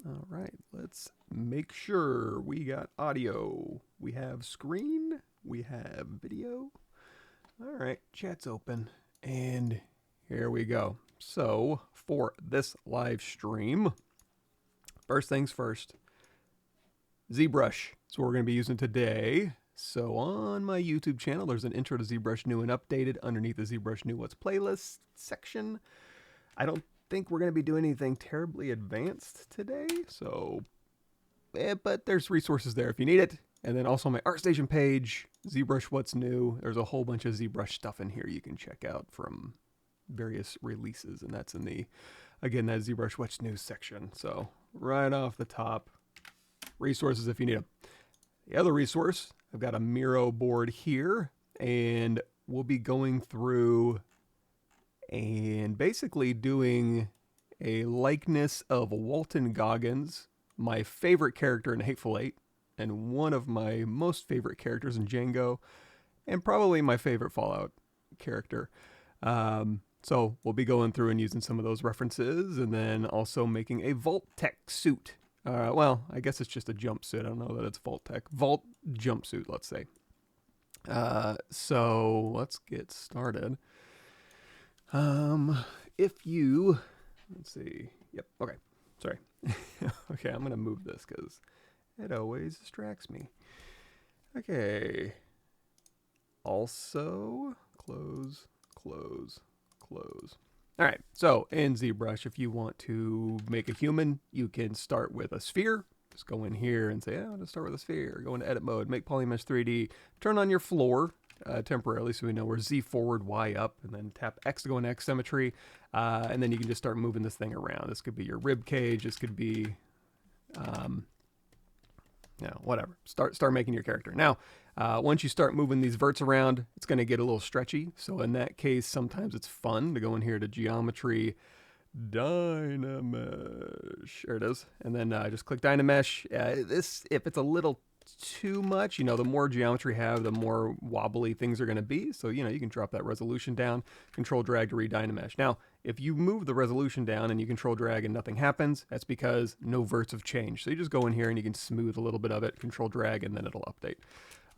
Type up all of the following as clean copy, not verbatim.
All right, let's make sure we got audio. We have screen, we have video. All right, chat's open, and here we go. So for this live stream, first things first, ZBrush is what we're going to be using today. So on my YouTube channel, there's an intro to ZBrush new and updated underneath the ZBrush new what's playlist section. I don't think we're going to be doing anything terribly advanced today, so but there's resources there if you need it. And then also on my ArtStation page, ZBrush what's new. There's a whole bunch of ZBrush stuff in here you can check out from various releases, and that's in the, again, that ZBrush what's new section. So right off the top, resources if you need them. The other resource, I've got a Miro board here, and we'll be going through and basically doing a likeness of Walton Goggins, my favorite character in Hateful Eight, and one of my most favorite characters in Django, and probably my favorite Fallout character. So we'll be going through and using some of those references, and then also making a Vault-Tec suit. Well, I guess it's just a jumpsuit. I don't know that it's Vault-Tec. Vault jumpsuit, let's say. So let's get started. If you, let's see. Yep. Okay. Sorry. Okay, I'm going to move this because it always distracts me. Okay. Also, close, close, close. All right, so in ZBrush, if you want to make a human, you can start with a sphere. Just go in here and say, I want to start with a sphere. Go into edit mode, make polymesh 3D, turn on your floor temporarily so we know we're Z forward, Y up, and then tap X to go into X symmetry. And then you can just start moving this thing around. This could be your rib cage. This could be, whatever. Start making your character. Now, once you start moving these verts around, it's going to get a little stretchy. So in that case, sometimes it's fun to go in here to Geometry, Dynamesh. There it is. And then just click Dynamesh. This, if it's a little too much, the more geometry you have, the more wobbly things are going to be. So, you can drop that resolution down, control drag to re-Dynamesh. Now, if you move the resolution down and you control drag and nothing happens, that's because no verts have changed. So you just go in here and you can smooth a little bit of it, control drag, and then it'll update.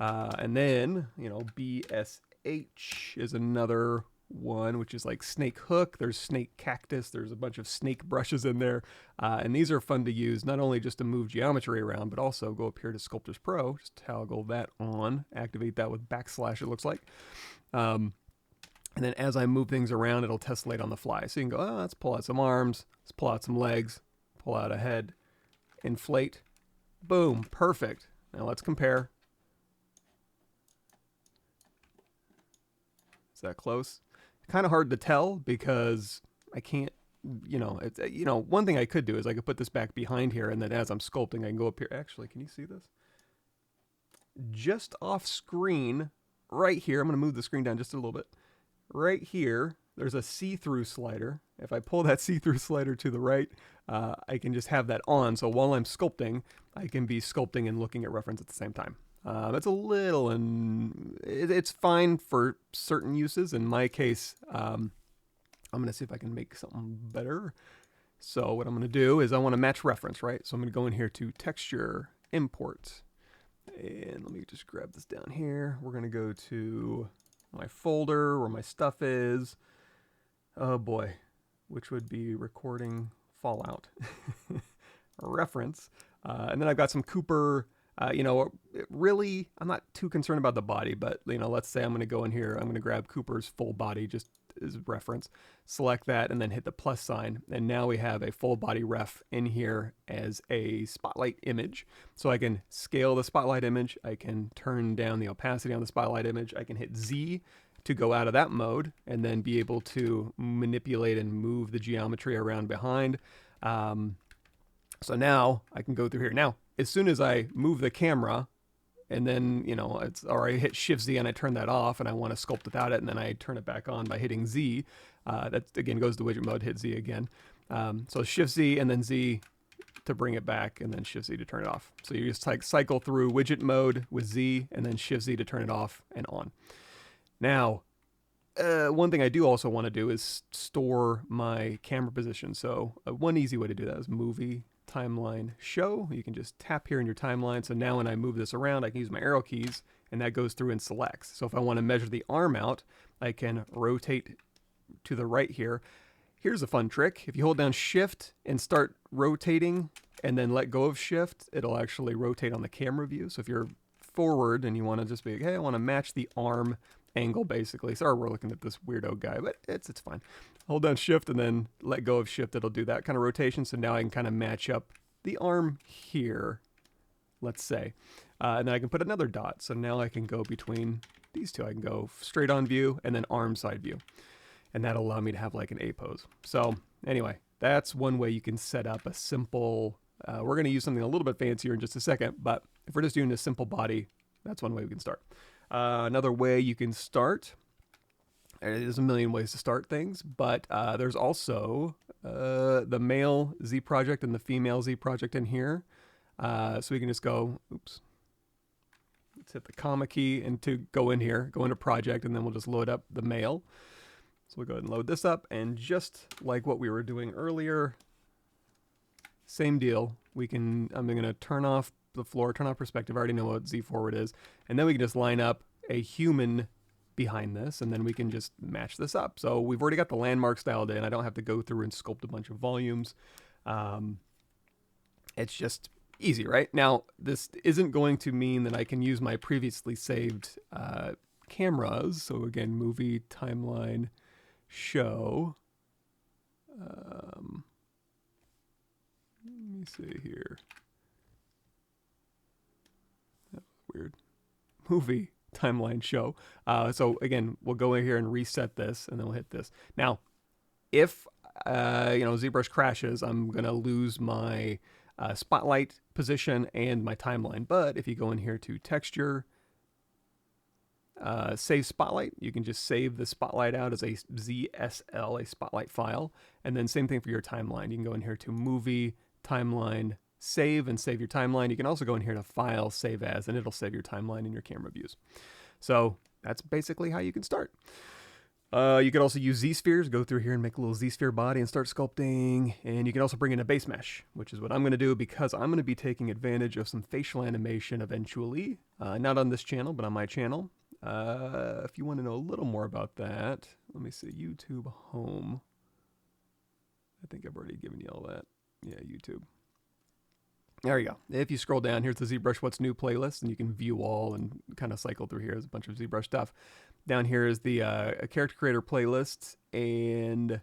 And then, BSH is another one, which is like snake hook. There's snake cactus. There's a bunch of snake brushes in there. And these are fun to use, not only just to move geometry around, but also go up here to Sculptors Pro, just toggle that on, activate that with backslash, it looks like. And then as I move things around, it'll tessellate on the fly. So you can go, let's pull out some arms, let's pull out some legs, pull out a head, inflate, boom, perfect. Now let's compare. Is that close? Kind of hard to tell because I can't, it's, one thing I could do is I could put this back behind here, and then as I'm sculpting, I can go up here. Actually, can you see this? Just off screen, right here, I'm going to move the screen down just a little bit. Right here, there's a see-through slider. If I pull that see-through slider to the right, I can just have that on. So while I'm sculpting, I can be sculpting and looking at reference at the same time. It's a little, and it's fine for certain uses. In my case, I'm going to see if I can make something better. So what I'm going to do is I want to match reference, right? So I'm going to go in here to Texture, Import. And let me just grab this down here. We're going to go to my folder where my stuff is. Oh boy, which would be recording Fallout. Reference. And then I've got some Cooper. Really, I'm not too concerned about the body, but, let's say I'm going to go in here. I'm going to grab Cooper's full body just as reference, select that, and then hit the plus sign. And now we have a full body ref in here as a spotlight image. So I can scale the spotlight image. I can turn down the opacity on the spotlight image. I can hit Z to go out of that mode and then be able to manipulate and move the geometry around behind. So now I can go through here. Now, as soon as I move the camera and then, or I hit Shift Z and I turn that off and I want to sculpt without it, and then I turn it back on by hitting Z, that again goes to widget mode, hit Z again. So Shift Z and then Z to bring it back, and then Shift Z to turn it off. So you just cycle through widget mode with Z and then Shift Z to turn it off and on. Now, one thing I do also want to do is store my camera position. So one easy way to do that is movie timeline show. You can just tap here in your timeline. So now when I move this around, I can use my arrow keys, and that goes through and selects. So if I want to measure the arm out, I can rotate to the right here. Here's a fun trick. If you hold down Shift and start rotating and then let go of Shift, it'll actually rotate on the camera view. So if you're forward and you want to just be like, hey, I want to match the arm angle basically. Sorry, we're looking at this weirdo guy, but it's fine. Hold down Shift and then let go of Shift. It'll do that kind of rotation. So now I can kind of match up the arm here, let's say. And then I can put another dot. So now I can go between these two. I can go straight on view and then arm side view. And that'll allow me to have like an A pose. So anyway, that's one way you can set up a simple, we're going to use something a little bit fancier in just a second, but if we're just doing a simple body, that's one way we can start. Another way you can start, there's a million ways to start things, but there's also the male Z project and the female Z project in here. So we can just go, oops, let's hit the comma key and to go in here, go into project, and then we'll just load up the male. So we'll go ahead and load this up, and just like what we were doing earlier, same deal. I'm going to turn off the floor, turn off perspective. I already know what Z forward is. And then we can just line up a human behind this, and then we can just match this up. So we've already got the landmarks dialed in. I don't have to go through and sculpt a bunch of volumes. It's just easy, right? Now, this isn't going to mean that I can use my previously saved cameras. So again, movie, timeline, show. Let me see here. That was weird. Movie, timeline, show. So again, we'll go in here and reset this, and then we'll hit this. Now, if ZBrush crashes, I'm gonna lose my spotlight position and my timeline. But if you go in here to texture, save spotlight, you can just save the spotlight out as a ZSL, a spotlight file. And then same thing for your timeline. You can go in here to movie, timeline, save, and save your timeline. You can also go in here to file, save as, and it'll save your timeline in your camera views. So that's basically how you can start. You could also use Z-spheres, go through here and make a little Z-sphere body and start sculpting. And you can also bring in a base mesh, which is what I'm going to do because I'm going to be taking advantage of some facial animation eventually. Not on this channel, but on my channel. If you want to know a little more about that, let me see, YouTube home. I think I've already given you all that. Yeah, YouTube. There you go. If you scroll down, here's the ZBrush What's New playlist, and you can view all and kind of cycle through here. There's a bunch of ZBrush stuff. Down here is the a character creator playlist, and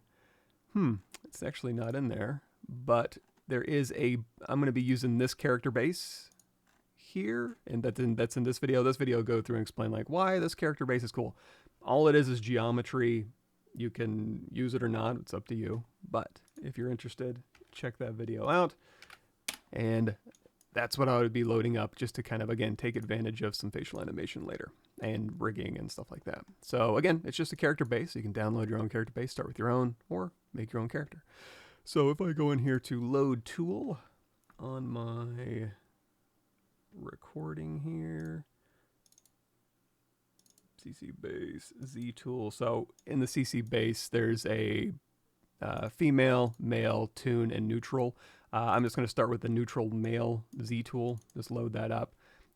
it's actually not in there, but there is I'm going to be using this character base here, and that's in this video. This video will go through and explain like why this character base is cool. All it is geometry. You can use it or not. It's up to you. But if you're interested, check that video out. And that's what I would be loading up just to kind of, again, take advantage of some facial animation later and rigging and stuff like that. So again, it's just a character base. You can download your own character base, start with your own, or make your own character. So if I go in here to load tool on my recording here, CC base, Z tool. So in the CC base, there's a female, male, tune, and neutral. I'm just going to start with the neutral male Z tool. Just load that up.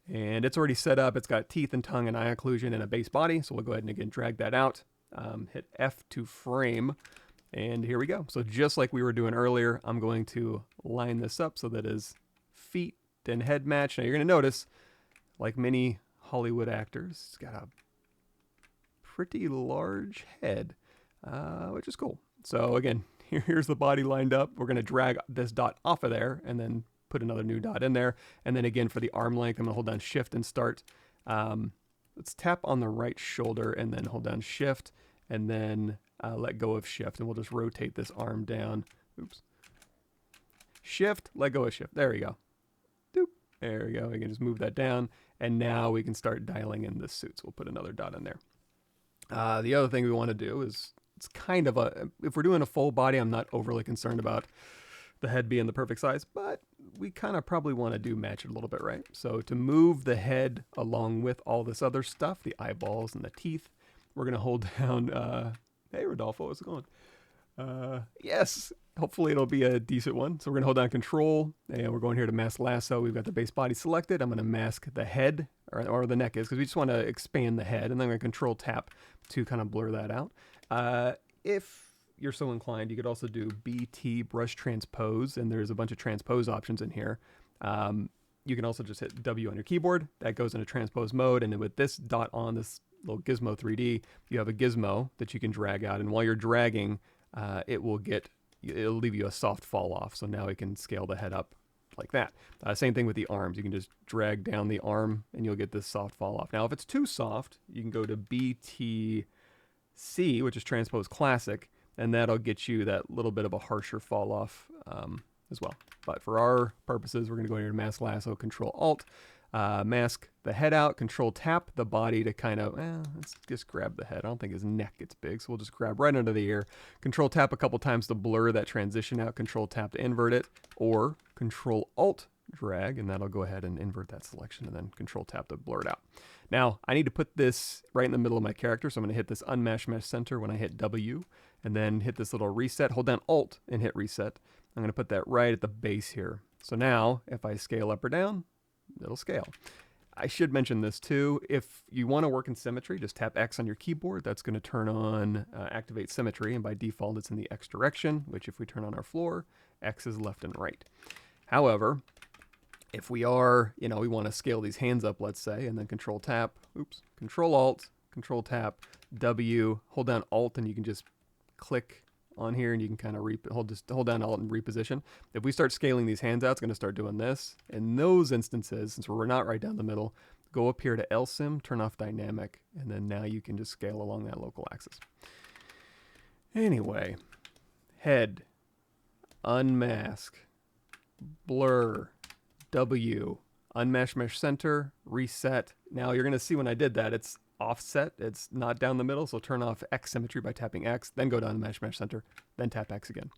And it's already set up. It's got teeth and tongue and eye occlusion and a base body. So we'll go ahead and again drag that out. Hit F to frame. And here we go. So just like we were doing earlier, I'm going to line this up so that his feet and head match. Now you're going to notice, like many Hollywood actors, it's got a pretty large head, which is cool. So again, here's the body lined up. We're going to drag this dot off of there and then put another new dot in there. And then again, for the arm length, I'm going to hold down Shift and start. Let's tap on the right shoulder and then hold down Shift and then let go of Shift. And we'll just rotate this arm down. Oops. Shift, let go of Shift. There we go. Doop. There we go. We can just move that down. And now we can start dialing in this suit. So we'll put another dot in there. The other thing we want to do is, it's kind of if we're doing a full body, I'm not overly concerned about the head being the perfect size, but we kind of probably want to match it a little bit, right? So to move the head along with all this other stuff, the eyeballs and the teeth, we're going to hold down, hey Rodolfo, how's it going? Yes, hopefully it'll be a decent one. So we're going to hold down Control, and we're going here to mask lasso. We've got the base body selected. I'm going to mask the head, or the neck is, because we just want to expand the head, and then I'm going to Control Tap to kind of blur that out. If you're so inclined, you could also do BT brush transpose, and there's a bunch of transpose options in here. You can also just hit W on your keyboard. That goes into transpose mode, and then with this dot on, this little gizmo 3D, you have a gizmo that you can drag out, and while you're dragging, it'll leave you a soft fall off. So now we can scale the head up like that. Same thing with the arms. You can just drag down the arm and you'll get this soft fall off. Now, if it's too soft, you can go to BTC, which is Transpose Classic, and that'll get you that little bit of a harsher fall off as well. But for our purposes, we're going to go here to Mask Lasso, Control Alt, mask the head out, Control Tap the body to kind of, let's just grab the head. I don't think his neck gets big, so we'll just grab right under the ear. Control Tap a couple times to blur that transition out, Control Tap to invert it, or Control Alt drag, and that'll go ahead and invert that selection, and then Control Tap to blur it out. Now, I need to put this right in the middle of my character, so I'm going to hit this Unmask Mesh Center when I hit W, and then hit this little reset, hold down Alt and hit reset. I'm going to put that right at the base here. So now, if I scale up or down, it'll scale. I should mention this too. If you want to work in symmetry, just tap X on your keyboard. That's going to turn on activate symmetry, and by default it's in the X direction, which if we turn on our floor, X is left and right. However, if we are, we want to scale these hands up, let's say, and then Control Tap, Control Alt, Control Tap, W, hold down Alt, and you can just click on here, and you can kind of hold down Alt and reposition. If we start scaling these hands out, it's going to start doing this. In those instances, since we're not right down the middle, go up here to LSIM, turn off dynamic, and then now you can just scale along that local axis. Anyway, head, unmask, blur, W, unmask mesh center, reset. Now you're going to see when I did that, it's offset, it's not down the middle, so turn off X symmetry by tapping X, then go down to Mesh Center, then tap X again.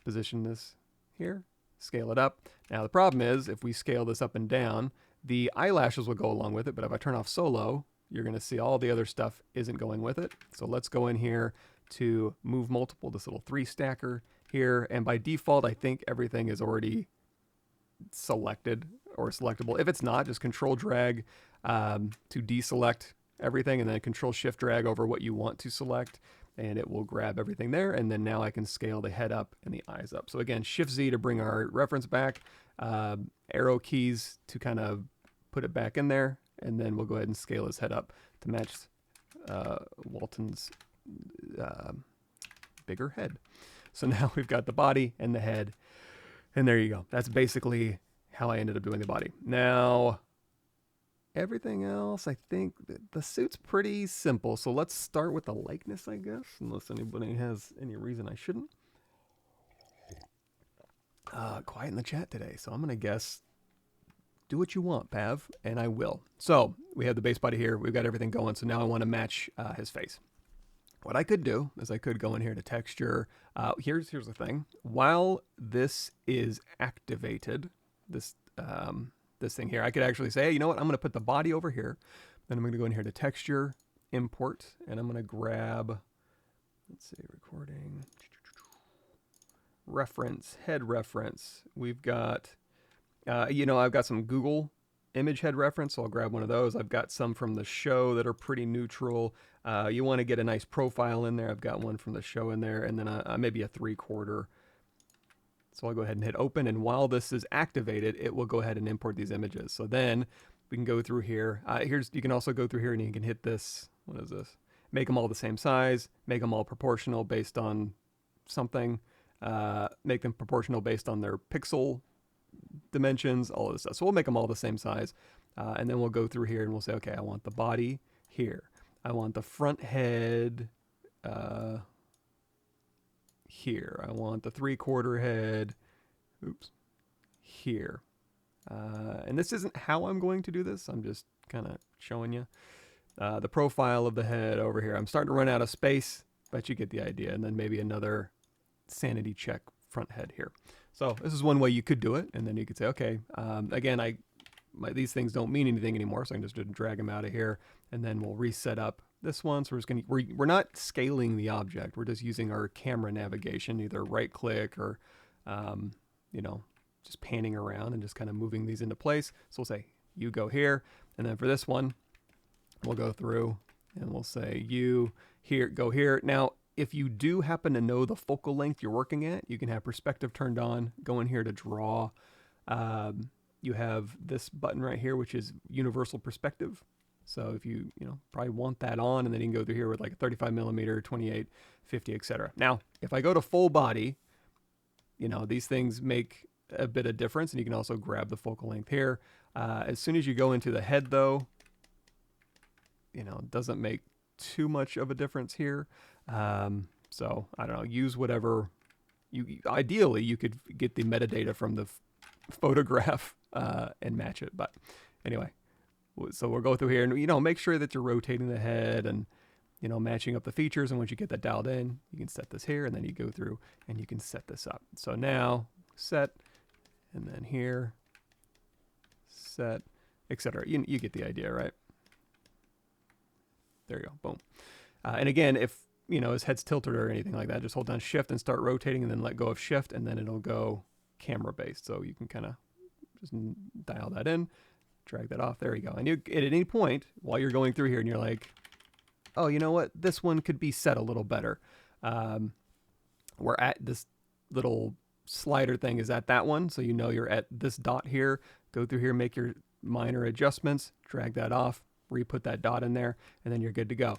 Position this here, scale it up. Now the problem is, if we scale this up and down, the eyelashes will go along with it, but if I turn off solo, you're going to see all the other stuff isn't going with it. So let's go in here to move multiple, this little 3 stacker here, and by default, I think everything is already selected or selectable. If it's not, just Control drag to deselect everything, and then Control Shift drag over what you want to select, and it will grab everything there. And then now I can scale the head up and the eyes up. So again, Shift Z to bring our reference back, arrow keys to kind of put it back in there, and then we'll go ahead and scale his head up to match Walton's bigger head. So now we've got the body and the head, and there you go. That's basically how I ended up doing the body. Now, everything else, I think the suit's pretty simple. So let's start with the likeness, I guess, unless anybody has any reason I shouldn't. Quiet in the chat today, so I'm going to guess, do what you want, Pav, and I will. So we have the base body here. We've got everything going, so now I want to match his face. What I could do is I could go in here to texture. Here's the thing. While this is activated, this thing here, I could actually say, hey, you know what? I'm going to put the body over here. Then I'm going to go in here to texture, import, and I'm going to grab, let's see, recording, reference, head reference. We've got, I've got some Google image head reference, so I'll grab one of those. I've got some from the show that are pretty neutral. You want to get a nice profile in there. I've got one from the show in there, and then maybe a 3/4. So I'll go ahead and hit open, and while this is activated, it will go ahead and import these images. So then we can go through here. You can also go through here and you can hit this. What is this? Make them all the same size. Make them all proportional based on something. Make them proportional based on their pixel dimensions, all of this stuff. So we'll make them all the same size. And then we'll go through here and we'll say, okay, I want the body here. I want the front head here. I want the 3/4 head, here. And this isn't how I'm going to do this. I'm just kind of showing you the profile of the head over here. I'm starting to run out of space, but you get the idea. And then maybe another sanity check front head here. So this is one way you could do it. And then you could say, okay, again, these things don't mean anything anymore. So I can just drag them out of here, and then we'll reset up this one. So we're not scaling the object. We're just using our camera navigation, either right click or, you know, just panning around and just kind of moving these into place. So we'll say you go here. And then for this one, we'll go through and we'll say you here, go here. Now, if you do happen to know the focal length you're working at, you can have perspective turned on, go in here to draw. You have this button right here, which is universal perspective. So if you probably want that on, and then you can go through here with like a 35 millimeter, 28, 50, etc. Now, if I go to full body, these things make a bit of difference, and you can also grab the focal length here. As soon as you go into the head though, it doesn't make too much of a difference here. So I don't know, use whatever ideally you could get the metadata from the photograph and match it. But anyway, so we'll go through here and, make sure that you're rotating the head and, matching up the features. And once you get that dialed in, you can set this here, and then you go through and you can set this up. So now set, and then here, set, etc. You get the idea, right? There you go, boom. And again, if, his head's tilted or anything like that, just hold down shift and start rotating, and then let go of shift, and then it'll go camera based. So you can kind of just dial that in, drag that off. There you go. And you, at any point while you're going through here and you're like, oh, you know what? This one could be set a little better. We're at this little slider thing is at that one. So you're at this dot here. Go through here, make your minor adjustments, drag that off, re-put that dot in there, and then you're good to go.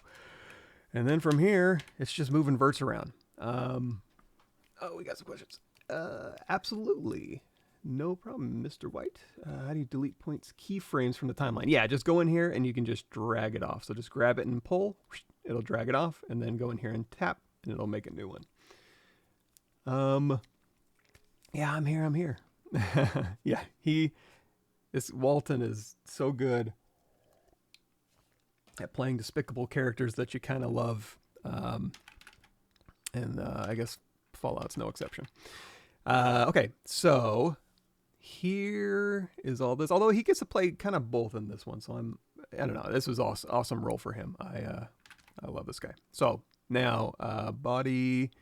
And then from here, it's just moving verts around. Oh, we got some questions. Absolutely. No problem, Mr. White. How do you delete points keyframes from the timeline? Yeah, just go in here and you can just drag it off. So just grab it and pull. It'll drag it off, and then go in here and tap, and it'll make a new one. Yeah, I'm here. Yeah, this Walton is so good at playing despicable characters that you kind of love. And I guess Fallout's no exception. Okay, so here is all this. Although he gets to play kind of both in this one, so I don't know. This was awesome role for him. I love this guy. So now body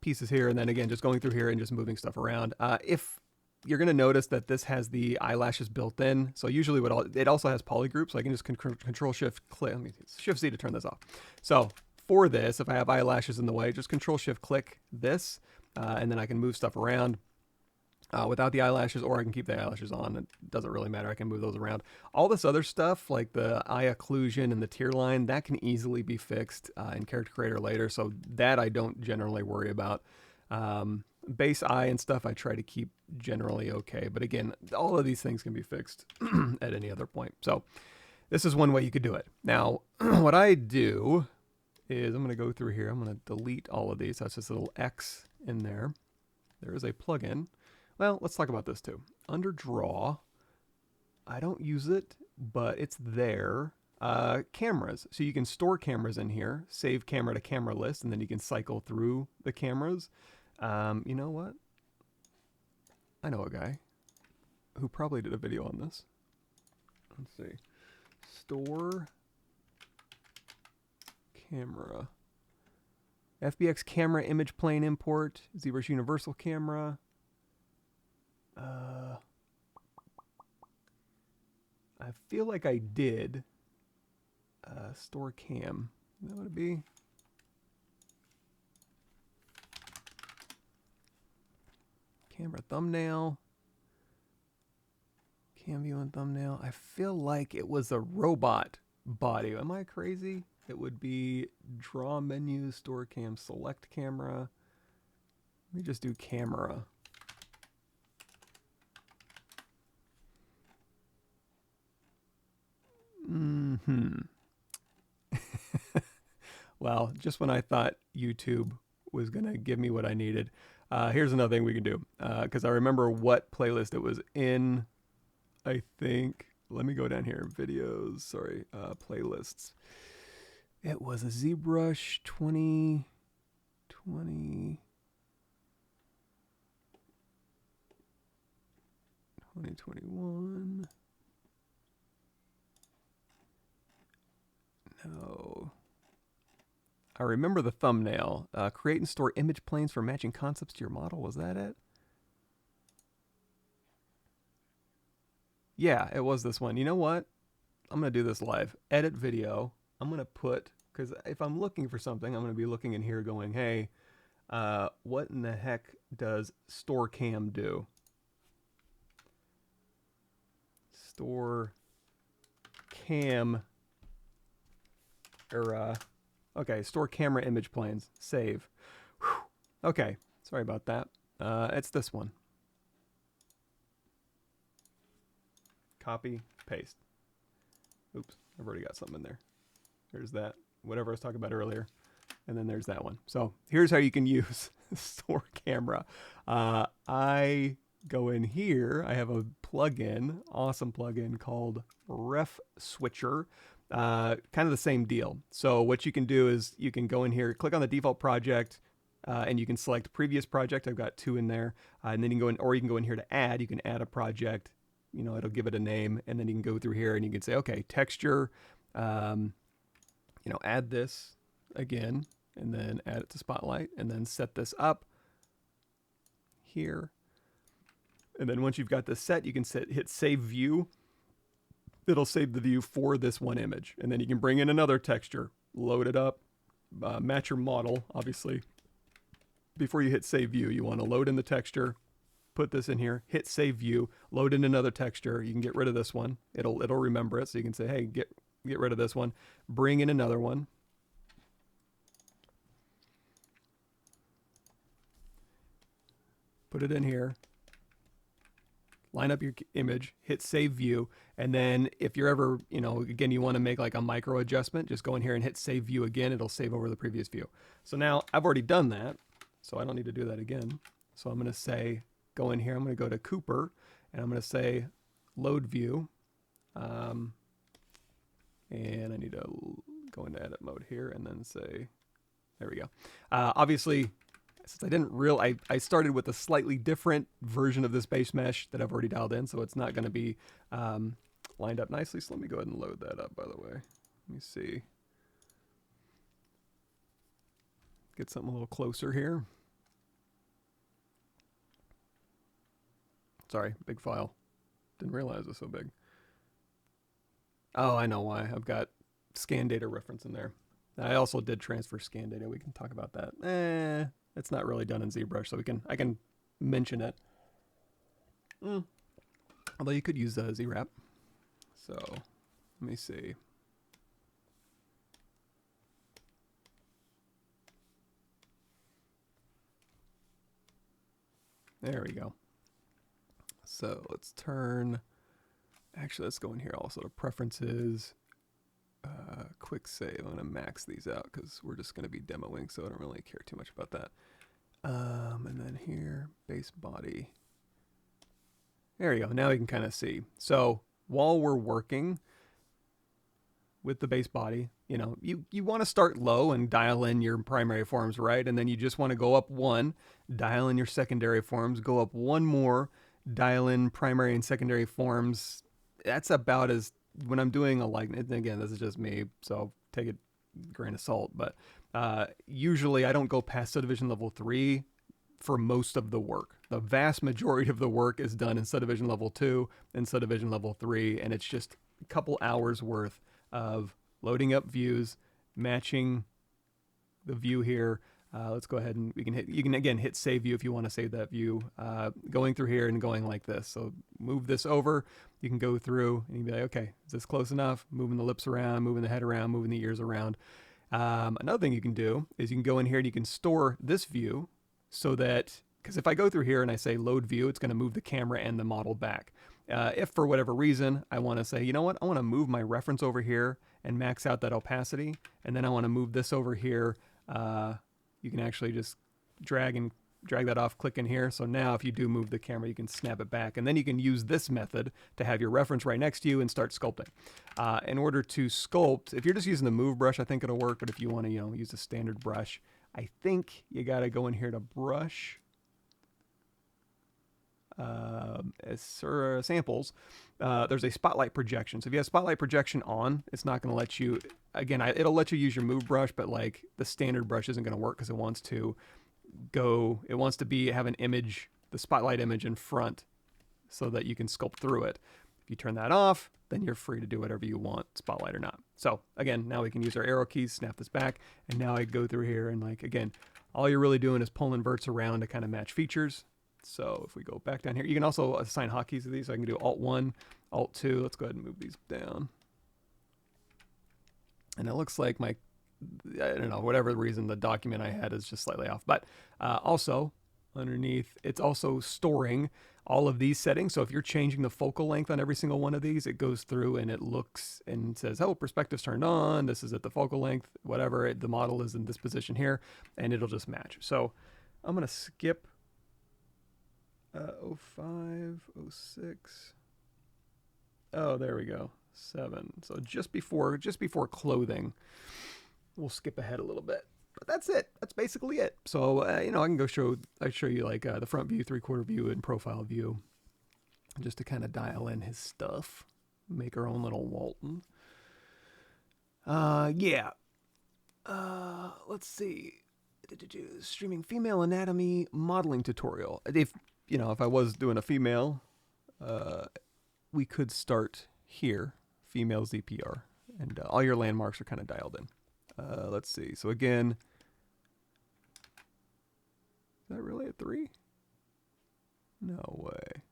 pieces here, and then again just going through here and just moving stuff around. If you're going to notice that this has the eyelashes built in, so usually it also has polygroup, so I can just control shift click. Let me shift Z to turn this off. So for this, if I have eyelashes in the way, just control shift click this, and then I can move stuff around without the eyelashes, or I can keep the eyelashes on. It doesn't really matter. I can move those around. All this other stuff, like the eye occlusion and the tear line, that can easily be fixed in Character Creator later, so that I don't generally worry about. Base eye and stuff I try to keep generally okay, but again, all of these things can be fixed at any other point. So this is one way you could do it. Now, what I do is I'm going to go through here. I'm going to delete all of these. That's just a little X in there. There is a plugin. Well, let's talk about this too. Under Draw, I don't use it, but it's there. Cameras. So you can store cameras in here, save camera to camera list, and then you can cycle through the cameras. You know what? I know a guy who probably did a video on this. Let's see. Store camera. FBX camera image plane import. ZBrush universal camera. I feel like I did store cam. That would be camera thumbnail, cam view and thumbnail. I feel like it was a robot body. Am I crazy? It would be draw menu, store cam, select camera. Let me just do camera. Well, just when I thought YouTube was going to give me what I needed, here's another thing we can do. Because I remember what playlist it was in. I think, let me go down here. Videos, sorry, playlists. It was a ZBrush 2021. No. I remember the thumbnail. Create and store image planes for matching concepts to your model. Was that it? Yeah, it was this one. You know what? I'm going to do this live. Edit video. I'm going to put, because if I'm looking for something, I'm going to be looking in here going, hey, what in the heck does store cam do? Store cam, or, okay, store camera image planes. Save. Whew. Okay, sorry about that. It's this one. Copy, paste. Oops, I've already got something in there. There's that, whatever I was talking about earlier. And then there's that one. So here's how you can use store camera. I go in here. I have a plugin, awesome plugin called Ref Switcher. Kind of the same deal. So what you can do is you can go in here, click on the default project, and you can select previous project. I've got 2 in there. And then you can go in, or you can go in here to add. You can add a project. You know, it'll give it a name, and then you can go through here and you can say, okay, texture, you know, add this again, and then add it to Spotlight, and then set this up here. And then once you've got this set, you can hit Save View. It'll save the view for this one image. And then you can bring in another texture, load it up, match your model, obviously. Before you hit Save View, you want to load in the texture, put this in here, hit Save View, load in another texture. You can get rid of this one. It'll remember it, so you can say, hey, get rid of this one. Bring in another one. Put it in here. Line up your image, hit Save View, and then if you're ever, you know, again, you want to make like a micro adjustment, just go in here and hit Save View again. It'll save over the previous view. So now I've already done that, so I don't need to do that again. So I'm going to say, go in here, I'm going to go to Cooper, and I'm going to say Load View, and I need to go into edit mode here and then say, there we go. Obviously, since I didn't I started with a slightly different version of this base mesh that I've already dialed in, so it's not going to be lined up nicely. So let me go ahead and load that up, by the way. Let me see. Get something a little closer here. Sorry, big file. Didn't realize it was so big. Oh, I know why. I've got scan data reference in there. I also did transfer scan data. We can talk about that. It's not really done in ZBrush, so I can mention it. Although you could use ZWrap. So let me see. There we go. So let's turn. Actually, let's go in here also to preferences. Quick save. I'm going to max these out because we're just going to be demoing, so I don't really care too much about that. And then here, base body. There you go. Now we can kind of see. So while we're working with the base body, you know, you want to start low and dial in your primary forms, right? And then you just want to go up 1, dial in your secondary forms, go up 1 more, dial in primary and secondary forms. That's about as, when I'm doing a likeness, and again, this is just me, so take it a grain of salt, but usually I don't go past subdivision level 3 for most of the work. The vast majority of the work is done in subdivision level 2 and subdivision level 3, and it's just a couple hours worth of loading up views, matching the view here. Let's go ahead and you can again hit Save View if you want to save that view. Going through here and going like this. So move this over. You can go through and you can be like, okay, is this close enough? Moving the lips around, moving the head around, moving the ears around. Another thing you can do is you can go in here and you can store this view so that, because if I go through here and I say load view, it's going to move the camera and the model back. If for whatever reason I want to say, you know what, I want to move my reference over here and max out that opacity, and then I want to move this over here. You can actually just drag that off, click in here. So now if you do move the camera, you can snap it back. And then you can use this method to have your reference right next to you and start sculpting. In order to sculpt, if you're just using the move brush, I think it'll work. But if you want to, use a standard brush, I think you got to go in here to brush. samples, there's a spotlight projection. So if you have spotlight projection on, it's not going to let you, again, it'll let you use your move brush, but like the standard brush isn't going to work because it wants to have an image, the spotlight image in front so that you can sculpt through it. If you turn that off, then you're free to do whatever you want, spotlight or not. So again, now we can use our arrow keys, snap this back, and now I go through here and like, again, all you're really doing is pulling verts around to kind of match features. So if we go back down here, you can also assign hotkeys to these. So I can do Alt-1, Alt-2. Let's go ahead and move these down. And it looks like I don't know, whatever the reason, the document I had is just slightly off. But also, underneath, it's also storing all of these settings. So if you're changing the focal length on every single one of these, it goes through and it looks and says, oh, perspective's turned on. This is at the focal length, whatever. The model is in this position here, and it'll just match. So I'm going to skip 05, 06. Oh, there we go. 7. So just before clothing, we'll skip ahead a little bit. But that's it. That's basically it. So, I can go show you like the front view, 3/4 view, and profile view, just to kind of dial in his stuff. Make our own little Walton. Yeah. Let's see. Streaming female anatomy modeling tutorial. If I was doing a female, we could start here, female ZPR, and all your landmarks are kind of dialed in. Let's see. So again, is that really a 3? No way.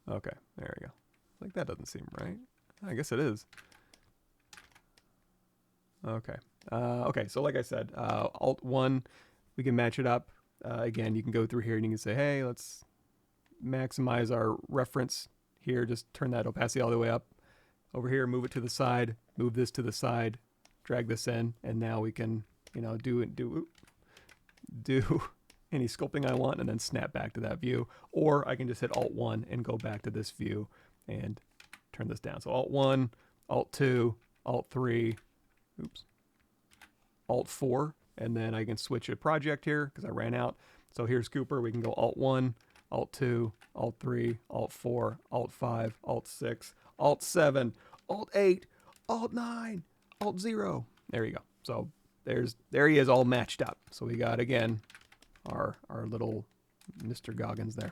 Okay, there we go. Like that doesn't seem right. I guess it is. Okay. Okay, so like I said, Alt-1, we can match it up. Again, you can go through here and you can say, hey, let's maximize our reference here. Just turn that opacity all the way up. Over here, move it to the side, move this to the side, drag this in, and now we can, do any sculpting I want and then snap back to that view. Or I can just hit Alt-1 and go back to this view and turn this down. So Alt-1, Alt-2, Alt-3, oops, Alt-4, and then I can switch a project here because I ran out. So here's Cooper. We can go Alt-1, Alt-2, Alt-3, Alt-4, Alt-5, Alt-6, Alt-7, Alt-8, Alt-9, Alt-0. There you go. So there he is, all matched up. So we got, again, our little Mr. Goggins there.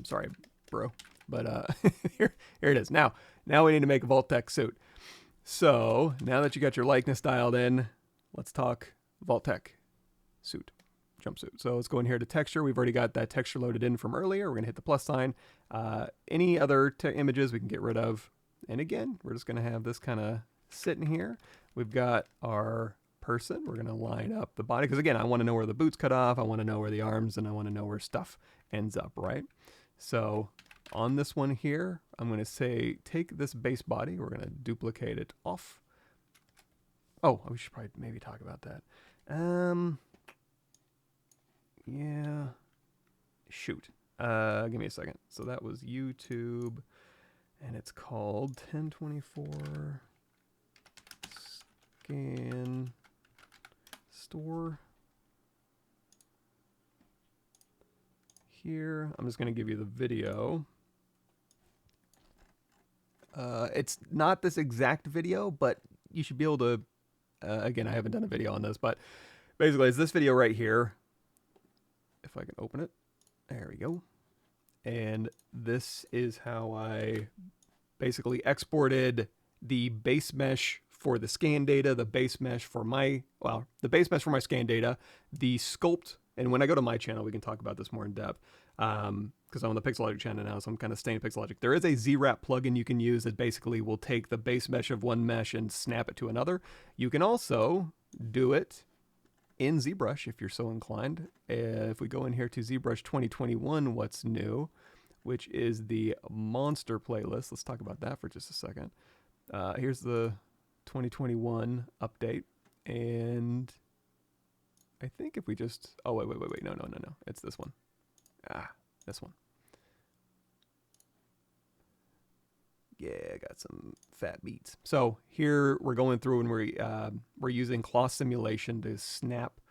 Sorry, bro. But here it is. Now we need to make a Vault-Tec suit. So now that you got your likeness dialed in, let's talk Vault-Tec suit, jumpsuit. So let's go in here to texture. We've already got that texture loaded in from earlier. We're going to hit the plus sign. Any other images we can get rid of. And again, we're just going to have this kind of sitting here. We've got our person. We're going to line up the body. Because again, I want to know where the boots cut off. I want to know where the arms, and I want to know where stuff ends up, right? So on this one here, I'm going to say, take this base body. We're going to duplicate it off. Oh, we should probably maybe talk about that. Yeah. Shoot. Give me a second. So that was YouTube, and it's called 1024 Scan Store. Here, I'm just going to give you the video. It's not this exact video, but you should be able to, again, I haven't done a video on this, but basically it's this video right here. If I can open it, there we go. And this is how I basically exported the base mesh for the scan data, the base mesh for my, the base mesh for my scan data, the sculpt. And when I go to my channel, we can talk about this more in depth, because I'm on the Pixelogic channel now, so I'm kind of staying Pixelogic. There is a ZWrap plugin you can use that basically will take the base mesh of one mesh and snap it to another. You can also do it in ZBrush if you're so inclined. If we go in here to ZBrush 2021, what's new, which is the monster playlist. Let's talk about that for just a second. Here's the 2021 update, and I think if we just, oh, wait, no, it's this one. This one. Yeah, got some fat beats. So here we're going through and we're using cloth simulation to snap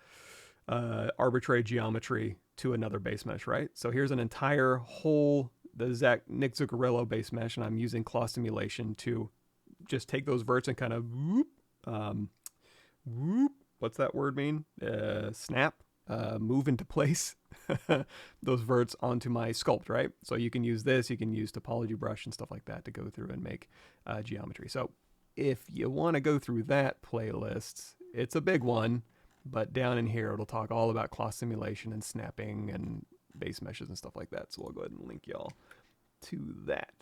arbitrary geometry to another base mesh, right? So here's an entire whole, the Nick Zuccarello base mesh, and I'm using claw simulation to just take those verts and kind of whoop, what's that word mean? Snap, move into place those verts onto my sculpt, right? So you can use this, you can use topology brush and stuff like that to go through and make geometry. So if you want to go through that playlist, it's a big one, but down in here it'll talk all about claw simulation and snapping and base meshes and stuff like that. So we'll go ahead and link y'all to that.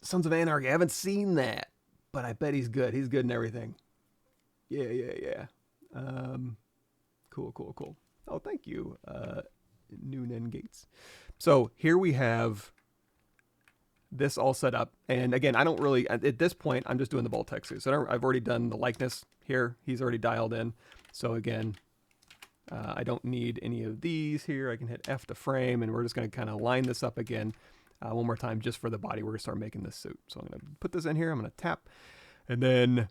Sons of Anarchy, I haven't seen that, but I bet he's good. He's good in everything. Yeah. Cool. Oh, thank you, Noonan Gates. So here we have this all set up. And again, I don't really, at this point, I'm just doing the Vault-Tec suit. So I've already done the likeness here. He's already dialed in. So again, I don't need any of these here. I can hit F to frame, and we're just going to kind of line this up again one more time just for the body. We're going to start making this suit. So I'm going to put this in here. I'm going to tap, and then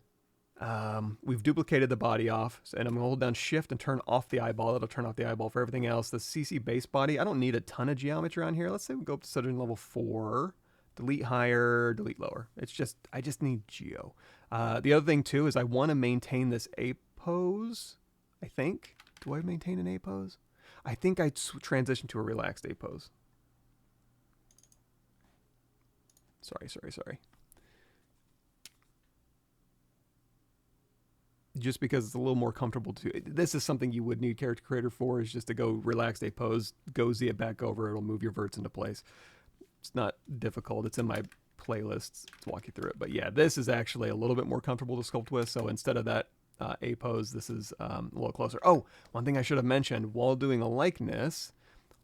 we've duplicated the body off, and I'm going to hold down Shift and turn off the eyeball. It'll turn off the eyeball for everything else. The CC base body, I don't need a ton of geometry on here. Let's say we go up to subdivision level 4. Delete higher, delete lower. It's just, I just need geo. The other thing too is I want to maintain this A pose, I think. Do I maintain an A pose? I think I transition to a relaxed A pose. Sorry. Just because it's a little more comfortable to, this is something you would need Character Creator for, is just to go relaxed A pose, go Z it back over, it'll move your verts into place. It's not difficult. It's in my playlists to walk you through it. But yeah, this is actually a little bit more comfortable to sculpt with. So instead of that A pose, this is a little closer. Oh, one thing I should have mentioned, while doing a likeness,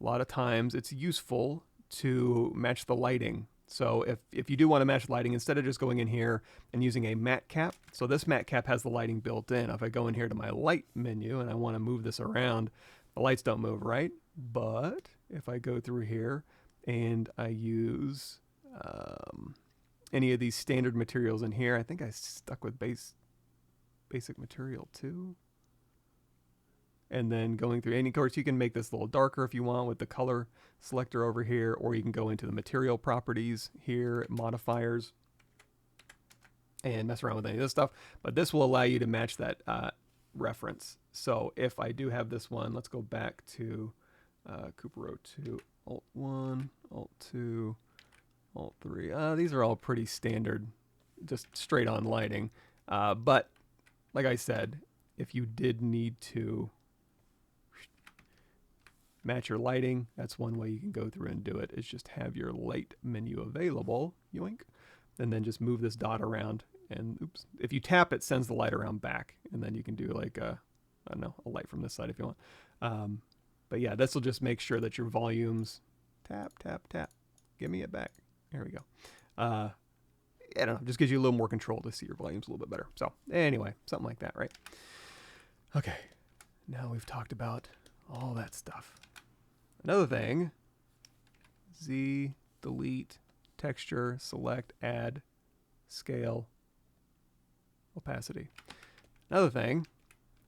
a lot of times it's useful to match the lighting. So if you do want to match lighting, instead of just going in here and using a matte cap, so this matte cap has the lighting built in. If I go in here to my light menu and I want to move this around, the lights don't move, right? But if I go through here, and I use any of these standard materials in here. I think I stuck with basic material too. And then going through any, of course, you can make this a little darker if you want with the color selector over here, or you can go into the material properties here, modifiers, and mess around with any of this stuff. But this will allow you to match that reference. So if I do have this one, let's go back to Cooper Row 2. Alt 1, Alt 2, Alt 3. These are all pretty standard, just straight on lighting. But like I said, if you did need to match your lighting, that's one way you can go through and do it, is just have your light menu available, yoink, and then just move this dot around. And oops, if you tap, it sends the light around back, and then you can do like a light from this side if you want. But yeah, this will just make sure that your volumes, tap. Give me it back. There we go. I don't know, just gives you a little more control to see your volumes a little bit better. So anyway, something like that, right? Okay, now we've talked about all that stuff. Another thing, Z, delete, texture, select, add, scale, opacity. Another thing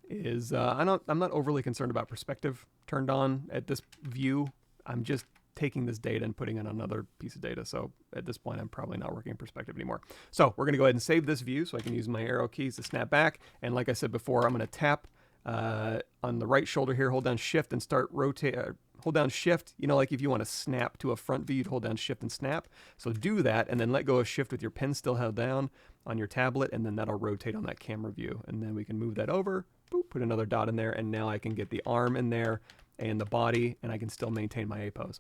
is I'm not overly concerned about perspective turned on at this view. I'm just taking this data and putting it on another piece of data. So at this point, I'm probably not working in perspective anymore. So we're going to go ahead and save this view so I can use my arrow keys to snap back. And like I said before, I'm going to tap on the right shoulder here, hold down Shift and start rotate. Hold down Shift, you know, like if you want to snap to a front view, you'd hold down Shift and snap. So do that, and then let go of Shift with your pen still held down on your tablet, and then that'll rotate on that camera view. And then we can move that over, boop, put another dot in there, and now I can get the arm in there and the body, and I can still maintain my A pose.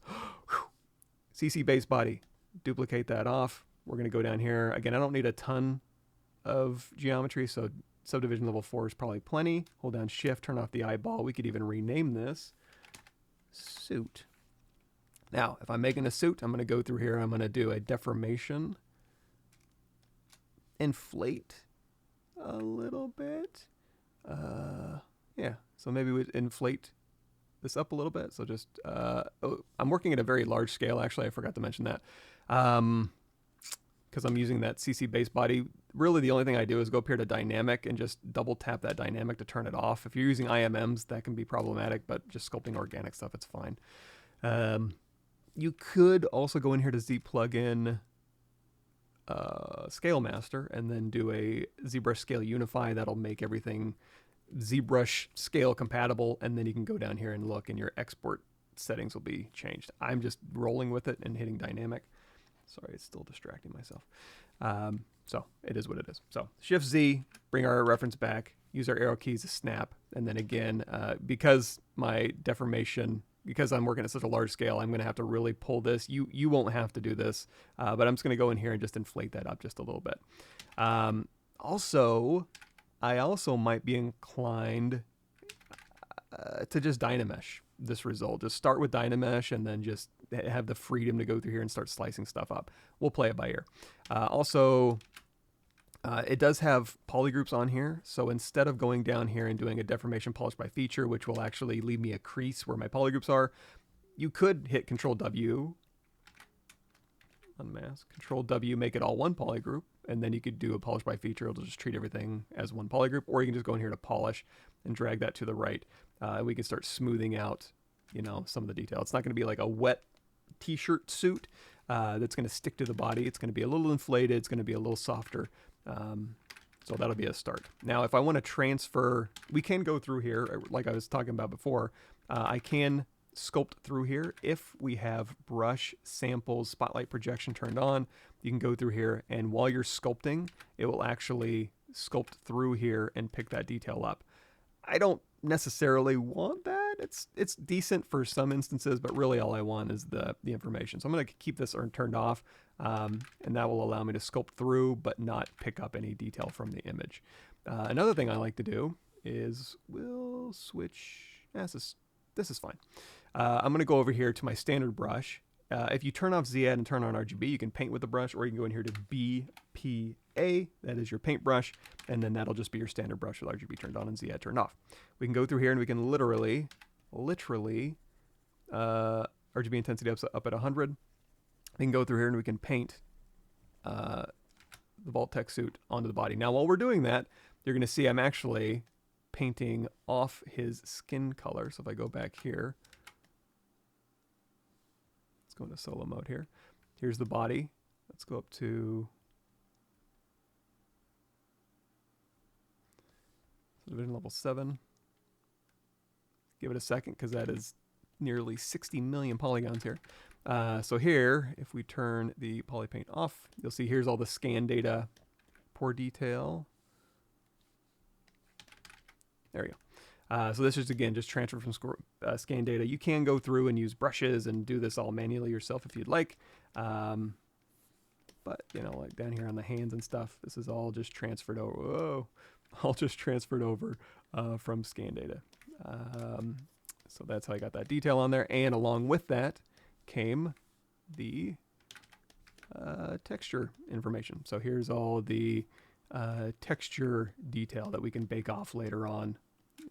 CC base body, duplicate that off. We're going to go down here. Again, I don't need a ton of geometry, so subdivision level 4 is probably plenty. Hold down Shift, turn off the eyeball. We could even rename this suit. Now, if I'm making a suit, I'm going to go through here. I'm going to do a deformation, inflate a little bit. Yeah, so maybe we inflate this up a little bit. So just, I'm working at a very large scale. Actually, I forgot to mention that. because I'm using that CC base body, really the only thing I do is go up here to dynamic and just double tap that dynamic to turn it off. If you're using IMMs, that can be problematic, but just sculpting organic stuff, it's fine. You could also go in here to Z plugin Scale Master and then do a ZBrush Scale Unify. That'll make everything ZBrush scale compatible, and then you can go down here and look, and your export settings will be changed. I'm just rolling with it and hitting dynamic. Sorry, it's still distracting myself. So it is what it is. So Shift Z, bring our reference back, use our arrow keys to snap, and then again, because my deformation, because I'm working at such a large scale, I'm going to have to really pull this. You won't have to do this, but I'm just going to go in here and just inflate that up just a little bit. I also might be inclined to just Dynamesh this result. Just start with Dynamesh and then just have the freedom to go through here and start slicing stuff up. We'll play it by ear. It does have polygroups on here, so instead of going down here and doing a deformation polish by feature, which will actually leave me a crease where my polygroups are, you could hit Control W, unmask, Control W, make it all one polygroup, and then you could do a polish by feature. It'll just treat everything as one polygroup, or you can just go in here to polish and drag that to the right. We can start smoothing out, you know, some of the detail. It's not going to be like a wet t-shirt suit that's going to stick to the body. It's going to be a little inflated. It's going to be a little softer. So that'll be a start. Now, if I want to transfer, we can go through here, like I was talking about before. I can sculpt through here. If we have brush, samples, spotlight projection turned on, you can go through here, and while you're sculpting, it will actually sculpt through here and pick that detail up. I don't necessarily want that. It's decent for some instances, but really all I want is the information. So I'm going to keep this turned off, and that will allow me to sculpt through but not pick up any detail from the image. Another thing I like to do is we'll switch. This is fine. I'm going to go over here to my standard brush. If you turn off Z-Add and turn on RGB, you can paint with the brush, or you can go in here to BPA, that is your paintbrush, and then that'll just be your standard brush with RGB turned on and Z-Add turned off. We can go through here and we can literally, RGB intensity up at 100. We can go through here and we can paint the Vault-Tec suit onto the body. Now, while we're doing that, you're going to see I'm actually painting off his skin color. So if I go back here, let's go into solo mode here. Here's the body. Let's go up to division level 7. Give it a second because that is nearly 60 million polygons here. So here, if we turn the poly paint off, you'll see here's all the scan data, poor detail. There we go. So this is, again, just transfer from scan data. You can go through and use brushes and do this all manually yourself if you'd like. But, you know, like down here on the hands and stuff, this is all just transferred over. Whoa. All just transferred over from scan data. So that's how I got that detail on there. And along with that came the texture information. So here's all the texture detail that we can bake off later on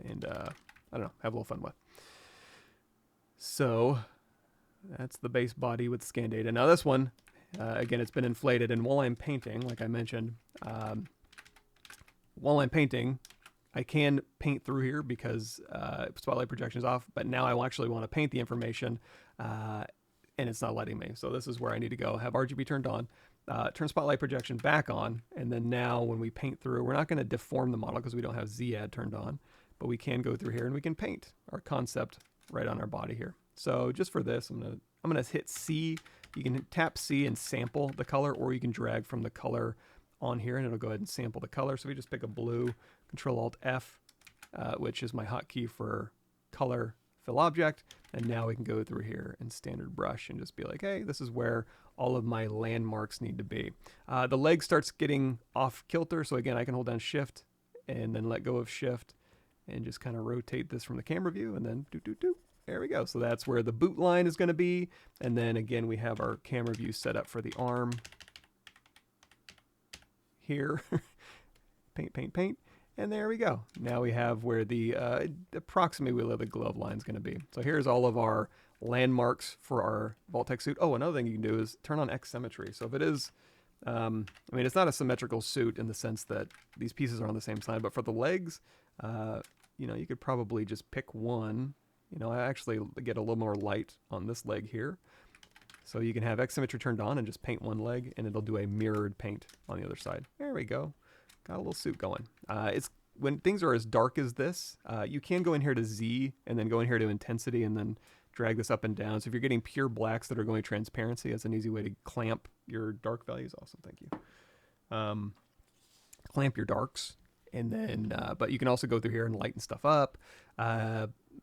and I don't know, have a little fun with. So that's the base body with scan data. Now this one, again, it's been inflated, and while I'm painting, like I mentioned, while I'm painting, I can paint through here because spotlight projection is off, but now I actually want to paint the information and it's not letting me. So this is where I need to go, have RGB turned on, turn spotlight projection back on, and then now when we paint through, we're not going to deform the model because we don't have Z-Add turned on, but we can go through here and we can paint our concept right on our body here. So just for this, I'm gonna hit C. You can tap C and sample the color, or you can drag from the color on here and it'll go ahead and sample the color. So we just pick a blue, Control Alt F, which is my hotkey for color fill object. And now we can go through here and standard brush and just be like, hey, this is where all of my landmarks need to be. The leg starts getting off kilter. So again, I can hold down Shift and then let go of Shift and just kind of rotate this from the camera view and then there we go. So that's where the boot line is going to be. And then again, we have our camera view set up for the arm here. Paint, paint, paint. And there we go. Now we have where the approximately where the glove line is going to be. So here's all of our landmarks for our Vault-Tec suit. Oh, another thing you can do is turn on X symmetry. So if it is I mean, it's not a symmetrical suit in the sense that these pieces are on the same side, but for the legs, you know, you could probably just pick one. You know, I actually get a little more light on this leg here. So you can have X symmetry turned on and just paint one leg, and it'll do a mirrored paint on the other side. There we go. Got a little suit going. It's when things are as dark as this, you can go in here to Z and then go in here to intensity and then drag this up and down. So if you're getting pure blacks that are going transparency, that's an easy way to clamp your dark values. Awesome, thank you. Clamp your darks, and then, but you can also go through here and lighten stuff up.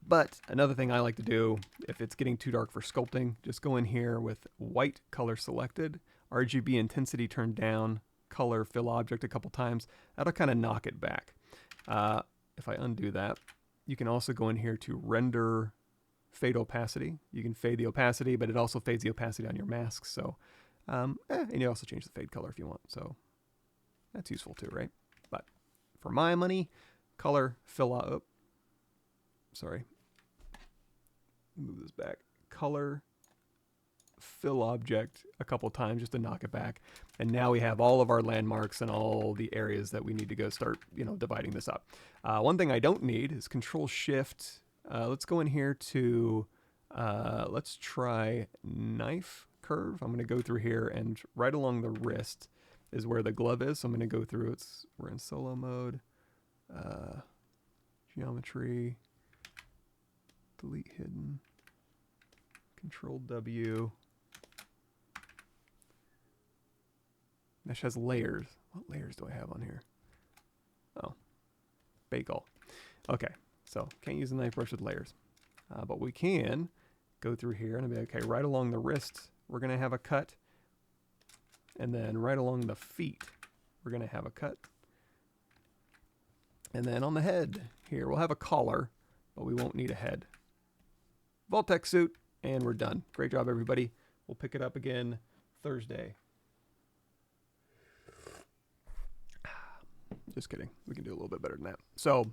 But another thing I like to do, if it's getting too dark for sculpting, just go in here with white color selected, RGB intensity turned down, color fill object a couple times. That'll kind of knock it back. If I undo that, you can also go in here to render fade opacity. You can fade the opacity, but it also fades the opacity on your masks. So, and you also change the fade color if you want. So that's useful too, right? But for my money, color fill up. Sorry. Move this back. Color fill object a couple times just to knock it back. And now we have all of our landmarks and all the areas that we need to go start, you know, dividing this up. One thing I don't need is Control Shift. Let's go in here to, let's try knife curve. I'm going to go through here, and right along the wrist is where the glove is. So I'm going to go through. We're in solo mode. Geometry. Delete hidden. Control W. Mesh has layers. What layers do I have on here? Oh, bake all. Okay, so can't use the knife brush with layers. But we can go through here and be okay, right along the wrist, we're going to have a cut. And then right along the feet, we're going to have a cut. And then on the head here, we'll have a collar, but we won't need a head. Vault-Tec suit, and we're done. Great job, everybody. We'll pick it up again Thursday. Just kidding. We can do a little bit better than that. So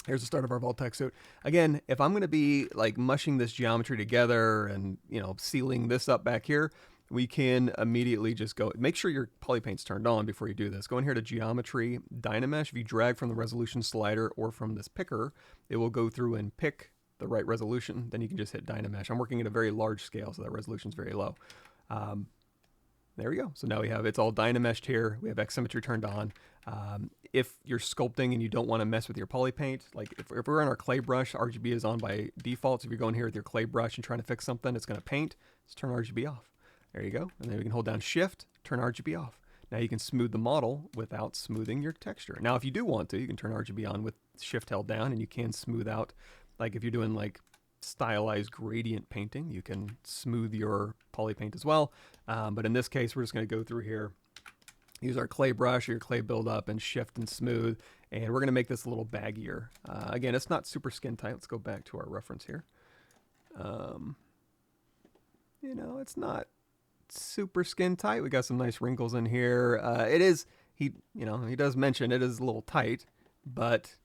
here's the start of our Vault-Tec suit. Again, if I'm going to be like mushing this geometry together and, you know, sealing this up back here, we can immediately just go, make sure your polypaint's turned on before you do this. Go in here to Geometry, Dynamesh. If you drag from the resolution slider or from this picker, it will go through and pick the right resolution. Then you can just hit Dynamesh. I'm working at a very large scale, so that resolution's very low. There we go. So now we have, it's all Dynameshed here. We have X symmetry turned on. If you're sculpting and you don't want to mess with your poly paint, like if we're on our clay brush, RGB is on by default. So if you're going here with your clay brush and trying to fix something, it's going to paint. Let's turn RGB off. There you go. And then we can hold down Shift, turn RGB off. Now you can smooth the model without smoothing your texture. Now, if you do want to, you can turn RGB on with Shift held down, and you can smooth out, like if you're doing like stylized gradient painting, you can smooth your poly paint as well. But in this case, we're just going to go through here, use our clay brush or your clay buildup and shift and smooth. And we're going to make this a little baggier. Again, it's not super skin tight. Let's go back to our reference here. You know, it's not super skin tight. We got some nice wrinkles in here. It is, he does mention it is a little tight, but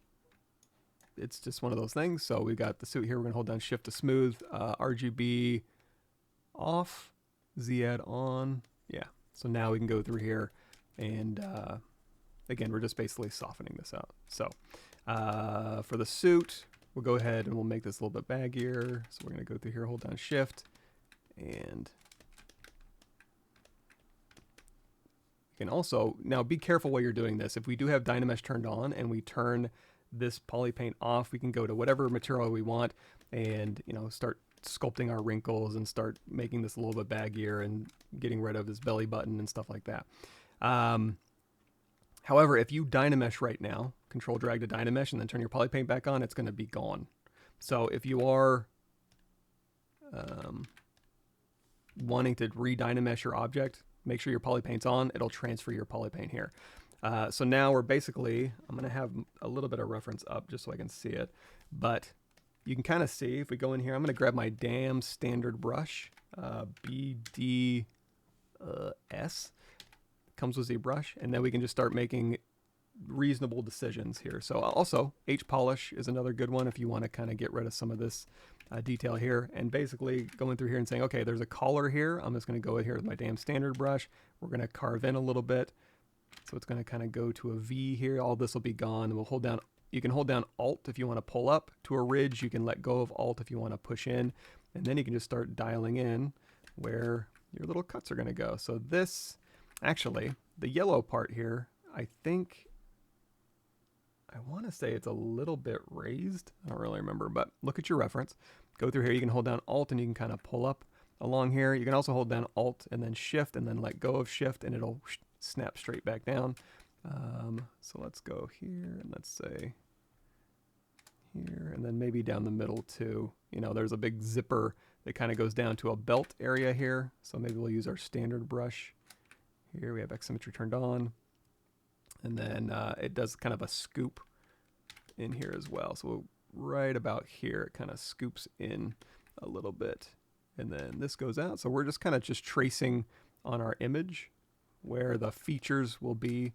it's just one of those things. So we got the suit here. We're going to hold down Shift to smooth, RGB off, Z add on. Yeah. So now we can go through here and, again, we're just basically softening this out. So, for the suit, we'll go ahead and we'll make this a little bit baggier. So we're going to go through here, hold down Shift, and you can also, now be careful while you're doing this. If we do have Dynamesh turned on and we turn this poly paint off, we can go to whatever material we want and, you know, start sculpting our wrinkles and start making this a little bit baggier and getting rid of this belly button and stuff like that. However, if you Dynamesh right now, Control drag to Dynamesh and then turn your poly paint back on, it's going to be gone. So if you are wanting to re-Dynamesh your object, make sure your poly paint's on. It'll transfer your poly paint here. So now we're basically, I'm going to have a little bit of reference up just so I can see it. But you can kind of see, if we go in here, I'm going to grab my damn standard brush, BDS. Comes with ZBrush, and then we can just start making reasonable decisions here. So also, H polish is another good one if you want to kind of get rid of some of this detail here, and basically going through here and saying, okay, there's a collar here. I'm just going to go in here with my damn standard brush. We're going to carve in a little bit. So it's going to kind of go to a V here. All this will be gone. And we'll hold down, you can hold down Alt if you want to pull up to a ridge. You can let go of Alt if you want to push in. And then you can just start dialing in where your little cuts are going to go. So this, actually, the yellow part here, I think, I want to say it's a little bit raised. I don't really remember, but look at your reference. Go through here. You can hold down Alt and you can kind of pull up along here. You can also hold down Alt and then Shift and then let go of Shift and it'll snap straight back down. So let's go here and let's say here and then maybe down the middle too. You know, there's a big zipper that kind of goes down to a belt area here. So maybe we'll use our standard brush. Here we have X symmetry turned on. And then it does kind of a scoop in here as well. So right about here, it kind of scoops in a little bit. And then this goes out. So we're just kind of just tracing on our image where the features will be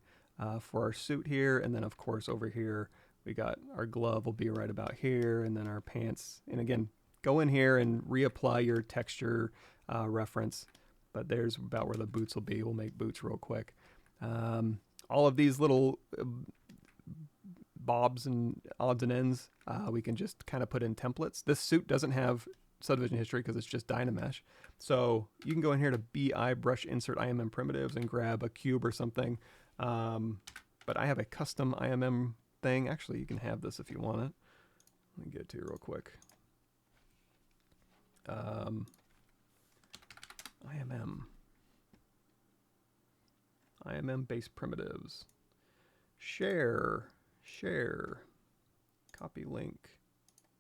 for our suit here. And then of course over here, we got our glove will be right about here. And then our pants. And again, go in here and reapply your texture reference. But there's about where the boots will be. We'll make boots real quick. All of these little bobs and odds and ends, we can just kind of put in templates. This suit doesn't have subdivision history because it's just Dynamesh. So you can go in here to BI brush insert IMM primitives and grab a cube or something. But I have a custom IMM thing. Actually, you can have this if you want it. Let me get it to you real quick. IMM base primitives. Share, copy link,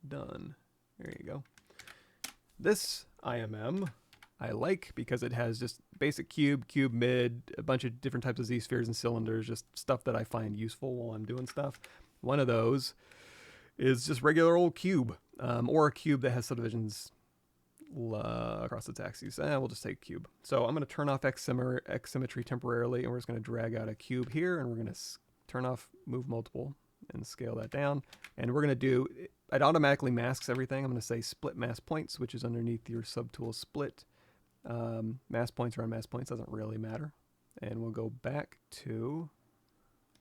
done. There you go. This IMM I like because it has just basic cube, mid, a bunch of different types of Z-spheres and cylinders, just stuff that I find useful while I'm doing stuff. One of those is just regular old cube, or a cube that has subdivisions across its axes. We'll just take cube. So I'm going to turn off X symmetry temporarily, and we're just going to drag out a cube here, and we're going to turn off move multiple and scale that down. And we're going to do, it automatically masks everything. I'm going to say split mask points, which is underneath your subtool split. Mask points around mask points doesn't really matter. And we'll go back to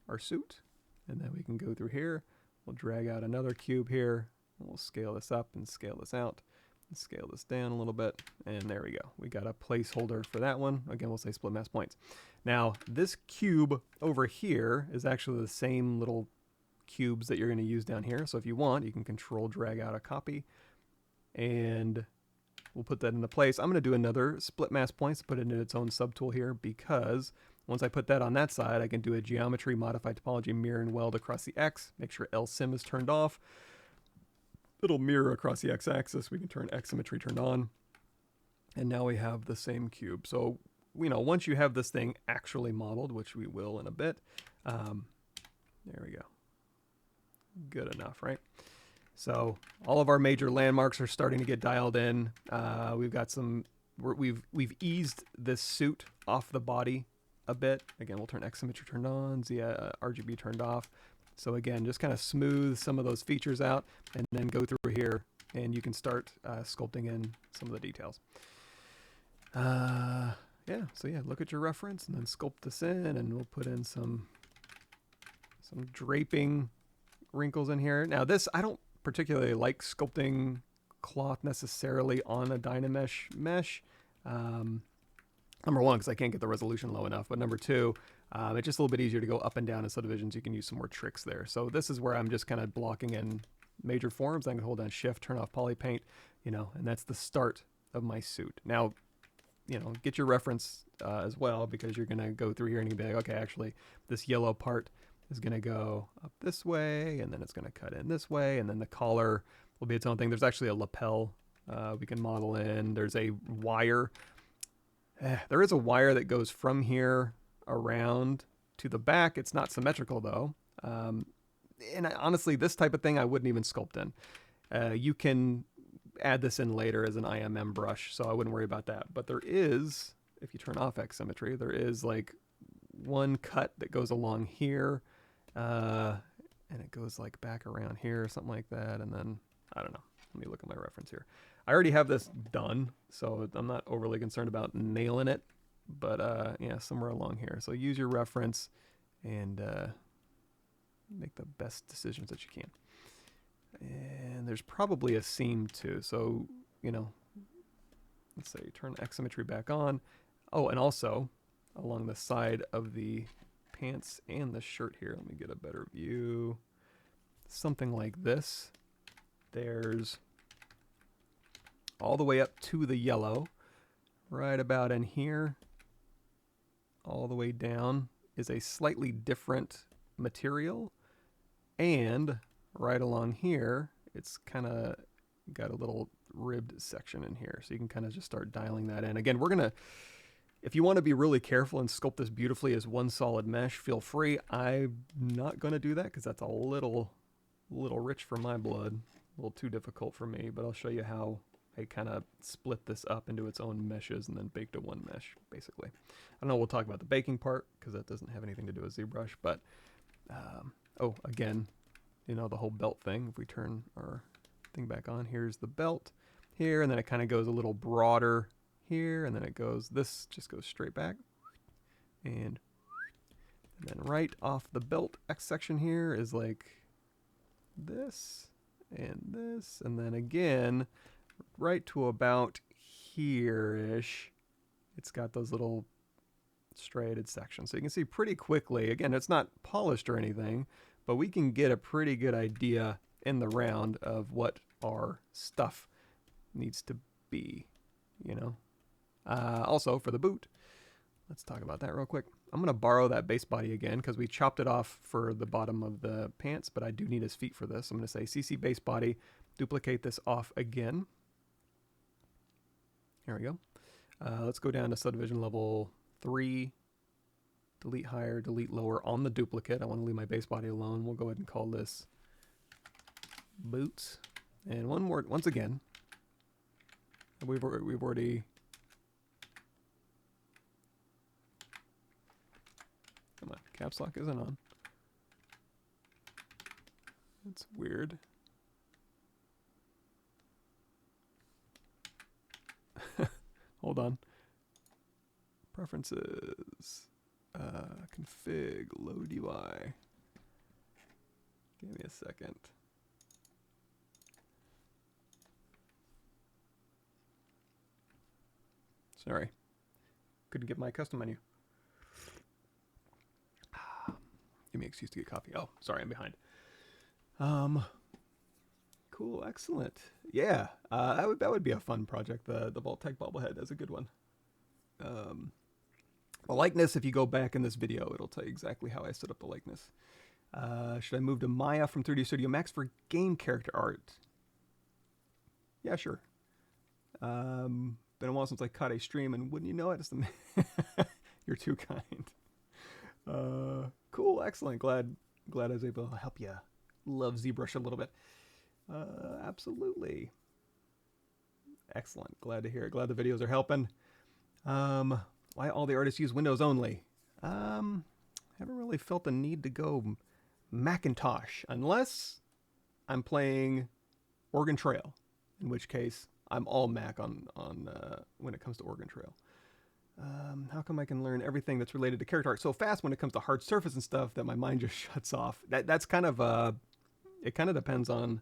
our suit, and then we can go through here. We'll drag out another cube here, and we'll scale this up and scale this out. Scale this down a little bit, and there we go. We got a placeholder for that one. Again, we'll say split mask points. Now, this cube over here is actually the same little cubes that you're going to use down here. So if you want, you can control drag out a copy, and we'll put that into place. I'm going to do another split mask points, put it in its own subtool here, because once I put that on that side, I can do a geometry, modify topology, mirror, and weld across the X. Make sure LSym is turned off. It'll mirror across the x-axis. We can turn X symmetry turned on. And now we have the same cube. So, you know, once you have this thing actually modeled, which we will in a bit, there we go. Good enough, right? So all of our major landmarks are starting to get dialed in. We've got some, we've eased this suit off the body a bit. Again, we'll turn X symmetry turned on, RGB turned off. So again, just kind of smooth some of those features out and then go through here and you can start sculpting in some of the details. Yeah, so yeah, look at your reference and then sculpt this in, and we'll put in some draping wrinkles in here. Now this, I don't particularly like sculpting cloth necessarily on a Dynamesh mesh. Number one, because I can't get the resolution low enough, but number two, it's just a little bit easier to go up and down in subdivisions. You can use some more tricks there. So this is where I'm just kind of blocking in major forms. I can hold down Shift, turn off Poly Paint, you know, and that's the start of my suit. Now, you know, get your reference as well, because you're going to go through here and you'll be like, okay, actually, this yellow part is going to go up this way, and then it's going to cut in this way, and then the collar will be its own thing. There's actually a lapel we can model in. There's a wire. There is a wire that goes from here around to the back. It's not symmetrical though. And honestly, this type of thing I wouldn't even sculpt in. You can add this in later as an IMM brush, so I wouldn't worry about that. But there is, if you turn off X symmetry, there is like one cut that goes along here, and it goes like back around here or something like that. And then, I don't know, Let me look at my reference here. I already have this done, so I'm not overly concerned about nailing it. But yeah, somewhere along here. So use your reference and make the best decisions that you can. And there's probably a seam too. So, you know, let's say turn X-symmetry back on. Oh, and also along the side of the pants and the shirt here. Let me get a better view. Something like this. There's all the way up to the yellow, right about in here, all the way down is a slightly different material, and right along here, it's kind of got a little ribbed section in here, so you can kind of just start dialing that in. Again, we're gonna, if you want to be really careful and sculpt this beautifully as one solid mesh, feel free. I'm not gonna do that because that's a little rich for my blood, a little too difficult for me, but I'll show you how I kind of split this up into its own meshes and then bake to one mesh, basically. I don't know, we'll talk about the baking part because that doesn't have anything to do with ZBrush, but, oh, again, you know, the whole belt thing. If we turn our thing back on, here's the belt here, and then it kind of goes a little broader here, and then it goes, this just goes straight back. And then right off the belt X section here is like this, and then again, right to about here-ish, it's got those little striated sections. So you can see pretty quickly, again, it's not polished or anything, but we can get a pretty good idea in the round of what our stuff needs to be, you know. Also, for the boot, let's talk about that real quick. I'm going to borrow that base body again because we chopped it off for the bottom of the pants, but I do need his feet for this. I'm going to say CC base body, duplicate this off again. Here we go. Let's go down to subdivision level 3, delete higher, delete lower on the duplicate. I want to leave my base body alone. We'll go ahead and call this boots. And once again, we've already, come on, caps lock isn't on. It's weird. Hold on. Preferences, config, load UI. Give me a second. Sorry, couldn't get my custom menu. Give me an excuse to get coffee. Oh, sorry, I'm behind. Cool, excellent. Yeah, that would be a fun project. The Vault-Tec bobblehead, that's a good one. The likeness, if you go back in this video, it'll tell you exactly how I set up the likeness. Should I move to Maya from 3D Studio Max for game character art? Yeah, sure. Been a while since I caught a stream, and wouldn't you know it? You're too kind. Cool, excellent. Glad I was able to help you love ZBrush a little bit. Absolutely. Excellent. Glad to hear it. Glad the videos are helping. Why all the artists use Windows only? Haven't really felt the need to go Macintosh unless I'm playing Oregon Trail, in which case I'm all Mac on when it comes to Oregon Trail. How come I can learn everything that's related to character art so fast when it comes to hard surface and stuff that my mind just shuts off? That's kind of it kind of depends on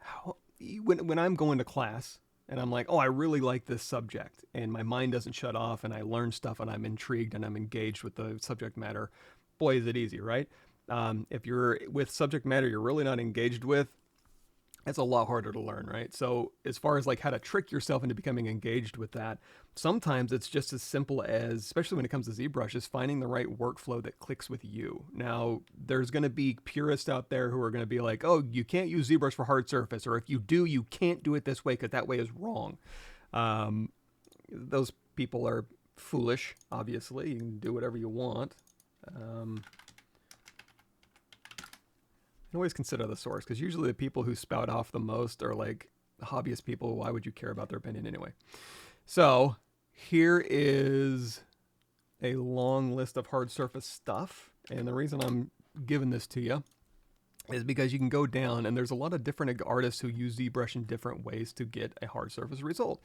how, when I'm going to class and I'm like, oh, I really like this subject, and my mind doesn't shut off, and I learn stuff, and I'm intrigued, and I'm engaged with the subject matter. Boy, is it easy, right? If you're with subject matter you're really not engaged with, it's a lot harder to learn, right? So as far as like how to trick yourself into becoming engaged with that, sometimes it's just as simple as, especially when it comes to ZBrush, is finding the right workflow that clicks with you. Now, there's going to be purists out there who are going to be like, oh, you can't use ZBrush for hard surface, or if you do, you can't do it this way because that way is wrong. Those people are foolish, obviously. You can do whatever you want. Always consider the source, because usually the people who spout off the most are like hobbyist people. Why would you care about their opinion anyway? So here is a long list of hard surface stuff, and the reason I'm giving this to you is because you can go down, and there's a lot of different artists who use ZBrush in different ways to get a hard surface result.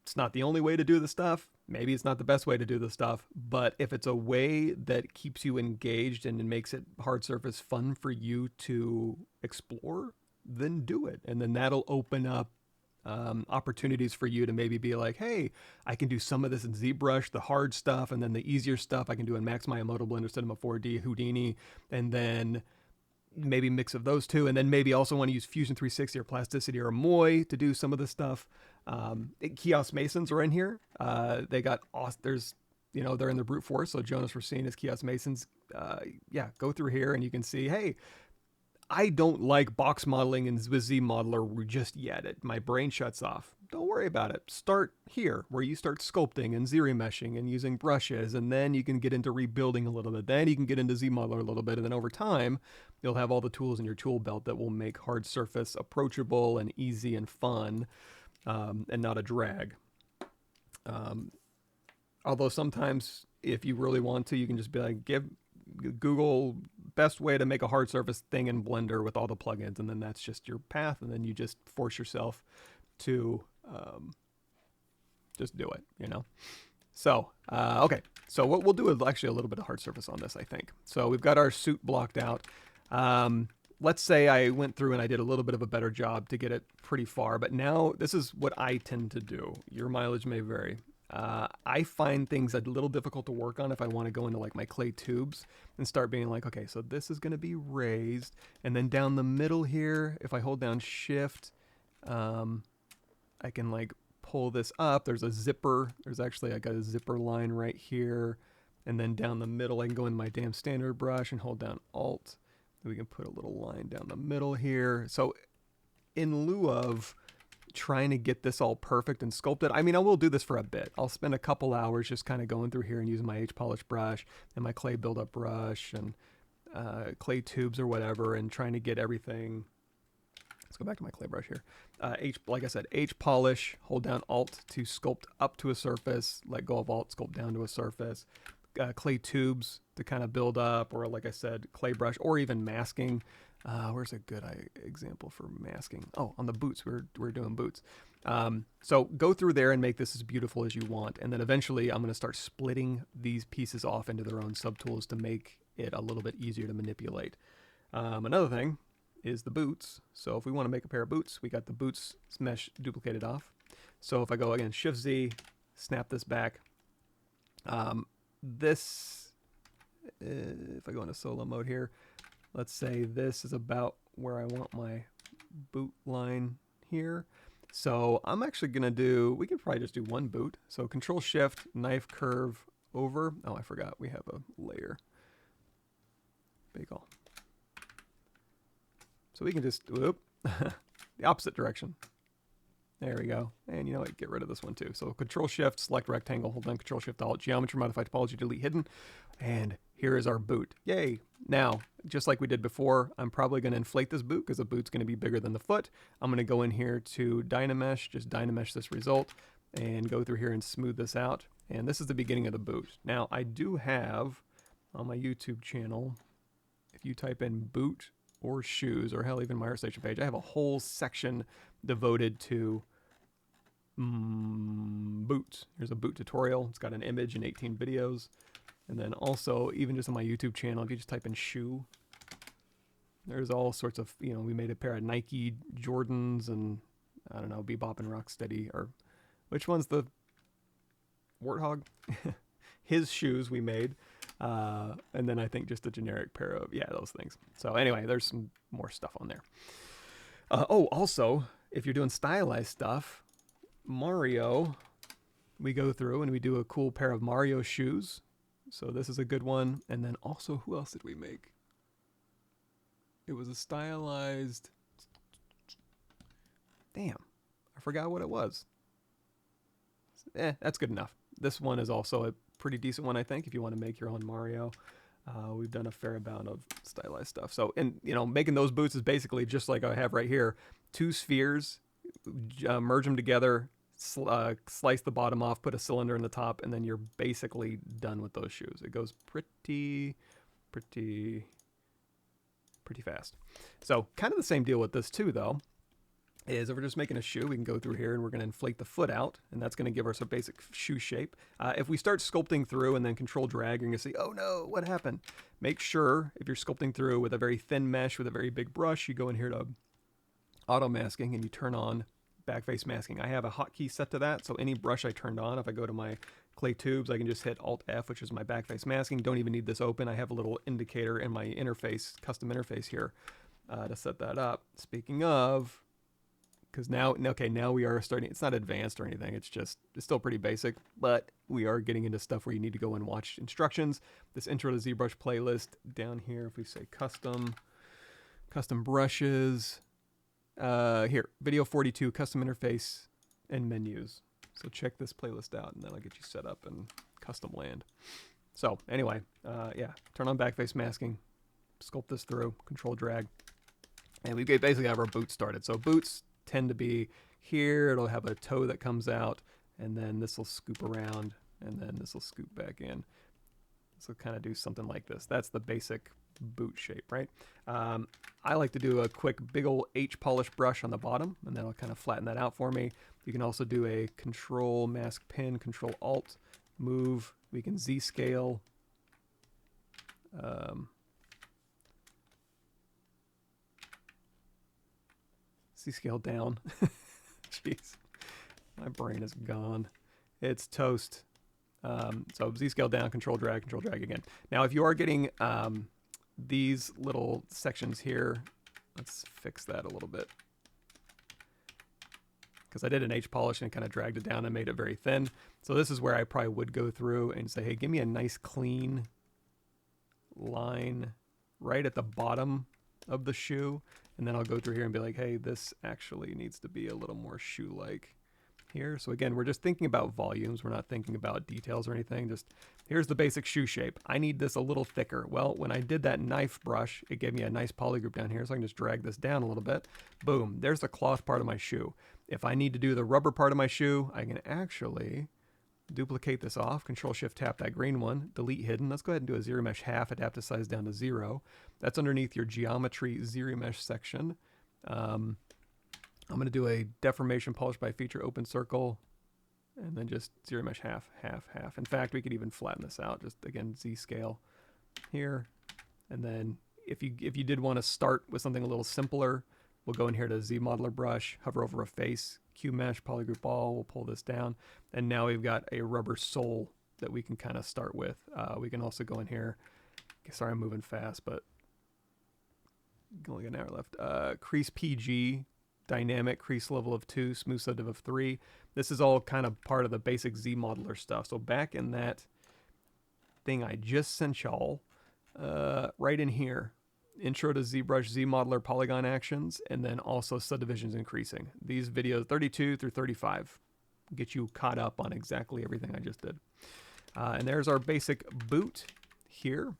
It's not the only way to do the stuff. Maybe it's not the best way to do the stuff, but if it's a way that keeps you engaged and makes it hard surface fun for you to explore, then do it. And then that'll open up opportunities for you to maybe be like, hey, I can do some of this in ZBrush, the hard stuff, and then the easier stuff I can do in Max Maya Moto Blender, Cinema 4D, Houdini, and then maybe mix of those two, and then maybe also want to use Fusion 360 or Plasticity or Moy to do some of the stuff. Kiosk Masons are in here. They got there's they're in the brute force. So Jonas, we're seeing his Kiosk Masons. Yeah, go through here and you can see, hey, I don't like box modeling with ZModeler just yet. My brain shuts off. Don't worry about it. Start here where you start sculpting and ZRemeshing and using brushes, and then you can get into rebuilding a little bit. Then you can get into ZModeler a little bit, and then over time, you'll have all the tools in your tool belt that will make hard surface approachable and easy and fun, and not a drag. Although sometimes, if you really want to, you can just be like, Google best way to make a hard surface thing in Blender with all the plugins, and then that's just your path, and then you just force yourself to just do it, So, okay, so what we'll do is actually a little bit of hard surface on this, I think. So we've got our suit blocked out. Let's say I went through and I did a little bit of a better job to get it pretty far, but now this is what I tend to do. Your mileage may vary. I find things a little difficult to work on if I want to go into like my clay tubes and start being like, okay, so this is going to be raised, and then down the middle here, if I hold down shift, I can like pull this up. There's a zipper. There's actually, I got a zipper line right here, and then down the middle, I can go in my damn standard brush and hold down Alt. We can put a little line down the middle here. So in lieu of trying to get this all perfect and sculpted, I mean, I will do this for a bit. I'll spend a couple hours just kind of going through here and using my H-polish brush and my clay buildup brush and clay tubes or whatever, and trying to get everything. Let's go back to my clay brush here. Like I said, H-polish, hold down Alt to sculpt up to a surface, let go of Alt, sculpt down to a surface. Clay tubes to kind of build up, or like I said, clay brush, or even masking. Where's a good example for masking? Oh, on the boots. We're doing boots. So go through there and make this as beautiful as you want, and then eventually I'm going to start splitting these pieces off into their own subtools to make it a little bit easier to manipulate. Another thing is the boots. So if we want to make a pair of boots, we got the boots mesh duplicated off. So if I go again, Shift Z, snap this back. This, if I go into solo mode here, let's say this is about where I want my boot line here. So I'm actually going to do, we could probably just do one boot. So Control Shift, knife curve over. Oh, I forgot we have a layer. Bagel. So we can just, whoop, the opposite direction. There we go. And you know what? Get rid of this one too. So Control Shift, select rectangle, hold down Control Shift Alt, geometry, modify topology, delete hidden. And here is our boot. Yay. Now, just like we did before, I'm probably going to inflate this boot because the boot's going to be bigger than the foot. I'm going to go in here to Dynamesh, just Dynamesh this result, and go through here and smooth this out. And this is the beginning of the boot. Now, I do have on my YouTube channel, if you type in boot or shoes, or hell, even my ArtStation page, I have a whole section devoted to boots. Here's a boot tutorial. It's got an image and 18 videos. And then also, even just on my YouTube channel, if you just type in shoe, there's all sorts of, we made a pair of Nike Jordans and, I don't know, Bebop and Rocksteady, or which one's the Warthog? His shoes we made. And then I think just a generic pair of, those things. So anyway, there's some more stuff on there. Oh, also, if you're doing stylized stuff, Mario, we go through and we do a cool pair of Mario shoes. So this is a good one. And then also, who else did we make? It was a stylized, damn, I forgot what it was. That's good enough. This one is also a pretty decent one, I think, if you want to make your own Mario. We've done a fair amount of stylized stuff. So, and making those boots is basically just like I have right here. Two spheres, merge them together, slice the bottom off, put a cylinder in the top, and then you're basically done with those shoes. It goes pretty pretty fast. So kind of the same deal with this too, though, is if we're just making a shoe, we can go through here and we're going to inflate the foot out, and that's going to give us a basic shoe shape. If we start sculpting through and then control drag, you're going to see, oh no, what happened? Make sure if you're sculpting through with a very thin mesh with a very big brush, you go in here to auto masking and you turn on backface masking. I have a hotkey set to that, so any brush I turned on, if I go to my clay tubes, I can just hit Alt F, which is my backface masking. Don't even need this open. I have a little indicator in my interface, custom interface here, to set that up. Speaking of, because now we are starting, it's not advanced or anything, it's still pretty basic, but we are getting into stuff where you need to go and watch instructions. This intro to ZBrush playlist down here, if we say custom brushes, here, video 42, custom interface and menus. So check this playlist out and then I'll get you set up in custom land. So anyway, yeah, turn on backface masking, sculpt this through, control drag, and we basically have our boots started. So boots tend to be here, it'll have a toe that comes out, and then this will scoop around, and then this will scoop back in. So kind of do something like this. That's the basic boot shape, right? I like to do a quick big old H polish brush on the bottom, and that'll kind of flatten that out for me. You can also do a control mask pin, control alt, move. We can Z scale. Z scale down. Jeez, my brain is gone. It's toast. So Z scale down, control drag again. Now, if you are getting these little sections here, let's fix that a little bit, because I did an H polish and kind of dragged it down and made it very thin. So this is where I probably would go through and say, hey, give me a nice clean line right at the bottom of the shoe, and then I'll go through here and be like, hey, this actually needs to be a little more shoe-like here. So again, we're just thinking about volumes. We're not thinking about details or anything. Just here's the basic shoe shape. I need this a little thicker. Well, when I did that knife brush, it gave me a nice polygroup down here, so I can just drag this down a little bit. Boom, there's the cloth part of my shoe. If I need to do the rubber part of my shoe, I can actually duplicate this off, Control-Shift-Tap that green one, delete hidden. Let's go ahead and do a ZRemesh half, adapt the size down to 0. That's underneath your geometry ZRemesh section. I'm going to do a deformation polish by feature open circle, and then just ZRemesh half, half, half. In fact, we could even flatten this out. Just again, Z scale here. And then if you did want to start with something a little simpler, we'll go in here to ZModeler brush, hover over a face, Q mesh, polygroup all, we'll pull this down. And now we've got a rubber sole that we can kind of start with. We can also go in here. Sorry, I'm moving fast, but only got an hour left. Crease PG, dynamic, crease level of 2, smooth subdiv of 3. This is all kind of part of the basic ZModeler stuff. So back in that thing I just sent y'all, right in here, intro to ZBrush, ZModeler polygon actions, and then also subdivisions increasing. These videos 32 through 35 get you caught up on exactly everything I just did. And there's our basic boot here.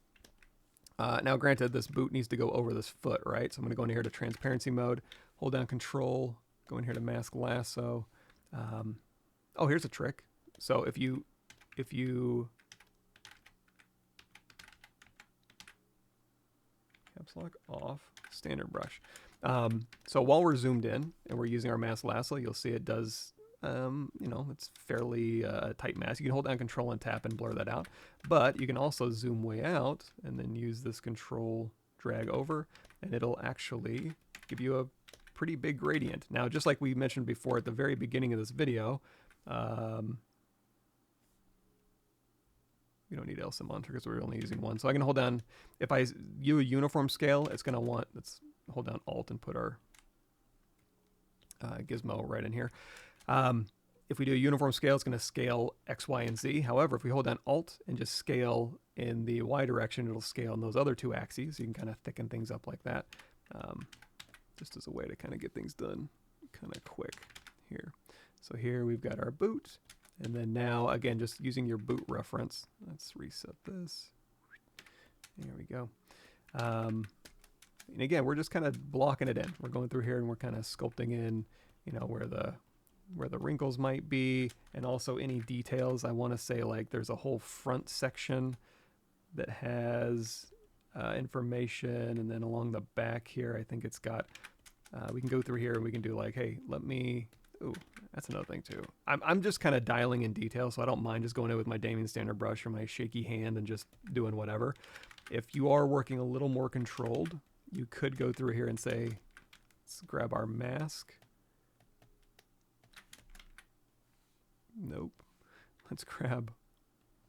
Now granted, this boot needs to go over this foot, right? So I'm going to go in here to transparency mode, hold down control, go in here to mask lasso. Oh, here's a trick. So if you caps lock off, standard brush. So while we're zoomed in and we're using our mask lasso, you'll see it does, you know, it's fairly tight mask. You can hold down control and tap and blur that out, but you can also zoom way out and then use this control drag over, and it'll actually give you a pretty big gradient. Now, just like we mentioned before at the very beginning of this video, we don't need LSM monitor because we're only using one. So I can hold down, if I view a uniform scale, it's going to want, let's hold down Alt and put our gizmo right in here. If we do a uniform scale, it's going to scale X, Y, and Z. However, if we hold down Alt and just scale in the Y direction, it'll scale in those other two axes. You can kind of thicken things up like that, just as a way to kind of get things done kind of quick here. So here we've got our boot. And then now, again, just using your boot reference, let's reset this. There we go. And again, we're just kind of blocking it in. We're going through here and we're kind of sculpting in, you know, where the wrinkles might be, and also any details. I want to say, like, there's a whole front section that has information, and then along the back here, I think it's got, we can go through here and we can do like, hey, let me, ooh, that's another thing too. I'm just kind of dialing in detail, so I don't mind just going in with my Damien standard brush or my shaky hand and just doing whatever. If you are working a little more controlled, you could go through here and say, let's grab our mask. Nope. Let's grab,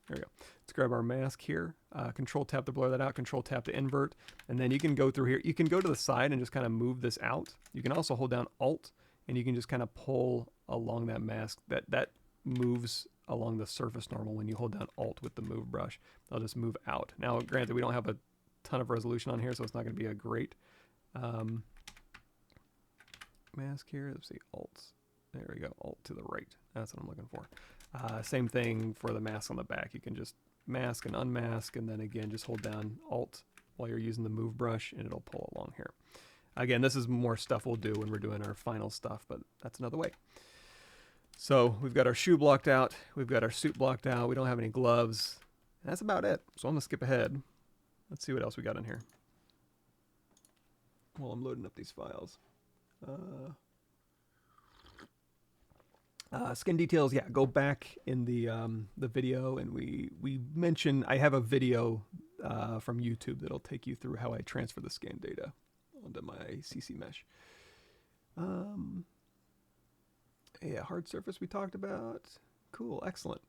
there we go. Let's grab our mask here. Control tap to blur that out, Control tap to invert, and then you can go through here. You can go to the side and just kind of move this out. You can also hold down Alt, and you can just kind of pull along that mask. That moves along the surface normal when you hold down Alt with the move brush. They'll just move out. Now, granted, we don't have a ton of resolution on here, so it's not going to be a great mask here. Let's see, Alt. There we go, Alt to the right. That's what I'm looking for. Same thing for the mask on the back. You can just mask and unmask, and then again, just hold down Alt while you're using the move brush, and it'll pull along here. Again, this is more stuff we'll do when we're doing our final stuff, but that's another way. So we've got our shoe blocked out. We've got our suit blocked out. We don't have any gloves. And that's about it. So I'm going to skip ahead. Let's see what else we got in here while I'm loading up these files. Skin details, yeah, go back in the video, and we mentioned, I have a video from YouTube that'll take you through how I transfer the scan data onto my CC mesh. Yeah, hard surface we talked about. Cool, excellent.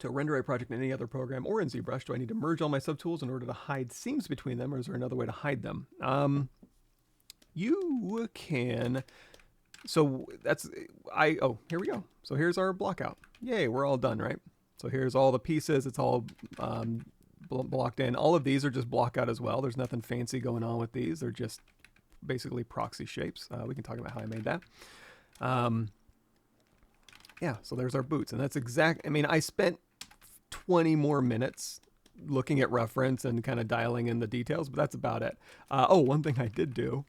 To render a project in any other program or in ZBrush, do I need to merge all my subtools in order to hide seams between them, or is there another way to hide them? You can, so that's, oh, here we go. So here's our blockout. Yay, we're all done, right? So here's all the pieces. It's all blocked in. All of these are just blockout as well. There's nothing fancy going on with these. They're just basically proxy shapes. We can talk about how I made that. Yeah, so there's our boots. And that's I mean, I spent 20 more minutes looking at reference and kind of dialing in the details, but that's about it. Oh, one thing I did do.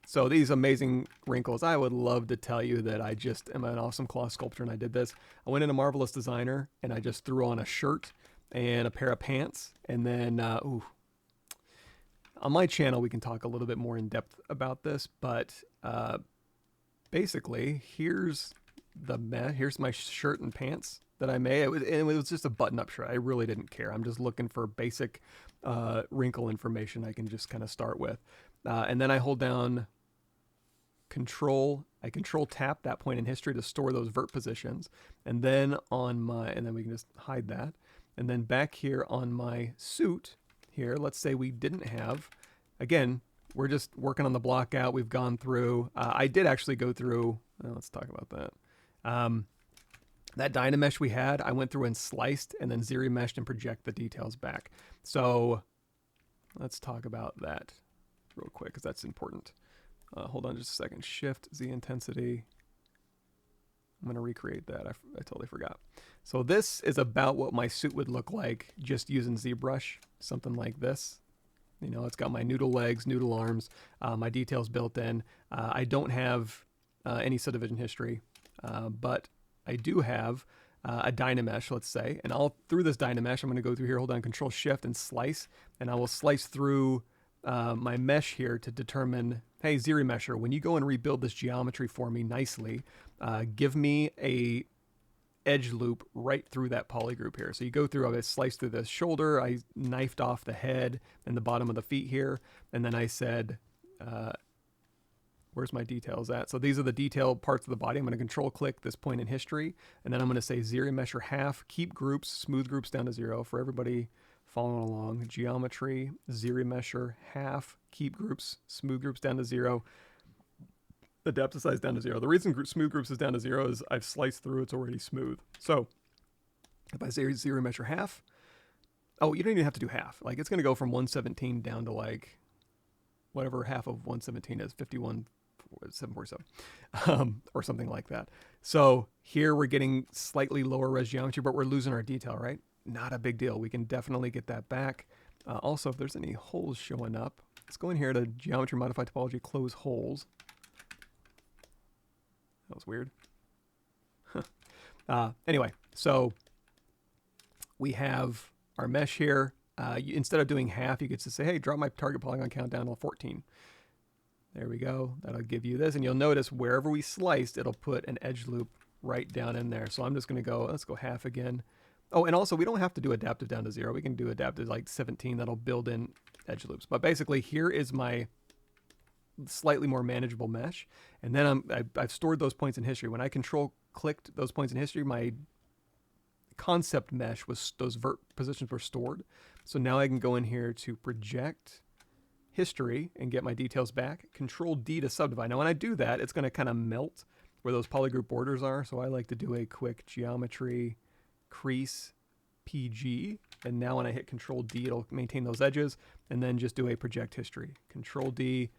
So these amazing wrinkles, I would love to tell you that I just am an awesome cloth sculptor and I did this. I went into Marvelous Designer and I just threw on a shirt and a pair of pants, and then, on my channel, we can talk a little bit more in depth about this, but basically, here's my shirt and pants that I made. It was just a button-up shirt. I really didn't care. I'm just looking for basic wrinkle information I can just kind of start with. And then I hold down Control tap that point in history to store those vert positions. And then and then we can just hide that. And then back here on my suit here, let's say we didn't have, again, we're just working on the block out. We've gone through, I did actually go through, let's talk about that. That Dynamesh we had, I went through and sliced and then ZRemeshed and project the details back. So let's talk about that real quick because that's important. Hold on just a second. Shift Z intensity. I'm going to recreate that. I totally forgot. So this is about what my suit would look like just using ZBrush, something like this. You know, it's got my noodle legs, noodle arms, my details built in. I don't have any subdivision history, but I do have a Dynamesh, let's say, and through this Dynamesh, I'm going to go through here, hold down Control Shift and slice, and I will slice through my mesh here to determine, hey, ZRemesher, when you go and rebuild this geometry for me nicely, give me a edge loop right through that poly group here. So you go through, I sliced through the shoulder, I knifed off the head and the bottom of the feet here, and then I said, where's my details at? So these are the detailed parts of the body. I'm going to control click this point in history, and then I'm going to say ZRemesher half, keep groups, smooth groups down to 0 for everybody following along. Geometry, ZRemesher half, keep groups, smooth groups down to 0. The depth of size down to 0. The reason smooth groups is down to 0 is I've sliced through, it's already smooth. So if I say ZRemesher half, oh, you don't even have to do half. Like it's going to go from 117 down to like whatever half of 117 is, 51,747, or something like that. So here we're getting slightly lower res geometry, but we're losing our detail, right? Not a big deal. We can definitely get that back. Also, if there's any holes showing up, let's go in here to Geometry Modify Topology, close holes. That was weird. Anyway, so we have our mesh here. Instead of doing half, you could just say, hey, drop my target polygon count down to 14. There we go. That'll give you this. And you'll notice wherever we sliced, it'll put an edge loop right down in there. So I'm just going to go, let's go half again. Oh, and also we don't have to do adaptive down to 0. We can do adaptive like 17. That'll build in edge loops. But basically here is my slightly more manageable mesh. And then I've stored those points in history. When I control clicked those points in history, my concept mesh was, those vert positions were stored. So now I can go in here to project history and get my details back. Control D to subdivide. Now when I do that, it's going to kind of melt where those polygroup borders are. So I like to do a quick geometry crease PG. And now when I hit Control D, it'll maintain those edges. And then just do a project history. Control D,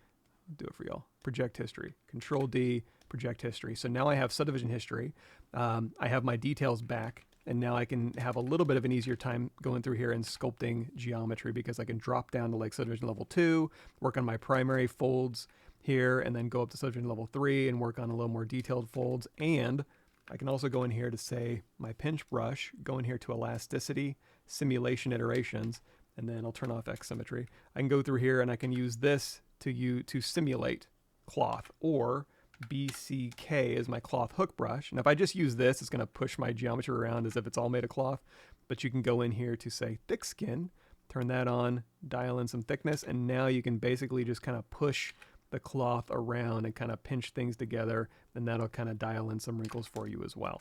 I'll do it for y'all. Project history. Control D, project history. So now I have subdivision history. I have my details back. And now I can have a little bit of an easier time going through here and sculpting geometry because I can drop down to like subdivision level 2, work on my primary folds here, and then go up to subdivision level 3 and work on a little more detailed folds. And I can also go in here to say my pinch brush, go in here to elasticity, simulation iterations, and then I'll turn off X symmetry. I can go through here and I can use this to simulate cloth, or BCK is my cloth hook brush. And if I just use this, it's going to push my geometry around as if it's all made of cloth. But you can go in here to say thick skin, turn that on, dial in some thickness, and now you can basically just kind of push the cloth around and kind of pinch things together, and that'll kind of dial in some wrinkles for you as well.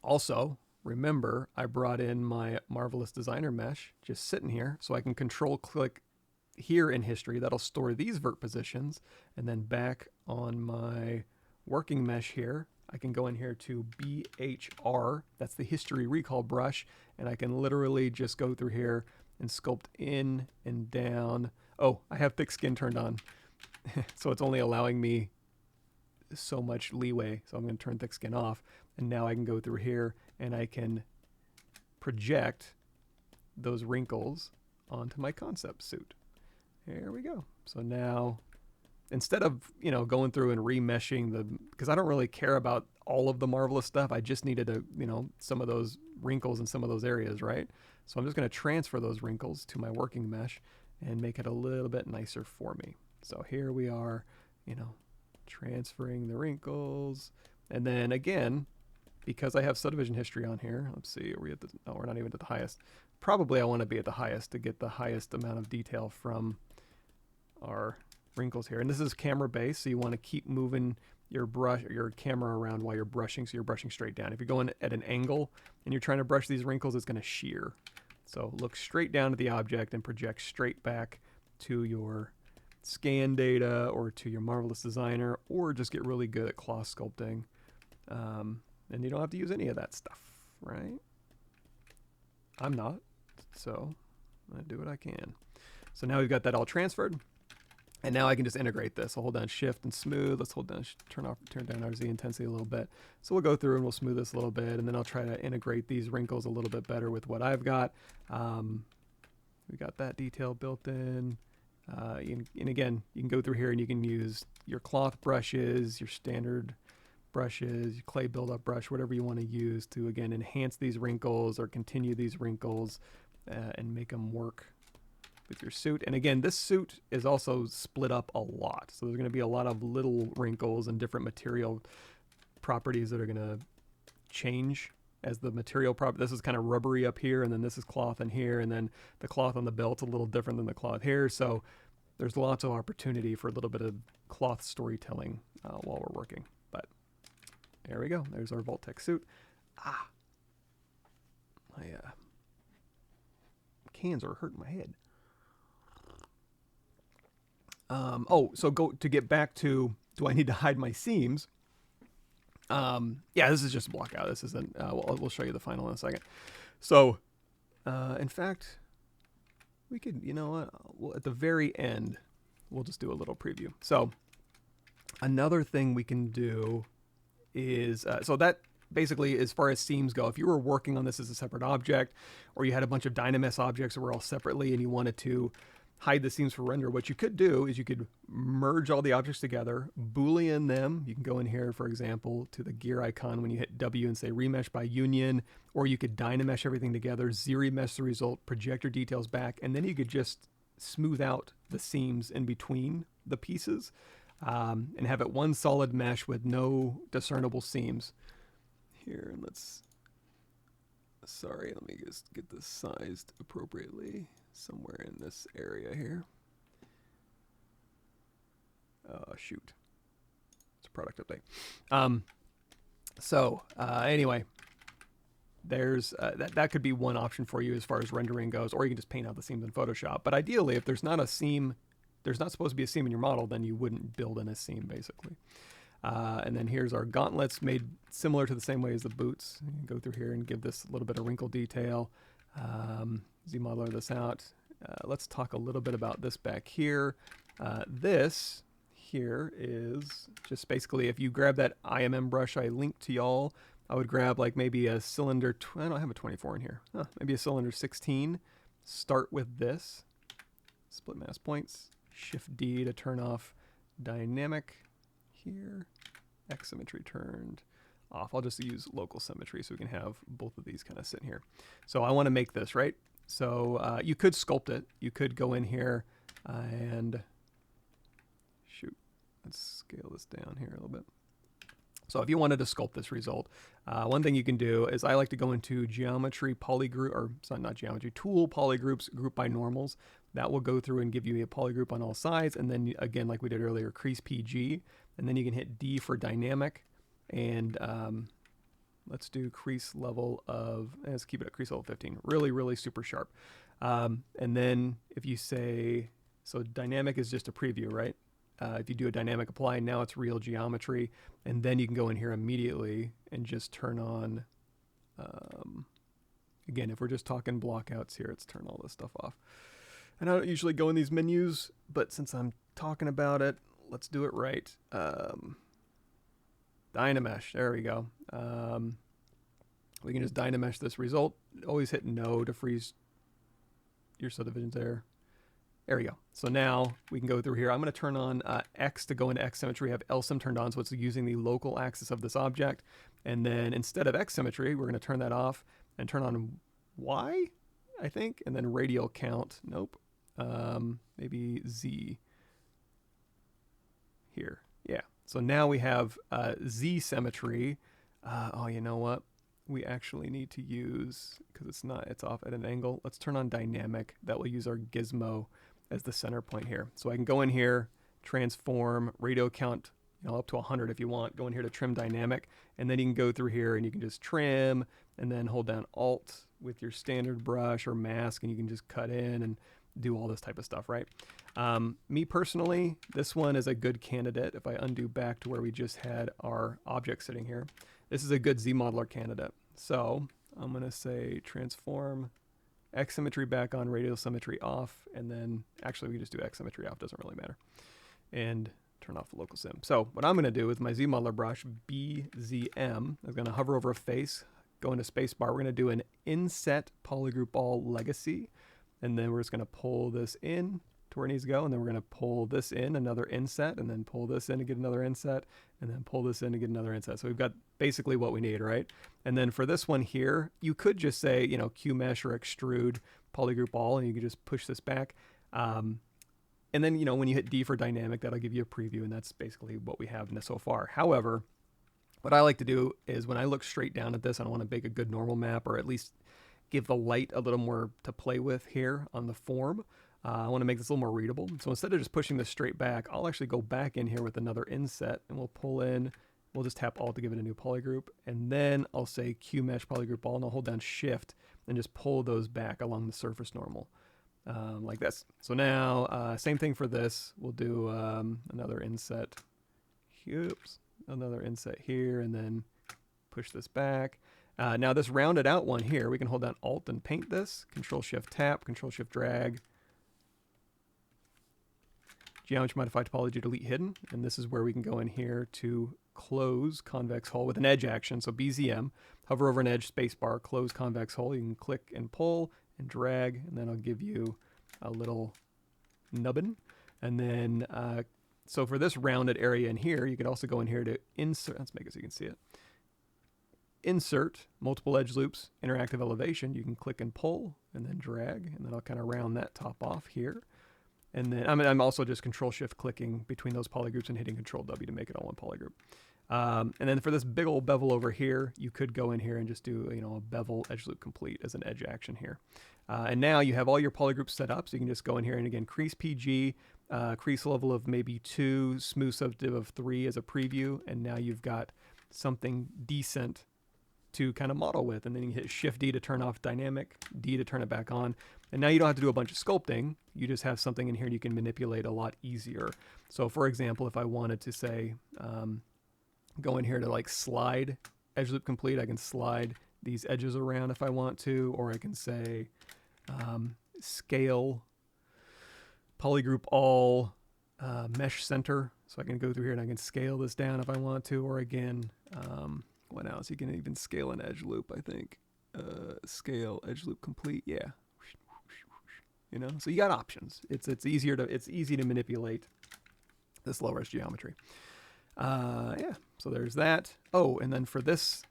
Also, remember, I brought in my Marvelous Designer mesh just sitting here, so I can control click here in history. That'll store these vert positions, and then back on my working mesh here, I can go in here to BHR, that's the history recall brush, and I can literally just go through here and sculpt in and down. Oh, I have thick skin turned on, so it's only allowing me so much leeway, so I'm going to turn thick skin off, and now I can go through here and I can project those wrinkles onto my concept suit. There we go. So now, instead of, going through and remeshing because I don't really care about all of the Marvelous stuff, I just needed to, some of those wrinkles in some of those areas, right? So I'm just going to transfer those wrinkles to my working mesh and make it a little bit nicer for me. So here we are, transferring the wrinkles. And then again, because I have subdivision history on here, let's see, are we at no, we're not even at the highest. Probably I want to be at the highest to get the highest amount of detail from our wrinkles here. And this is camera based, so you want to keep moving your brush or your camera around while you're brushing, so you're brushing straight down. If you're going at an angle and you're trying to brush these wrinkles, it's going to shear. So look straight down at the object and project straight back to your scan data or to your Marvelous Designer, or just get really good at cloth sculpting. And you don't have to use any of that stuff, right? I'm not, so I do what I can. So now we've got that all transferred. And now I can just integrate this. I'll hold down Shift and Smooth. Let's hold down, turn down our Z intensity a little bit. So we'll go through and we'll smooth this a little bit, and then I'll try to integrate these wrinkles a little bit better with what I've got. We got that detail built in. And again, you can go through here and you can use your cloth brushes, your standard brushes, your clay buildup brush, whatever you want to use to, again, enhance these wrinkles or continue these wrinkles and make them work with your suit. And again, this suit is also split up a lot. So there's going to be a lot of little wrinkles and different material properties that are going to change as the material property. This is kind of rubbery up here, and then this is cloth in here, and then the cloth on the belt's a little different than the cloth here. So there's lots of opportunity for a little bit of cloth storytelling while we're working. But there we go. There's our Vault-Tec suit. My cans are hurting my head. So to get back to, do I need to hide my seams? Yeah, this is just a Blockout. This isn't, we'll show you the final in a second. So, in fact, we could, you know what, well, at the very end, we'll just do a little preview. So, another thing we can do is, so that basically, as far as seams go, if you were working on this as a separate object, or you had a bunch of Dynamesh objects that were all separately and you wanted to hide the seams for render, what you could do is you could merge all the objects together, Boolean them. You can go in here, for example, to the gear icon when you hit W and say remesh by union, or you could Dynamesh everything together, ZRemesh the result, project your details back, and then you could just smooth out the seams in between the pieces and have it one solid mesh with no discernible seams. Here, and let me just get this sized appropriately somewhere in this area here. Shoot. It's a product update. Anyway, there's that could be one option for you as far as rendering goes, or you can just paint out the seams in Photoshop. But ideally, if there's not a seam, there's not supposed to be a seam in your model, then you wouldn't build in a seam, basically. And then here's our gauntlets made similar to the same way as the boots. You can go through here and give this a little bit of wrinkle detail. ZModeler this out. Let's talk a little bit about this back here. This here is just basically, if you grab that IMM brush I linked to y'all, I would grab like maybe a cylinder, I don't have a 24 in here, maybe a cylinder 16. Start with this, split mask points, Shift D to turn off dynamic here, X symmetry turned off. I'll just use local symmetry so we can have both of these kind of sitting here. So I want to make this, right? So you could sculpt it. You could go in here and shoot. Let's scale this down here a little bit. So if you wanted to sculpt this result, one thing you can do is I like to go into geometry polygroup, or sorry, not geometry, tool polygroups, group by normals. That will go through and give you a polygroup on all sides. And then again, like we did earlier, crease PG. And then you can hit D for dynamic. And let's do crease level of, let's keep it at crease level 15. Really, really super sharp. And then if you say, so dynamic is just a preview, right? If you do a dynamic apply, now it's real geometry. And then you can go in here immediately and just turn on, again, if we're just talking blockouts here, let's turn all this stuff off. And I don't usually go in these menus, but since I'm talking about it, let's do it right. Dynamesh, there we go. We can just Dynamesh this result. Always hit no to freeze your subdivisions there. There we go. So now we can go through here. I'm going to turn on X to go into X symmetry. We have LSym turned on, so it's using the local axis of this object. And then instead of X symmetry, we're going to turn that off and turn on Y, I think, and then radial count. Nope. Maybe Z here. Yeah. So now we have Z symmetry. Oh, you know what? We actually need to use, because it's off at an angle. Let's turn on dynamic. That will use our gizmo as the center point here. So I can go in here, transform, radial count, up to 100 if you want. Go in here to trim dynamic, and then you can go through here and you can just trim, and then hold down Alt with your standard brush or mask, and you can just cut in and do all this type of stuff, right? Me personally, this one is a good candidate. If I undo back to where we just had our object sitting here, this is a good ZModeler candidate. So I'm going to say transform, X symmetry back on, radial symmetry off, and then actually we just do X symmetry off, doesn't really matter, and turn off the local sim. So what I'm going to do with my ZModeler brush, BZM, I'm going to hover over a face, go into spacebar. We're going to do an inset polygroup all legacy, and then we're just going to pull this in to where it needs to go, and then we're going to pull this in, another inset, and then pull this in to get another inset, and then pull this in to get another inset. So we've got basically what we need, right? And then for this one here, you could just say, Q mesh or extrude polygroup all, and you can just push this back. And then, when you hit D for dynamic, that'll give you a preview, and that's basically what we have in this so far. However, what I like to do is when I look straight down at this, I want to make a good normal map, or at least give the light a little more to play with here on the form. I want to make this a little more readable. So instead of just pushing this straight back, I'll actually go back in here with another inset, and we'll pull in, we'll just tap Alt to give it a new polygroup, and then I'll say Q mesh polygroup all, and I'll hold down Shift and just pull those back along the surface normal, like this. So now, same thing for this. We'll do another inset. Oops, another inset here, and then push this back. Now this rounded out one here, we can hold down Alt and paint this. Control Shift tap, Control Shift drag. Geometry modify topology delete hidden, and this is where we can go in here to close convex hull with an edge action. So BZM, hover over an edge, spacebar, close convex hull. You can click and pull and drag, and then I'll give you a little nubbin. And then, so for this rounded area in here, you could also go in here to insert, let's make it so you can see it. Insert multiple edge loops, interactive elevation. You can click and pull and then drag, and then I'll kind of round that top off here. And then I'm also just control shift clicking between those polygroups and hitting control W to make it all one polygroup. And then for this big old bevel over here, you could go in here and just do, you know, a bevel edge loop complete as an edge action here. And now you have all your polygroups set up, so you can just go in here and again crease PG, crease level of maybe 2, smooth subdiv of 3 as a preview, and now you've got something decent to kind of model with. And then you hit Shift D to turn off dynamic, D to turn it back on. And now you don't have to do a bunch of sculpting. You just have something in here you can manipulate a lot easier. So for example, if I wanted to say, go in here to like slide edge loop complete, I can slide these edges around if I want to, or I can say scale polygroup all mesh center. So I can go through here and I can scale this down if I want to, or again, what else? You can even scale an edge loop, I think. Scale edge loop complete, yeah. You know, so you got options. It's easy to manipulate this low res geometry. Yeah, so there's that. Oh, and then for this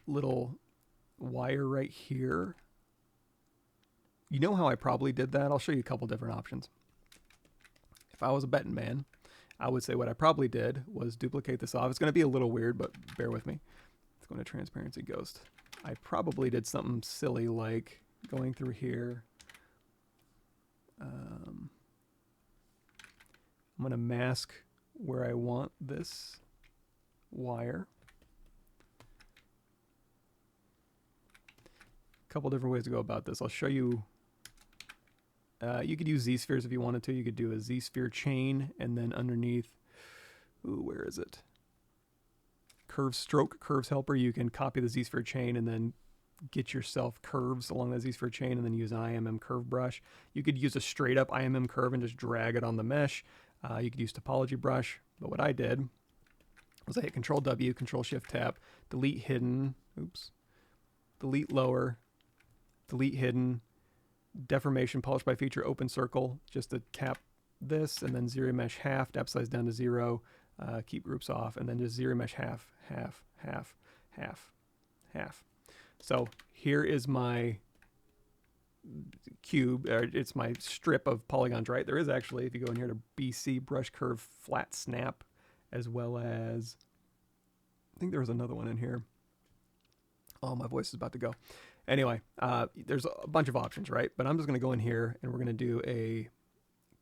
little wire right here, you know how I probably did that? I'll show you a couple different options. If I was a betting man, I would say what I probably did was duplicate this off. It's going to be a little weird, but bear with me. Let's go into transparency ghost. I probably did something silly like going through here. I'm going to mask where I want this wire. A couple different ways to go about this. I'll show you. You could use Z-spheres if you wanted to. You could do a Z-sphere chain, and then underneath, ooh, where is it? Curve stroke, curves helper. You can copy the Z-sphere chain and then get yourself curves along the Z-sphere chain and then use an IMM curve brush. You could use a straight up IMM curve and just drag it on the mesh. You could use topology brush, but what I did was I hit Control W, Control Shift Tap, delete hidden, oops, delete lower, delete hidden, deformation, polish by feature, open circle, just to tap this, and then ZRemesh half, depth size down to 0, keep groups off, and then just ZRemesh half, half, half, half, half. So here is my cube, or it's my strip of polygons, right? There is actually, if you go in here to BC, brush curve, flat snap, as well as, I think there was another one in here. Oh, my voice is about to go. Anyway, there's a bunch of options, right? But I'm just going to go in here and we're going to do a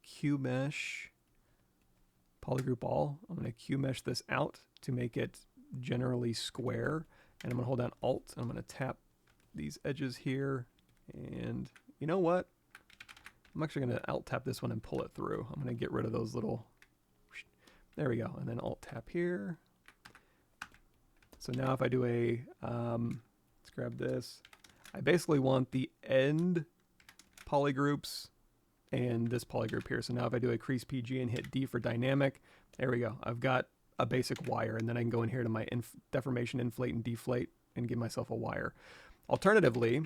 Q-mesh polygroup all. I'm going to Q-mesh this out to make it generally square. And I'm going to hold down Alt. And I'm going to tap these edges here. And you know what? I'm actually going to Alt tap this one and pull it through. I'm going to get rid of those little, there we go. And then Alt tap here. So now if I do a, let's grab this. I basically want the end polygroups and this polygroup here. So now if I do a crease PG and hit D for dynamic, there we go. I've got a basic wire, and then I can go in here to my deformation, inflate, and deflate and give myself a wire. Alternatively,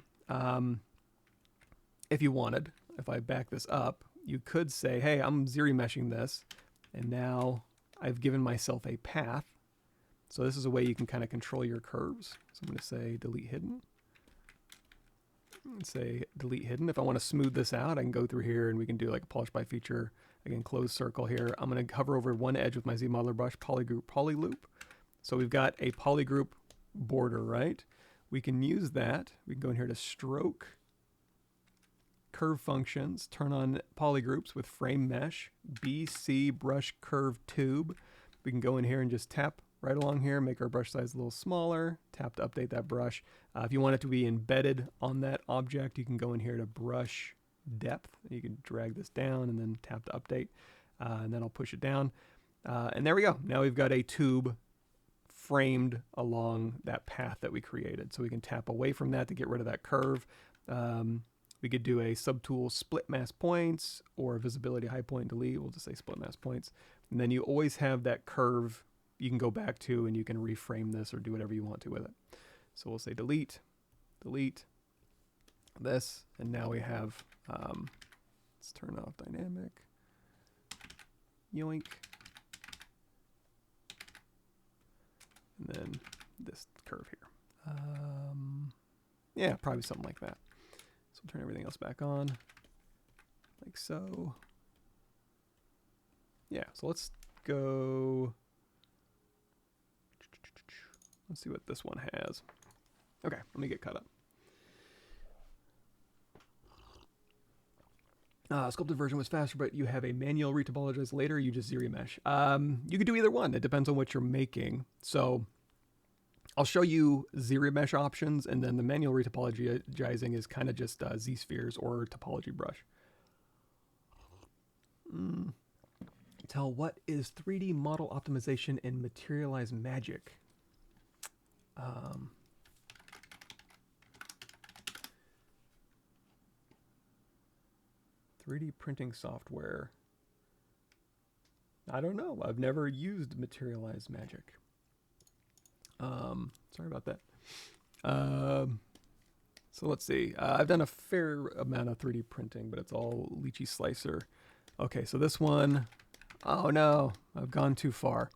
if you wanted, if I back this up, you could say, hey, I'm ZRemeshing this, and now I've given myself a path. So this is a way you can kind of control your curves. So I'm going to say delete hidden. And say delete hidden. If I want to smooth this out, I can go through here and we can do like a polish by feature. Again, close circle here. I'm going to hover over one edge with my ZModeler brush, polygroup, polyloop. So we've got a polygroup border, right? We can use that. We can go in here to stroke, curve functions, turn on polygroups with frame mesh, BC brush curve tube. We can go in here and just tap right along here, make our brush size a little smaller, tap to update that brush. If you want it to be embedded on that object, you can go in here to brush depth. You can drag this down and then tap to update, and then I'll push it down. And there we go. Now we've got a tube framed along that path that we created. So we can tap away from that to get rid of that curve. We could do a subtool split mask points or visibility high point delete. We'll just say split mask points. And then you always have that curve you can go back to, and you can reframe this or do whatever you want to with it. So we'll say delete, delete this, and now we have, let's turn off dynamic. yoink. And then this curve here. Yeah, probably something like that. So we'll turn everything else back on, like so. Yeah, so let's go. Let's see what this one has. Okay, let me get caught up. Sculpted version was faster, but you have a manual retopologize later. You just ZRemesh. You could do either one. It depends on what you're making. I'll show you ZRemesh options, and then the manual retopologizing is kind of just Z-spheres or topology brush. Tell what is 3D model optimization and materialize magic. 3D printing software. I don't know. I've never used Materialize Magic. Sorry about that. So let's see. I've done a fair amount of 3D printing, but it's all Lychee Slicer. Okay, so this one, oh no, I've gone too far.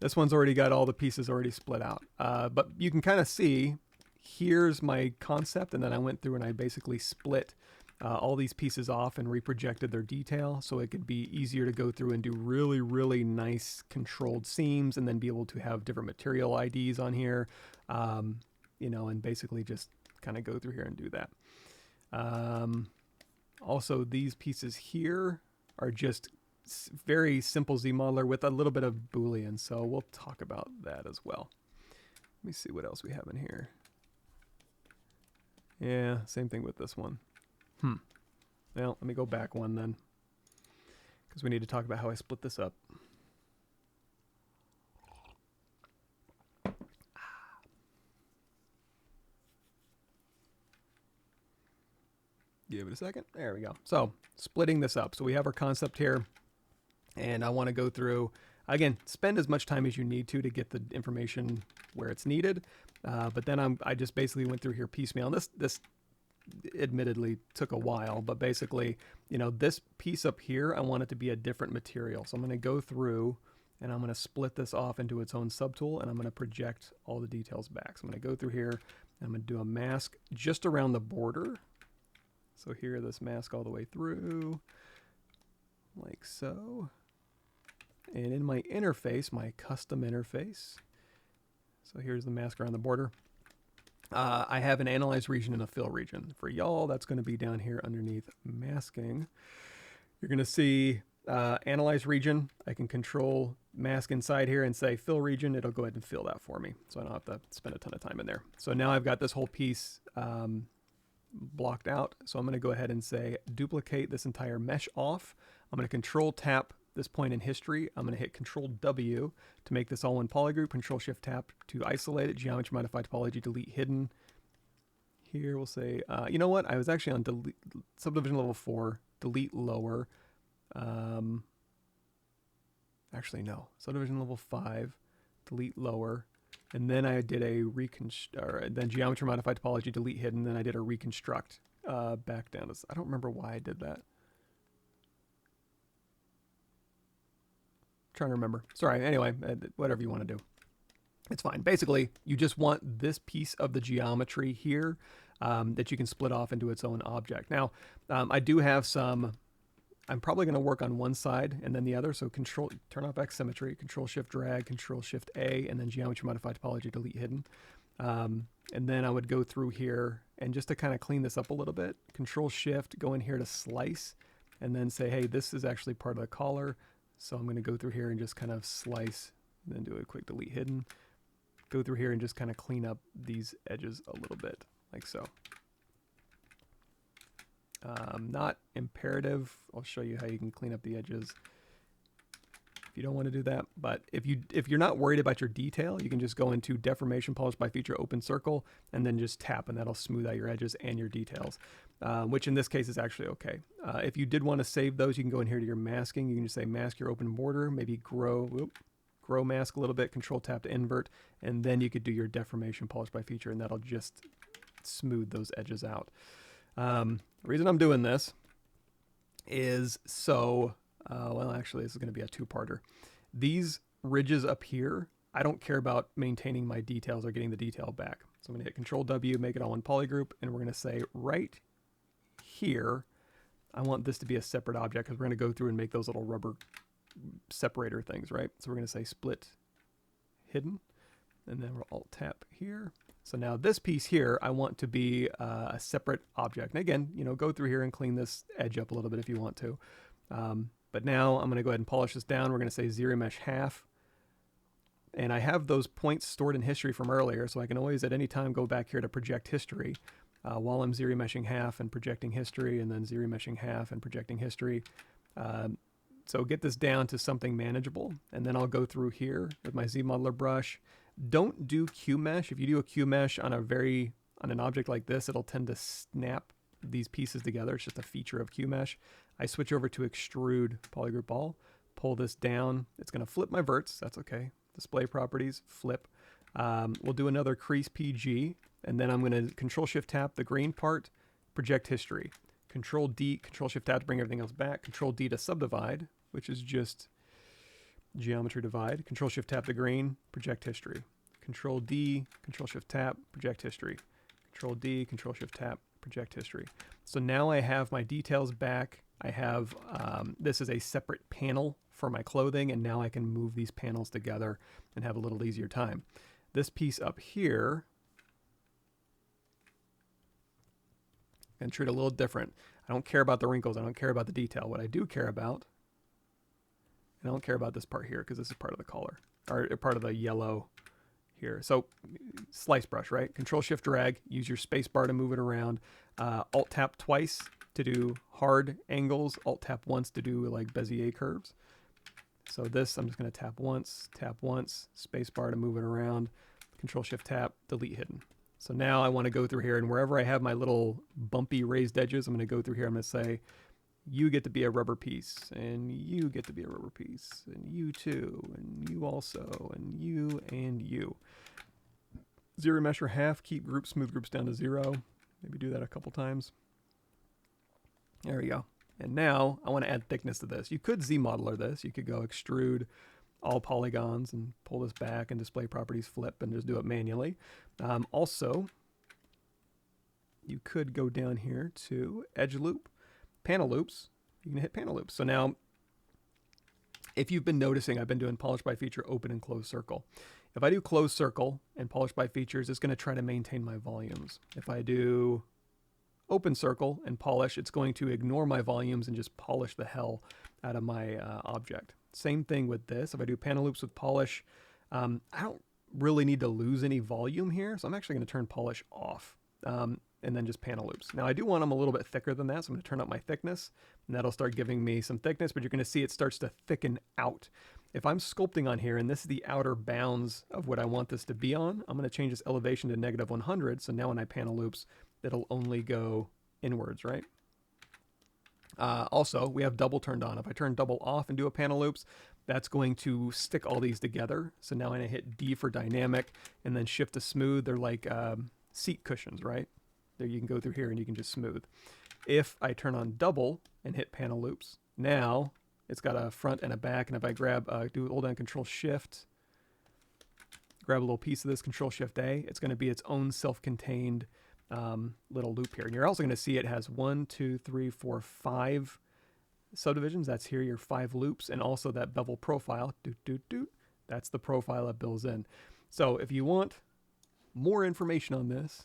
This one's already got all the pieces already split out. But you can kind of see, here's my concept, and then I went through and I basically split all these pieces off and reprojected their detail so it could be easier to go through and do really, really nice controlled seams and then be able to have different material IDs on here, you know, and basically just kind of go through here and do that. Also, these pieces here are just very simple ZModeler with a little bit of Boolean, so we'll talk about that as well. Let me see what else we have in here. Yeah, same thing with this one. Well, let me go back one then, because we need to talk about how I split this up. Give it a second. There we go. So splitting this up. So we have our concept here, and I want to go through, again, spend as much time as you need to get the information where it's needed. But then I just basically went through here piecemeal. And this admittedly took a while, but basically, you know, this piece up here, I want it to be a different material. So I'm going to go through and I'm going to split this off into its own subtool, and I'm going to project all the details back. So I'm going to go through here and I'm going to do a mask just around the border. So here, this mask all the way through, like so. And in my interface, my custom interface, so here's the mask around the border. I have an analyze region and a fill region. For y'all, that's going to be down here underneath masking. You're going to see analyze region. I can control mask inside here and say fill region. It'll go ahead and fill that for me, so I don't have to spend a ton of time in there. So now I've got this whole piece blocked out. So I'm going to go ahead and say duplicate this entire mesh off. I'm going to control tap this point in history. I'm going to hit Control W to make this all one polygroup. Control Shift Tap to isolate it. Geometry Modify Topology, delete hidden. Here we'll say, you know what? I was actually on delete, subdivision level 4, delete lower. Actually, no. Subdivision level 5, delete lower. And then I did a then Geometry Modify Topology, delete hidden. Then I did a reconstruct back down. I don't remember why I did that. Trying to remember. Sorry. Anyway, whatever you want to do, it's fine. Basically, you just want this piece of the geometry here that you can split off into its own object. Now, I do have some. I'm probably going to work on one side and then the other. So turn off X symmetry, Control Shift Drag, Control Shift A, and then Geometry Modify Topology, delete hidden. And then I would go through here and just to kind of clean this up a little bit, Control Shift, go in here to slice, and then say, hey, this is actually part of the collar. So I'm going to go through here and just kind of slice, and then do a quick delete hidden. Go through here and just kind of clean up these edges a little bit, like so. Not imperative. I'll show you how you can clean up the edges if you don't want to do that. But if you're not worried about your detail, you can just go into Deformation, Polish by Feature, Open Circle, and then just tap, and that'll smooth out your edges and your details, which in this case is actually okay. If you did want to save those, you can go in here to your masking. You can just say mask your open border, maybe grow mask a little bit, Control Tap to invert, and then you could do your Deformation, Polish by Feature, and that'll just smooth those edges out. The reason I'm doing this is so Well, actually, this is going to be a two-parter. These ridges up here, I don't care about maintaining my details or getting the detail back. So I'm going to hit Control W, make it all one polygroup, and we're going to say right here, I want this to be a separate object because we're going to go through and make those little rubber separator things, right? So we're going to say split hidden, and then we'll Alt-Tap here. So now this piece here, I want to be a separate object. And again, you know, go through here and clean this edge up a little bit if you want to. But now I'm going to go ahead and polish this down. We're going to say ZRemesh half. And I have those points stored in history from earlier, so I can always at any time go back here to project history while I'm ZRemeshing half and projecting history, and then ZRemeshing half and projecting history. So get this down to something manageable, and then I'll go through here with my ZModeler brush. Don't do Q-mesh. If you do a Q-mesh on an object like this, it'll tend to snap these pieces together. It's just a feature of Q-mesh. I switch over to extrude polygroup all, pull this down. It's going to flip my verts. That's okay. Display properties, flip. We'll do another crease PG, and then I'm going to Control-Shift-Tap the green part, project history. Control-D, Control-Shift-Tap to bring everything else back. Control-D to subdivide, which is just geometry divide. Control-Shift-Tap the green, project history. Control-D, Control-Shift-Tap, project history. Control-D, Control-Shift-Tap, project history. So now I have my details back. I have, this is a separate panel for my clothing, and now I can move these panels together and have a little easier time. This piece up here, and treat it a little different. I don't care about the wrinkles. I don't care about the detail. What I do care about, and I don't care about this part here because this is part of the collar, or part of the yellow here. So slice brush, right? Control-Shift drag, use your space bar to move it around. Alt-Tap twice to do hard angles. Alt-Tap once to do like Bezier curves. So this, I'm just going to tap once, space bar to move it around, Control-Shift-Tap, delete hidden. So now I want to go through here, and wherever I have my little bumpy raised edges, I'm going to go through here. I'm going to say, you get to be a rubber piece, and you get to be a rubber piece, and you too, and you also, and you, and you. ZRemesher half, keep groups, smooth groups down to 0. Maybe do that a couple times. There we go. And now I want to add thickness to this. You could ZModeler this. You could go extrude all polygons and pull this back and display properties flip and just do it manually. Also, you could go down here to edge loop, panel loops. You can hit panel loops. So now, if you've been noticing, I've been doing polish by feature, open and close circle. If I do close circle and polish by features, it's going to try to maintain my volumes. If I do open circle and polish, it's going to ignore my volumes and just polish the hell out of my object. Same thing with this. If I do panel loops with polish, I don't really need to lose any volume here, so I'm actually going to turn polish off and then just panel loops. Now I do want them a little bit thicker than that, so I'm going to turn up my thickness, and that'll start giving me some thickness, but you're going to see it starts to thicken out. If I'm sculpting on here, and this is the outer bounds of what I want this to be on, I'm going to change this elevation to -100, so now when I panel loops, it'll only go inwards, right? Also, we have double turned on. If I turn double off and do a panel loops, that's going to stick all these together. So now when I hit D for dynamic and then shift to smooth, they're like seat cushions, right? There you can go through here and you can just smooth. If I turn on double and hit panel loops, now it's got a front and a back. And if I grab, hold down Control Shift, grab a little piece of this, Control Shift A, it's going to be its own self-contained little loop here. And you're also going to see it has 1, 2, 3, 4, 5 subdivisions. That's here your 5 loops, and also that bevel profile. That's the profile it builds in. So if you want more information on this,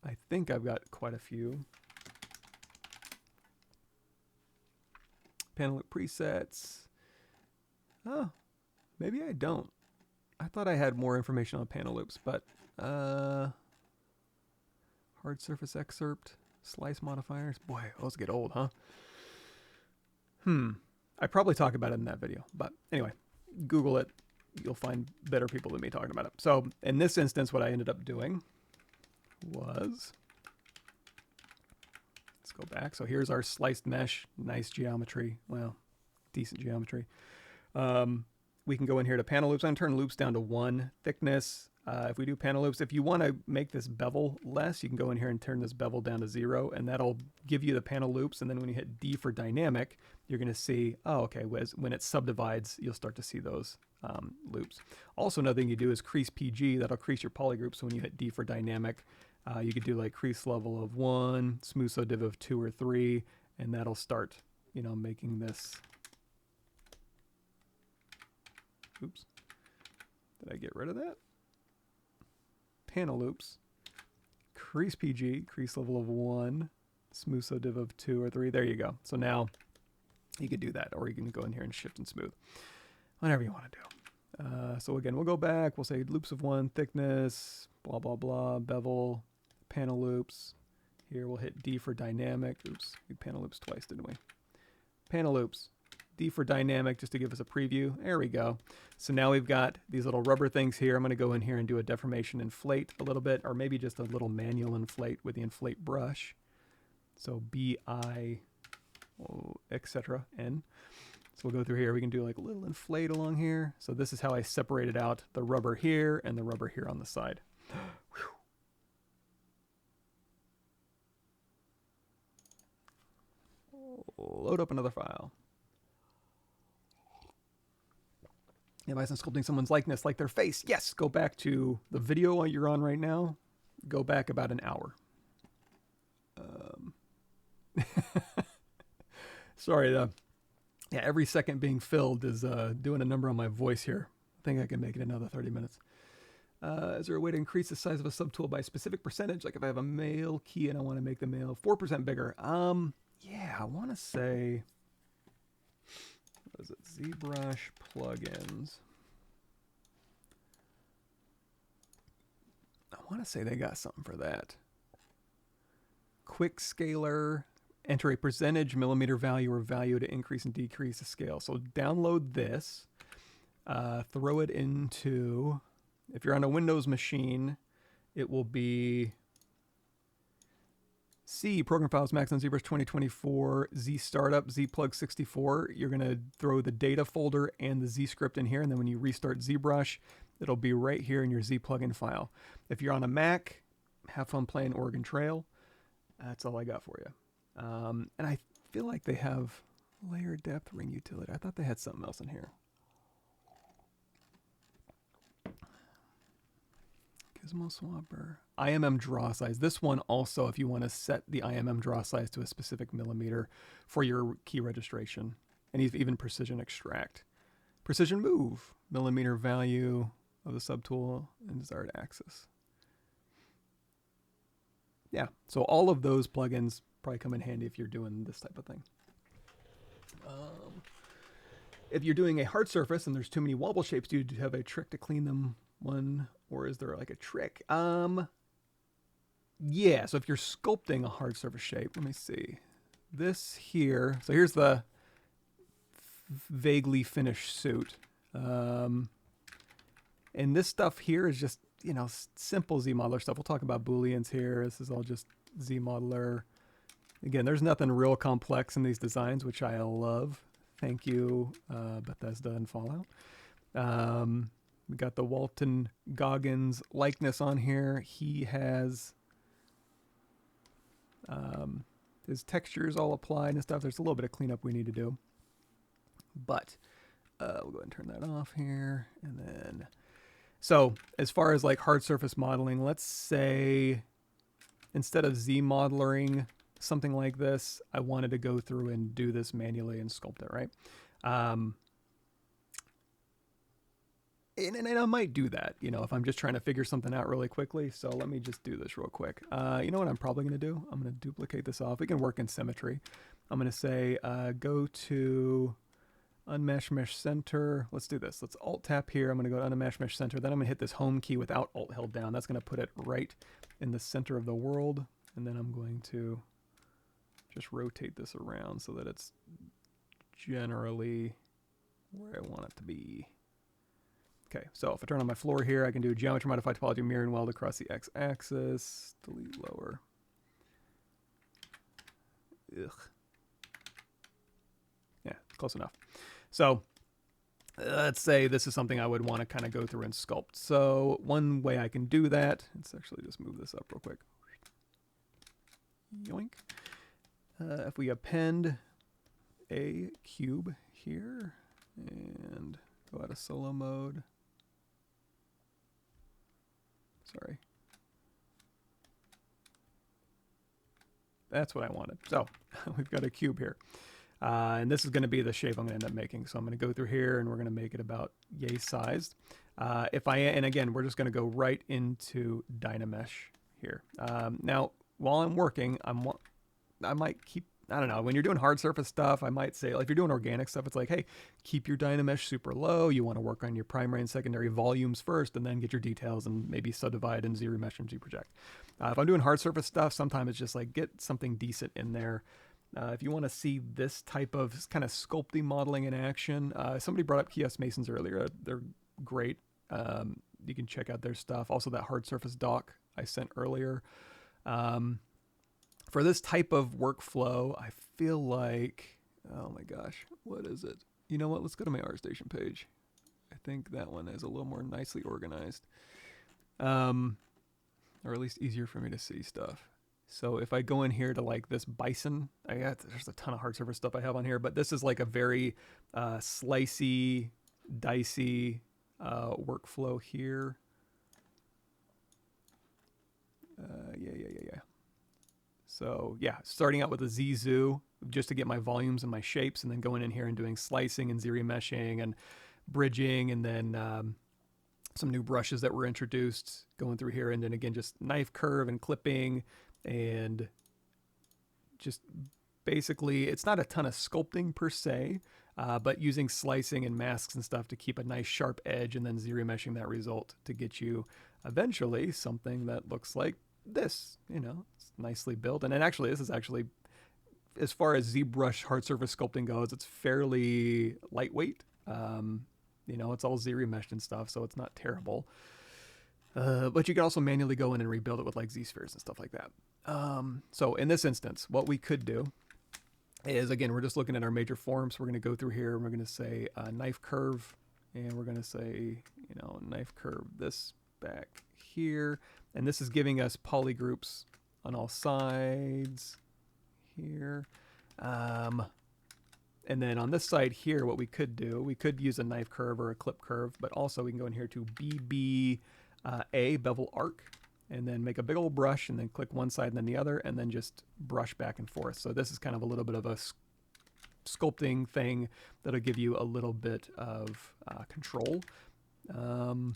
I think I've got quite a few. Panel loop presets. Oh, maybe I don't. I thought I had more information on panel loops, but hard surface excerpt, slice modifiers. Boy, those get old, huh? I probably talk about it in that video, but anyway, Google it. You'll find better people than me talking about it. So in this instance, what I ended up doing was, let's go back. So here's our sliced mesh, nice geometry. Well, decent geometry. We can go in here to panel loops. I'm going to turn loops down to 1 thickness. If we do panel loops, if you want to make this bevel less, you can go in here and turn this bevel down to 0, and that'll give you the panel loops. And then when you hit D for dynamic, you're going to see, oh, okay, when it subdivides, you'll start to see those loops. Also, another thing you do is crease PG. That'll crease your polygroup. So when you hit D for dynamic, you could do like crease level of 1, smooth so div of 2 or 3, and that'll start, you know, making this. Oops. Did I get rid of that? Panel loops, crease PG, crease level of 1, smooth so div of 2 or 3. There you go. So now you could do that, or you can go in here and shift and smooth, whatever you want to do. So again, we'll go back. We'll say loops of 1, thickness, blah, blah, blah, bevel, panel loops. Here we'll hit D for dynamic. Oops, we panel loops twice, didn't we? Panel loops. D for dynamic, just to give us a preview. There we go. So now we've got these little rubber things here. I'm going to go in here and do a deformation inflate a little bit, or maybe just a little manual inflate with the inflate brush. So B-I, etc. N. So we'll go through here. We can do like a little inflate along here. So this is how I separated out the rubber here and the rubber here on the side. Load up another file. Advice on sculpting someone's likeness, like their face. Yes, go back to the video you're on right now. Go back about an hour. Sorry, yeah, every second being filled is doing a number on my voice here. I think I can make it another 30 minutes. Is there a way to increase the size of a subtool by a specific percentage? Like if I have a male key and I want to make the male 4% bigger. Yeah, I want to say... What is it? ZBrush plugins. I want to say they got something for that. Quick scaler. Enter a percentage, millimeter value, or value to increase and decrease the scale. So download this. Throw it into... If you're on a Windows machine, it will be... C, Program Files, Max on ZBrush 2024, Z Startup, Z Plug 64. You're going to throw the data folder and the Z script in here, and then when you restart ZBrush, it'll be right here in your Z plugin file. If you're on a Mac, have fun playing Oregon Trail. That's all I got for you. And I feel like they have layer depth ring utility. I thought they had something else in here. Gizmo Swapper. IMM draw size. This one also, if you want to set the IMM draw size to a specific millimeter for your key registration, and even precision extract. Precision move, millimeter value of the subtool and desired axis. Yeah, so all of those plugins probably come in handy if you're doing this type of thing. If you're doing a hard surface and there's too many wobble shapes, do you have a trick to clean them one, or is there like a trick? Yeah, so if you're sculpting a hard surface shape, let me see. This here, so here's the vaguely finished suit. And this stuff here is just, you know, simple ZModeler stuff. We'll talk about Booleans here. This is all just ZModeler. Again, there's nothing real complex in these designs, which I love. Thank you, Bethesda and Fallout. We got the Walton Goggins likeness on here. He has his textures all applied and stuff. There's a little bit of cleanup we need to do. But we'll go ahead and turn that off here. And then, so as far as like hard surface modeling, let's say instead of ZModelering something like this, I wanted to go through and do this manually and sculpt it, right? And I might do that, you know, if I'm just trying to figure something out really quickly. So let me just do this real quick. You know what I'm probably going to do? I'm going to duplicate this off. We can work in symmetry. I'm going to say go to Unmesh Mesh Center. Let's do this. Let's Alt Tap here. I'm going to go to Unmesh Mesh Center. Then I'm going to hit this Home key without Alt held down. That's going to put it right in the center of the world. And then I'm going to just rotate this around so that it's generally where I want it to be. Okay, so if I turn on my floor here, I can do geometry, modify topology, mirror, and weld across the x-axis. Delete lower. Ugh. Yeah, close enough. So let's say this is something I would want to kind of go through and sculpt. So one way I can do that, let's actually just move this up real quick. Yoink. If we append a cube here and go out of solo mode. Sorry. That's what I wanted. So we've got a cube here. And this is going to be the shape I'm going to end up making. So I'm going to go through here and we're going to make it about yay sized. And again, we're just going to go right into Dynamesh here. Now, while I'm working, I might keep, I don't know, when you're doing hard surface stuff, I might say, like if you're doing organic stuff, it's like, hey, keep your Dynamesh super low. You want to work on your primary and secondary volumes first, and then get your details and maybe subdivide and ZRemesh and ZProject. If I'm doing hard surface stuff, sometimes it's just like get something decent in there. If you want to see this type of kind of sculpting modeling in action, somebody brought up Kiosk Masons earlier. They're great. You can check out their stuff. Also that hard surface doc I sent earlier. For this type of workflow, I feel like, oh my gosh, what is it? You know what? Let's go to my ArtStation page. I think that one is a little more nicely organized. Or at least easier for me to see stuff. So if I go in here to like this bison, there's a ton of hard surface stuff I have on here, but this is like a very slicey, dicey workflow here. Yeah. So yeah, starting out with a Z-Zoo just to get my volumes and my shapes, and then going in here and doing slicing and ZRemeshing and bridging, and then some new brushes that were introduced going through here, and then again just knife curve and clipping, and just basically it's not a ton of sculpting per se, but using slicing and masks and stuff to keep a nice sharp edge, and then ZRemeshing that result to get you eventually something that looks like this. You know, it's nicely built. And then actually this is actually, as far as ZBrush hard surface sculpting goes, it's fairly lightweight. You know, it's all ZRemeshed and stuff, so it's not terrible. But you can also manually go in and rebuild it with like Z-spheres and stuff like that. So in this instance, what we could do is, again, we're just looking at our major forms. We're going to go through here and we're going to say knife curve, and we're going to say, you know, knife curve this back here. And this is giving us polygroups on all sides here. And then on this side here, what we could do, we could use a knife curve or a clip curve, but also we can go in here to BBA, bevel arc, and then make a big old brush, and then click one side and then the other, and then just brush back and forth. So this is kind of a little bit of a sculpting thing that'll give you a little bit of control. And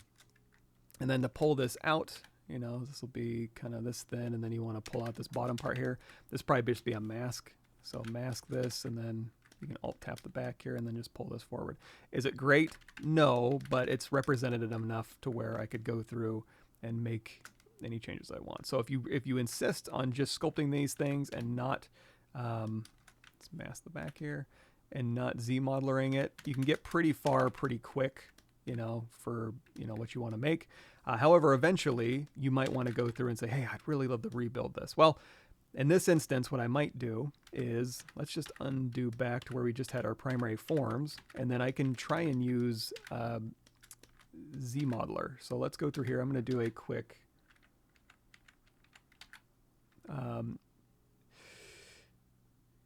then to pull this out, you know, this will be kind of this thin, and then you want to pull out this bottom part here. This probably just be a mask. So mask this, and then you can alt tap the back here and then just pull this forward. Is it great? No, but it's representative enough to where I could go through and make any changes I want. So if you insist on just sculpting these things and not, let's mask the back here, and not ZModelering it, you can get pretty far pretty quick, you know, for, you know, what you want to make. However, eventually you might want to go through and say, hey, I'd really love to rebuild this. Well, in this instance, what I might do is, let's just undo back to where we just had our primary forms, and then I can try and use ZModeler. So let's go through here. I'm going to do a quick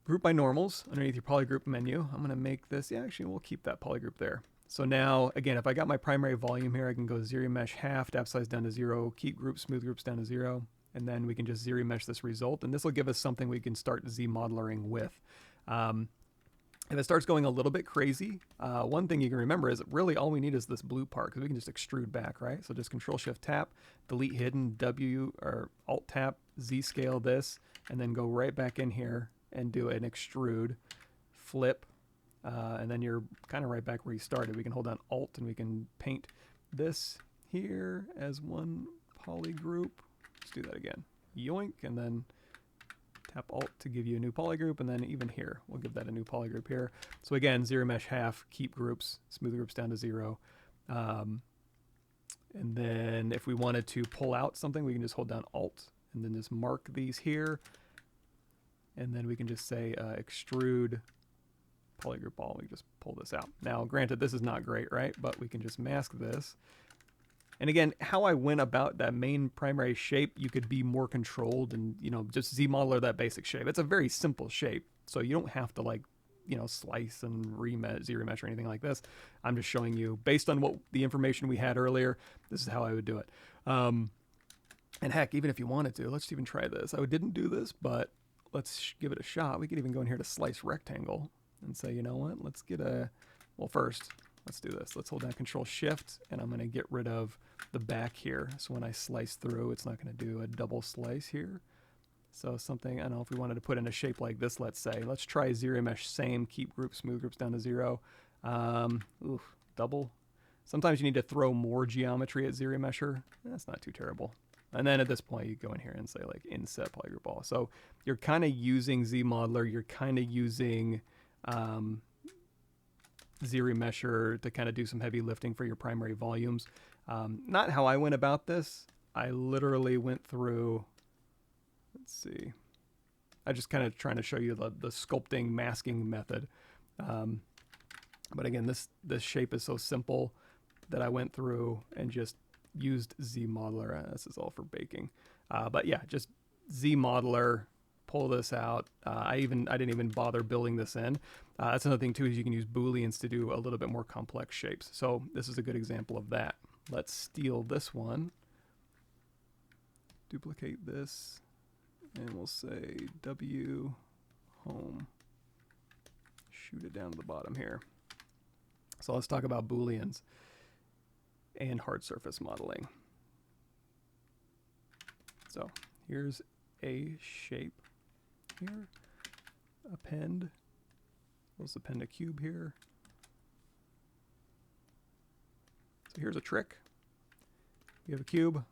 group by normals underneath your polygroup menu. I'm going to make this, yeah, actually we'll keep that polygroup there. So now, again, if I got my primary volume here, I can go ZRemesh half, depth size down to 0, keep groups, smooth groups down to 0. And then we can just ZRemesh this result, and this will give us something we can start ZModelering with. If it starts going a little bit crazy, one thing you can remember is really all we need is this blue part, because we can just extrude back, right? So just Control-Shift-Tap, delete hidden, W or Alt-Tap, Z-scale this, and then go right back in here and do an extrude, flip, and then you're kind of right back where you started. We can hold down Alt and we can paint this here as one polygroup. Let's do that again. Yoink, and then tap Alt to give you a new polygroup, and then even here, we'll give that a new polygroup here. So again, ZRemesh half, keep groups, smooth groups down to 0. And then if we wanted to pull out something, we can just hold down Alt and then just mark these here. And then we can just say extrude polygroup all, we just pull this out. Now, granted, this is not great, right? But we can just mask this. And again, how I went about that main primary shape, you could be more controlled and, you know, just ZModeler that basic shape. It's a very simple shape, so you don't have to, like, you know, slice and ZRemesh or anything like this. I'm just showing you, based on what the information we had earlier, this is how I would do it. And heck, even if you wanted to, let's even try this. I didn't do this, but let's give it a shot. We could even go in here to slice rectangle and say, you know what, let's get a, well, first, let's do this. Let's hold down Control Shift, and I'm going to get rid of the back here. So when I slice through, it's not going to do a double slice here. So something, I don't know if we wanted to put in a shape like this, let's say. Let's try ZRemesh same, keep groups, smooth groups down to 0. Double. Sometimes you need to throw more geometry at ZRemesher. That's not too terrible. And then at this point, you go in here and say like inset polygroup all. So you're kind of using ZModeler, you're kind of using ZRemesher to kind of do some heavy lifting for your primary volumes. Not how I went about this. I literally went through, let's see, I just kind of trying to show you the sculpting masking method. But again, this shape is so simple that I went through and just used ZModeler. This is all for baking. But yeah, just ZModeler, pull this out. I didn't even bother building this in. That's another thing too, is you can use Booleans to do a little bit more complex shapes. So this is a good example of that. Let's steal this one, duplicate this, and we'll say W home. Shoot it down to the bottom here. So let's talk about Booleans and hard surface modeling. So here's a shape here. Append. Let's append a cube here. So here's a trick. You have a cube,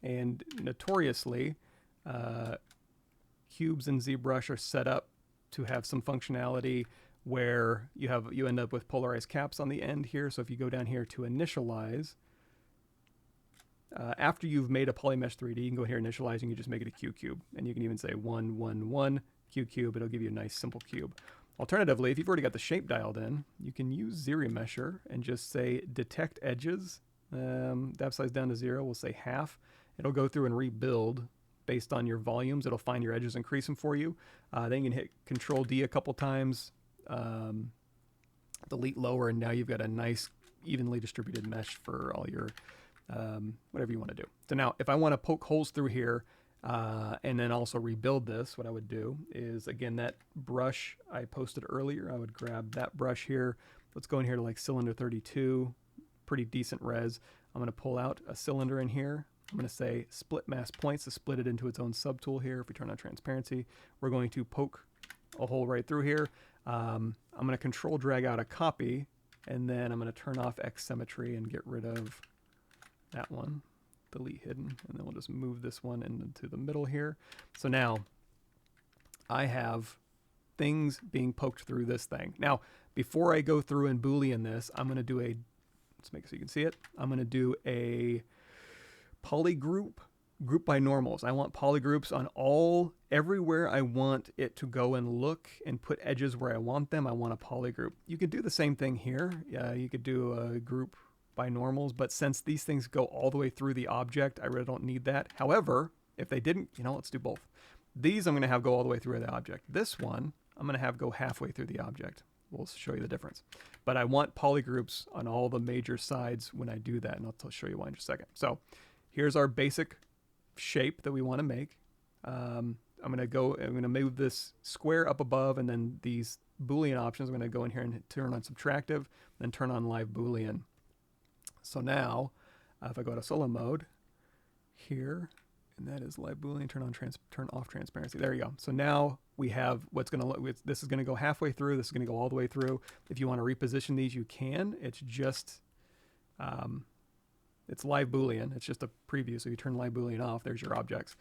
and notoriously, cubes in ZBrush are set up to have some functionality where you end up with polarized caps on the end here. So if you go down here to initialize, after you've made a polymesh 3D, you can go here initialize and you just make it a Q cube, and you can even say 1 1 1 Q cube. It'll give you a nice simple cube. Alternatively, if you've already got the shape dialed in, you can use ZRemesher and just say detect edges. Depth size down to 0. We'll say half. It'll go through and rebuild based on your volumes. It'll find your edges, increase them for you. Then you can hit Control D a couple times, delete lower, and now you've got a nice evenly distributed mesh for all your whatever you want to do. So now if I want to poke holes through here and then also rebuild this, what I would do is, again, that brush I posted earlier, I would grab that brush here. Let's go in here to like cylinder 32, pretty decent res. I'm going to pull out a cylinder in here. I'm going to say split mask points to split it into its own subtool here. If we turn on transparency, we're going to poke a hole right through here. I'm going to control drag out a copy, and then I'm going to turn off X symmetry and get rid of that one, delete hidden, and then we'll just move this one into the middle here. So now I have things being poked through this thing. Now, before I go through and Boolean this, I'm going to do let's make it so you can see it. I'm going to do a polygroup, group by normals. I want polygroups on everywhere I want it to go and look and put edges where I want them. I want a polygroup. You could do the same thing here. You could do a group by normals, but since these things go all the way through the object, I really don't need that. However, if they didn't, let's do both. These I'm going to have go all the way through the object. This one, I'm going to have go halfway through the object. We'll show you the difference. But I want polygroups on all the major sides when I do that, and I'll show you why in just a second. So here's our basic shape that we want to make. I'm going to move this square up above, and then these Boolean options, I'm going to go in here and turn on subtractive, then turn on live Boolean. So now, if I go to solo mode here, and that is live Boolean, turn off transparency. There you go. So now we have what's going to look. This is going to go halfway through. This is going to go all the way through. If you want to reposition these, you can. It's just, it's live Boolean. It's just a preview. So you turn live Boolean off. There's your objects.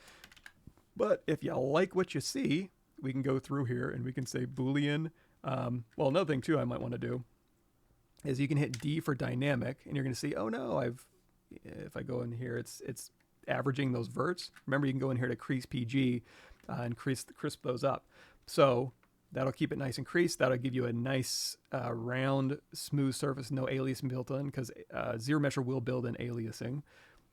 But if you like what you see, we can go through here and we can say Boolean. Well, another thing too I might want to do is you can hit D for dynamic, and you're going to see, oh no, if I go in here, it's averaging those verts. Remember, you can go in here to crease PG and crisp those up. So That'll keep it nice and creased. That'll give you a nice round, smooth surface, no aliasing built in, because ZRemesher will build in aliasing.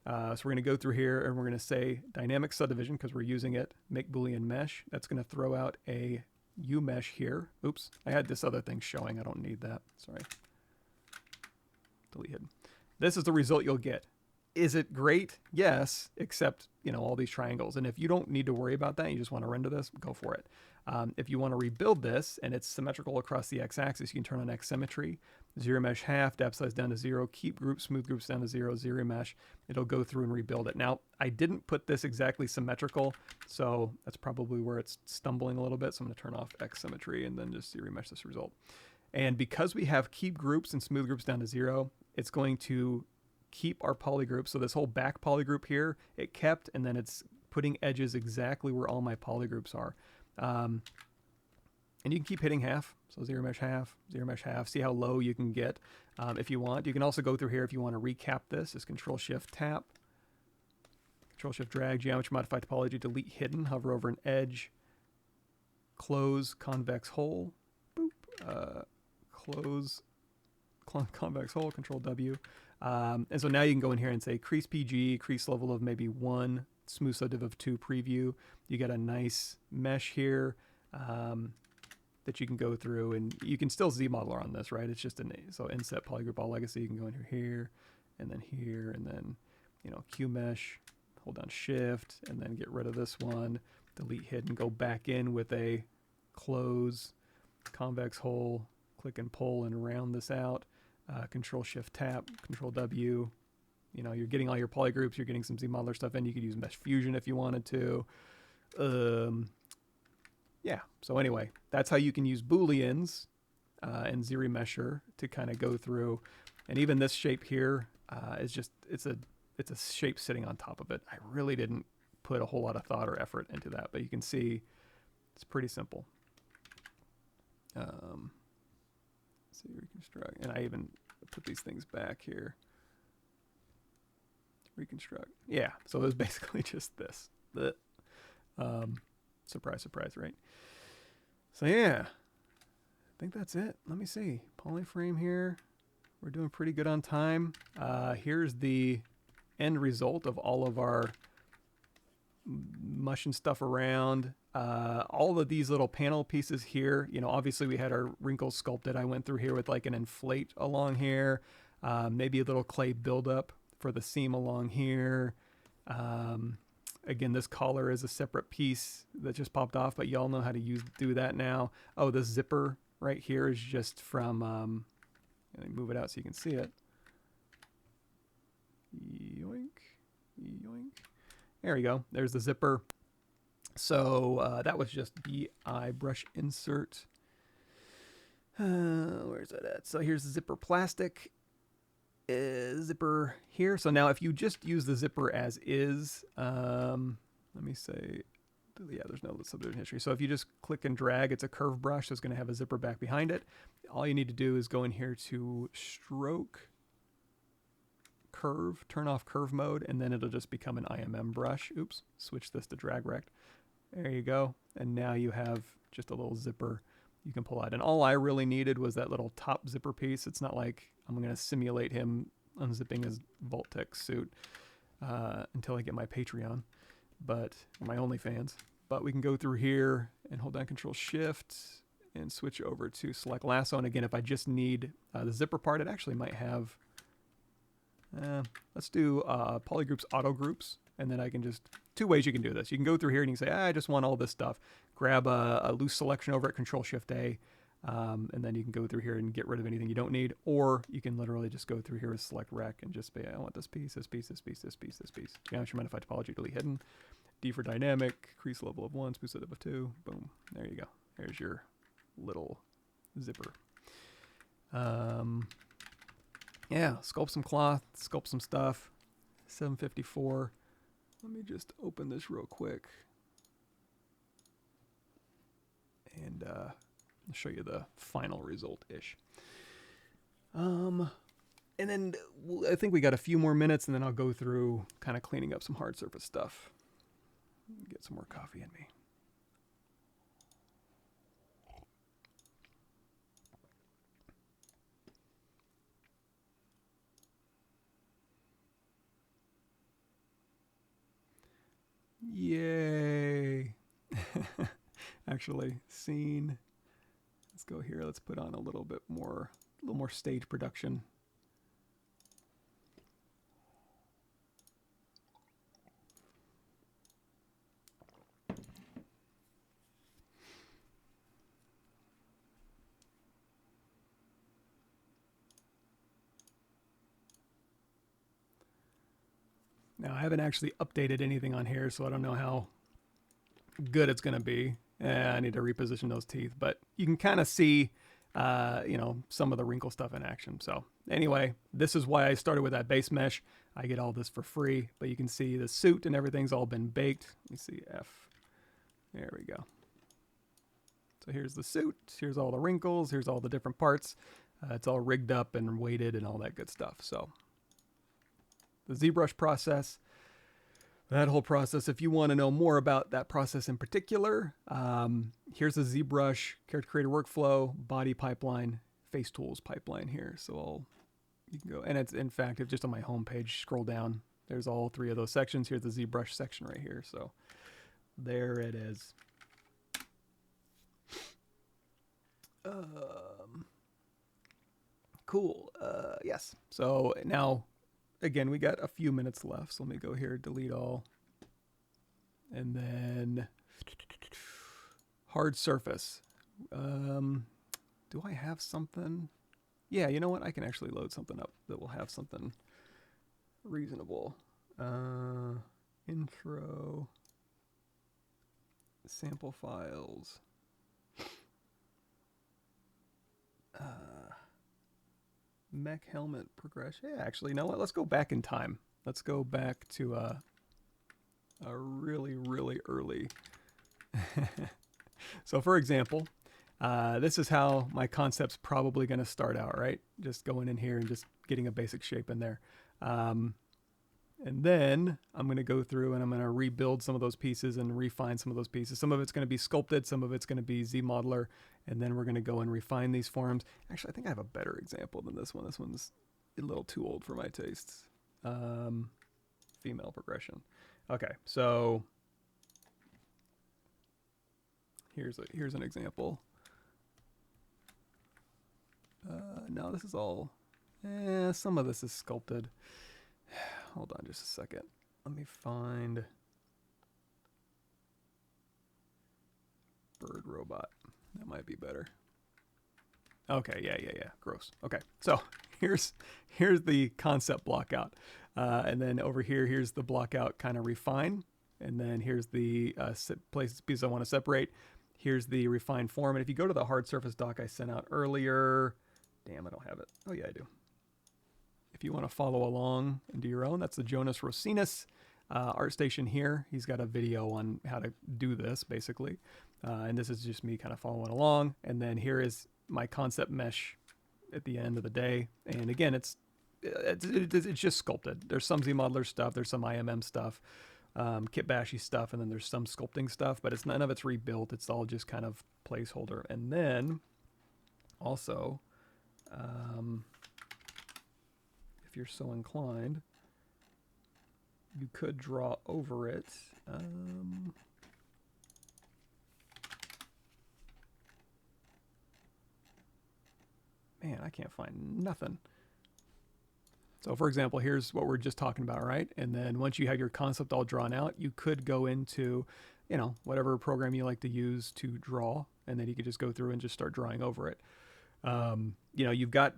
So we're going to go through here and we're going to say dynamic subdivision because we're using it, make Boolean mesh. That's going to throw out a U mesh here. Oops, I had this other thing showing. I don't need that. Sorry. Delete hidden. This is the result you'll get. Is it great? Yes, except, you know, all these triangles. And if you don't need to worry about that, you just want to render this, go for it. If you want to rebuild this and it's symmetrical across the x-axis, you can turn on X symmetry, ZRemesh half, depth size down to 0, keep groups, smooth groups down to 0, ZRemesh. It'll go through and rebuild it. Now, I didn't put this exactly symmetrical, so that's probably where it's stumbling a little bit. So I'm going to turn off X symmetry and then just ZRemesh this result. And because we have keep groups and smooth groups down to 0, it's going to keep our polygroup. So this whole back polygroup here, it kept, and then it's putting edges exactly where all my polygroups are. And you can keep hitting half. So ZRemesh half, see how low you can get if you want. You can also go through here if you want to recap this. Just Control-Shift-Tap, Control-Shift-Drag, Geometry Modify Topology, delete hidden, hover over an edge, close convex hole, boop, close convex hole, Control-W. And so now you can go in here and say crease PG, crease level of maybe 1, smooth subdiv of 2 preview. You get a nice mesh here that you can go through, and you can still ZModeler on this, right? It's just so inset polygroup all legacy. You can go in here, and then here, and then, you know, Q mesh, hold down shift, and then get rid of this one, delete hidden, go back in with a close convex hole, click and pull and round this out. Control-Shift-Tap, Control-W. You know, you're getting all your polygroups, you're getting some ZModeler stuff in. You could use Mesh Fusion if you wanted to. Yeah, so anyway, that's how you can use Booleans and ZRemesher to kind of go through. And even this shape here is just, it's a shape sitting on top of it. I really didn't put a whole lot of thought or effort into that, but you can see it's pretty simple. See, reconstruct, and I even put these things back here. Reconstruct. Yeah, so it was basically just this. Surprise, surprise, right? So yeah, I think that's it. Let me see. Polyframe here. We're doing pretty good on time. Here's the end result of all of our mushing stuff around. All of these little panel pieces here, you know, obviously we had our wrinkles sculpted. I went through here with like an inflate along here, maybe a little clay buildup for the seam along here. Again, this collar is a separate piece that just popped off, but y'all know how to do that now. Oh, this zipper right here is just from, let me move it out so you can see it. Yoink, yoink. There we go. There's the zipper. So that was just BI brush insert. Where's that at? So here's the zipper plastic. Zipper here. So now if you just use the zipper as is, let me say, yeah, there's no subdivision history. So if you just click and drag, it's a curve brush. So it's going to have a zipper back behind it. All you need to do is go in here to stroke, curve, turn off curve mode, and then it'll just become an IMM brush. Oops, switch this to drag rect. There you go. And now you have just a little zipper you can pull out. And all I really needed was that little top zipper piece. It's not like I'm going to simulate him unzipping his Vault-Tec suit until I get my Patreon, but my OnlyFans. But we can go through here and hold down Control-Shift and switch over to select lasso. And again, if I just need the zipper part, it actually might have, let's do polygroups, auto groups. And then I can just, 2 ways you can do this. You can go through here and you can say, I just want all this stuff. Grab a loose selection over at Control-Shift-A, and then you can go through here and get rid of anything you don't need. Or you can literally just go through here with Select Rec and just say, I want this piece, this piece, this piece, this piece, this piece. Geometry Modify Topology, delete hidden. D for dynamic, crease level of 1, smooth subdiv of 2. Boom. There you go. There's your little zipper. Yeah, sculpt some cloth, sculpt some stuff. 754. Let me just open this real quick. And I'll show you the final result-ish. And then I think we got a few more minutes, and then I'll go through kind of cleaning up some hard surface stuff. Get some more coffee in me. Yay. Actually, scene. Let's go here. Let's put on a little more stage production. Now, I haven't actually updated anything on here, so I don't know how good it's going to be. I need to reposition those teeth, but you can kind of see, you know, some of the wrinkle stuff in action. So anyway, this is why I started with that base mesh. I get all this for free, but you can see the suit and everything's all been baked. Let me see F. There we go. So here's the suit. Here's all the wrinkles. Here's all the different parts. It's all rigged up and weighted and all that good stuff. So the ZBrush process, that whole process, if you want to know more about that process in particular, here's the ZBrush character creator workflow, body pipeline, face tools pipeline here. So you can go, and it's, in fact, it's just on my home page, scroll down. There's all three of those sections. Here's the ZBrush section right here. So there it is. Cool. Yes. So now, again, we got a few minutes left. So let me go here, delete all. And then hard surface. Do I have something? Yeah, you know what? I can actually load something up that will have something reasonable. Intro. Sample files. Mech helmet progression. Yeah, actually, you know what? Let's go back in time. Let's go back to a really, really early. So, for example, this is how my concept's probably going to start out, right? Just going in here and just getting a basic shape in there. And then I'm going to go through and I'm going to rebuild some of those pieces and refine some of those pieces. Some of it's going to be sculpted, some of it's going to be ZModeler, and then we're going to go and refine these forms. Actually, I think I have a better example than this one. This one's a little too old for my tastes. Female progression. Okay, so here's an example. No, this is all, some of this is sculpted. Hold on just a second. Let me find bird robot. That might be better. Okay, yeah. Gross. Okay, so here's the concept blockout. And then over here, here's the blockout kind of refine. And then here's the pieces I want to separate. Here's the refined form. And if you go to the hard surface doc I sent out earlier, damn, I don't have it. Oh yeah, I do. If you want to follow along and do your own, that's the Jonas Rosinas art station here. He's got a video on how to do this, basically. And this is just me kind of following along. And then here is my concept mesh at the end of the day. And again, it's just sculpted. There's some ZModeler stuff. There's some IMM stuff, Kitbashy stuff, and then there's some sculpting stuff. But none of it's rebuilt. It's all just kind of placeholder. And then also, if you're so inclined, you could draw over it. Man, I can't find nothing. So for example, here's what we're just talking about, right? And then once you have your concept all drawn out, you could go into, you know, whatever program you like to use to draw, and then you could just go through and just start drawing over it. You know, you've got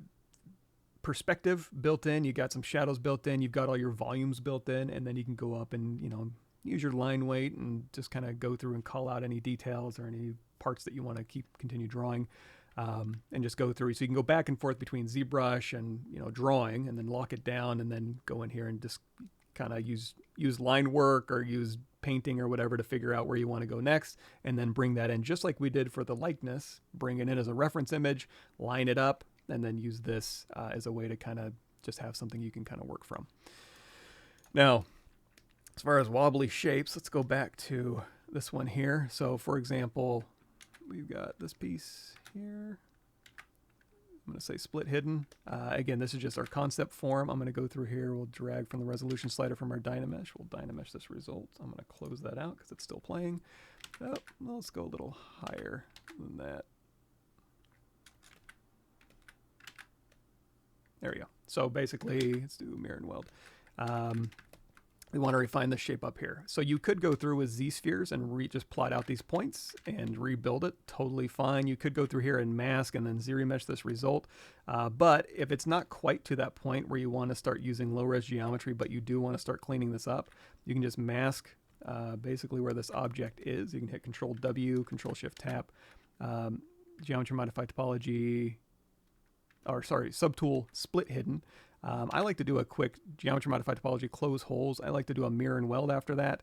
perspective built in, you got some shadows built in, you've got all your volumes built in, and then you can go up and, you know, use your line weight and just kind of go through and call out any details or any parts that you want to continue drawing, and just go through. So you can go back and forth between ZBrush and, you know, drawing, and then lock it down, and then go in here and just kind of use line work or use painting or whatever to figure out where you want to go next, and then bring that in just like we did for the likeness. Bring it in as a reference image, line it up, and then use this as a way to kind of just have something you can kind of work from. Now, as far as wobbly shapes, let's go back to this one here. So for example, we've got this piece here. I'm going to say split hidden. Again, this is just our concept form. I'm going to go through here. We'll drag from the resolution slider from our Dynamesh. We'll Dynamesh this result. I'm going to close that out because it's still playing. Oh, well, let's go a little higher than that. There we go. So basically, let's do mirror and weld. We want to refine the shape up here. So you could go through with Z-spheres and just plot out these points and rebuild it. Totally fine. You could go through here and mask and then ZRemesh this result. But if it's not quite to that point where you want to start using low-res geometry, but you do want to start cleaning this up, you can just mask basically where this object is. You can hit Control-W, Control-Shift-Tap, Geometry Modify Topology, or sorry, Subtool Split Hidden. I like to do a quick Geometry Modify Topology close holes. I like to do a mirror and weld after that.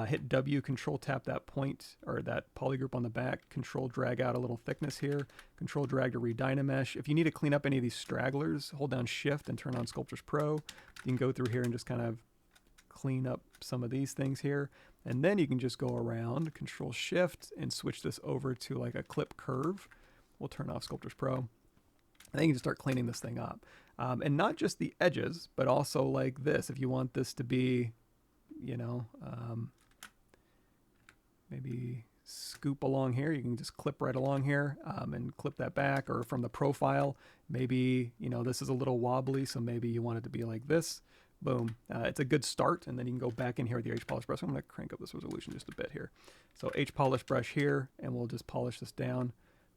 Hit W, Control tap that point or that polygroup on the back. Control drag out a little thickness here. Control drag to re-Dynamesh. If you need to clean up any of these stragglers, hold down Shift and turn on Sculptors Pro. You can go through here and just kind of clean up some of these things here. And then you can just go around, Control Shift, and switch this over to like a clip curve. We'll turn off Sculptors Pro. And then you can just start cleaning this thing up. And not just the edges, but also like this. If you want this to be, you know, maybe scoop along here, you can just clip right along here and clip that back. Or from the profile, maybe, you know, this is a little wobbly, so maybe you want it to be like this. Boom. It's a good start, and then you can go back in here with your H-polish brush. I'm going to crank up this resolution just a bit here. So H-polish brush here, and we'll just polish this down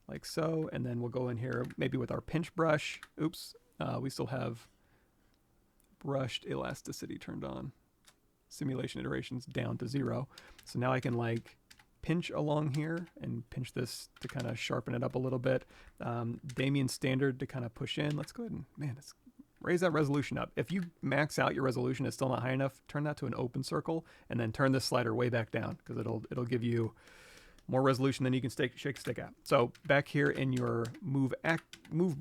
like so, and then we'll go in here maybe with our pinch brush. Oops. We still have brushed elasticity turned on. Simulation iterations down to 0. So now I can like pinch along here and pinch this to kind of sharpen it up a little bit. Damien standard to kind of push in. Let's go ahead and, man, let's raise that resolution up. If you max out your resolution, it's still not high enough, turn that to an open circle and then turn this slider way back down because it'll give you more resolution than you can shake stick at. So back here in your move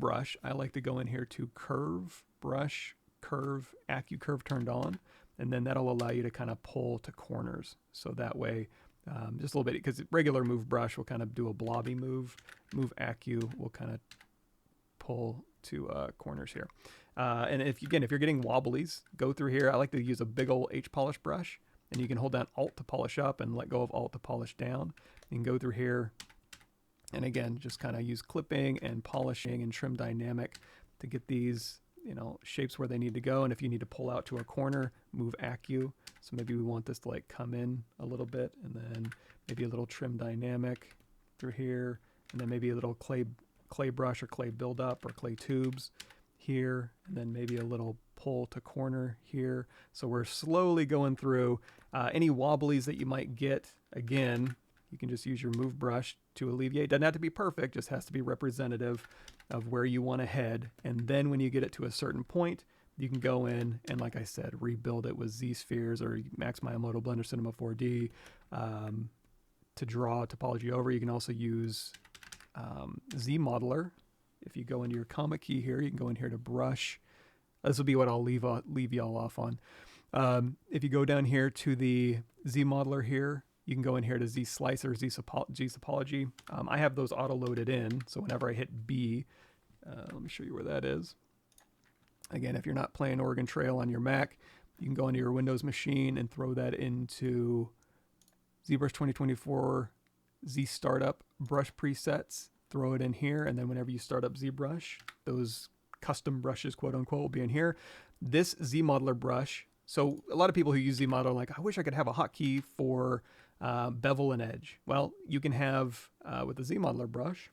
brush, I like to go in here to curve brush, curve, AccuCurve turned on, and then that'll allow you to kind of pull to corners. So that way, just a little bit, because regular move brush will kind of do a blobby move. Move Accu will kind of pull to corners here. And if you're getting wobblies, go through here. I like to use a big old H-polish brush. And you can hold down Alt to polish up and let go of Alt to polish down. You can go through here and again, just kind of use clipping and polishing and trim dynamic to get these, you know, shapes where they need to go. And if you need to pull out to a corner, move Accu. So maybe we want this to like come in a little bit and then maybe a little trim dynamic through here. And then maybe a little clay brush or clay buildup or clay tubes here. And then maybe a little pull to corner here. So we're slowly going through any wobblies that you might get. Again, you can just use your move brush to alleviate. Doesn't have to be perfect, just has to be representative of where you want to head. And then when you get it to a certain point, you can go in and, like I said, rebuild it with Z-spheres or Max Maya Moto Blender Cinema 4D to draw topology over. You can also use ZModeler. If you go into your comma key here, you can go in here to brush. This will be what I'll leave y'all off on. If you go down here to the ZModeler here, you can go in here to Z-Slicer, Z-Topology. I have those auto-loaded in, so whenever I hit B, let me show you where that is. Again, if you're not playing Oregon Trail on your Mac, you can go into your Windows machine and throw that into ZBrush 2024 Z-Startup brush presets, throw it in here, and then whenever you start up ZBrush, those custom brushes, quote unquote, will be in here. This ZModeler brush, so a lot of people who use ZModeler are like, I wish I could have a hotkey for bevel and edge. Well, you can have, with the ZModeler brush,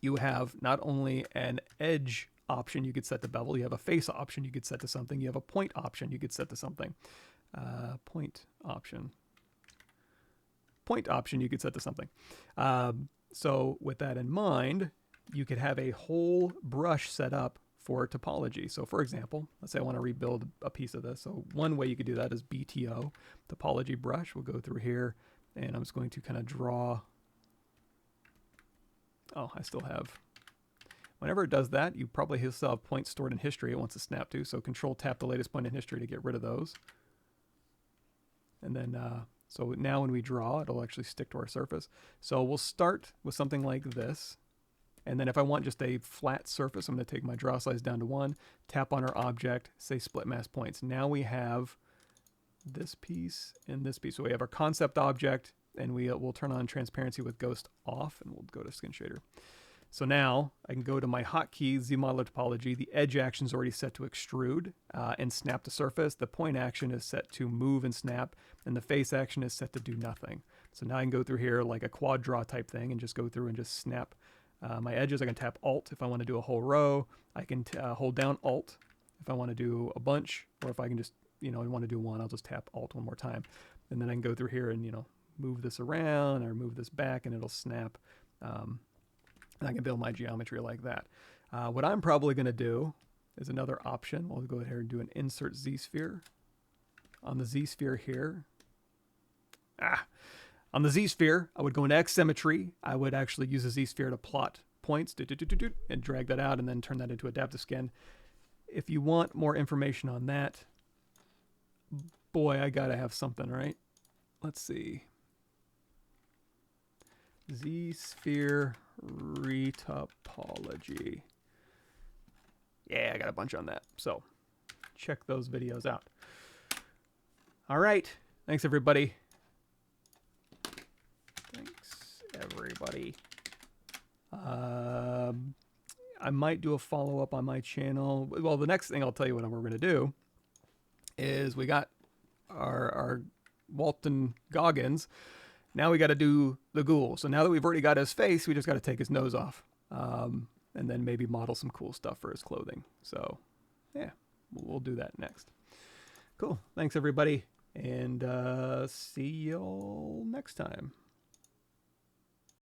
you have not only an edge option you could set to bevel, you have a face option you could set to something, you have a point option you could set to something. Point option you could set to something. So with that in mind, you could have a whole brush set up for topology. So for example, let's say I want to rebuild a piece of this. So one way you could do that is BTO, topology brush. We'll go through here and I'm just going to kind of draw. Oh, I still have, whenever it does that, you probably still have points stored in history it wants to snap to. So Control tap the latest point in history to get rid of those. And then, so now when we draw, it'll actually stick to our surface. So we'll start with something like this. And then if I want just a flat surface, I'm going to take my draw size down to 1, tap on our object, say split mask points. Now we have this piece and this piece. So we have our concept object, and we'll turn on transparency with ghost off, and we'll go to skin shader. So now I can go to my hotkey, ZModeler topology. The edge action is already set to extrude and snap the surface. The point action is set to move and snap, and the face action is set to do nothing. So now I can go through here like a quad draw type thing and just go through and just snap my edges. I can tap Alt if I want to do a whole row. I can hold down Alt if I want to do a bunch, or if I can just, I want to do one, I'll just tap Alt one more time. And then I can go through here and, move this around or move this back, and it'll snap. And I can build my geometry like that. What I'm probably going to do is another option. We'll go ahead and do an insert Z-sphere. On the Z-sphere here. On the Z-sphere, I would go into X symmetry. I would actually use a Z-sphere to plot points and drag that out and then turn that into adaptive skin. If you want more information on that, boy, I got to have something, right? Let's see. Z-sphere Retopology. Yeah, I got a bunch on that. So check those videos out. All right. Thanks, everybody. I might do a follow-up on my channel. Well, the next thing I'll tell you what we're going to do is we got our Walton Goggins. Now we got to do the ghoul. So now that we've already got his face, we just got to take his nose off. And then maybe model some cool stuff for his clothing. So, yeah, we'll do that next. Cool. Thanks, everybody. And see y'all next time.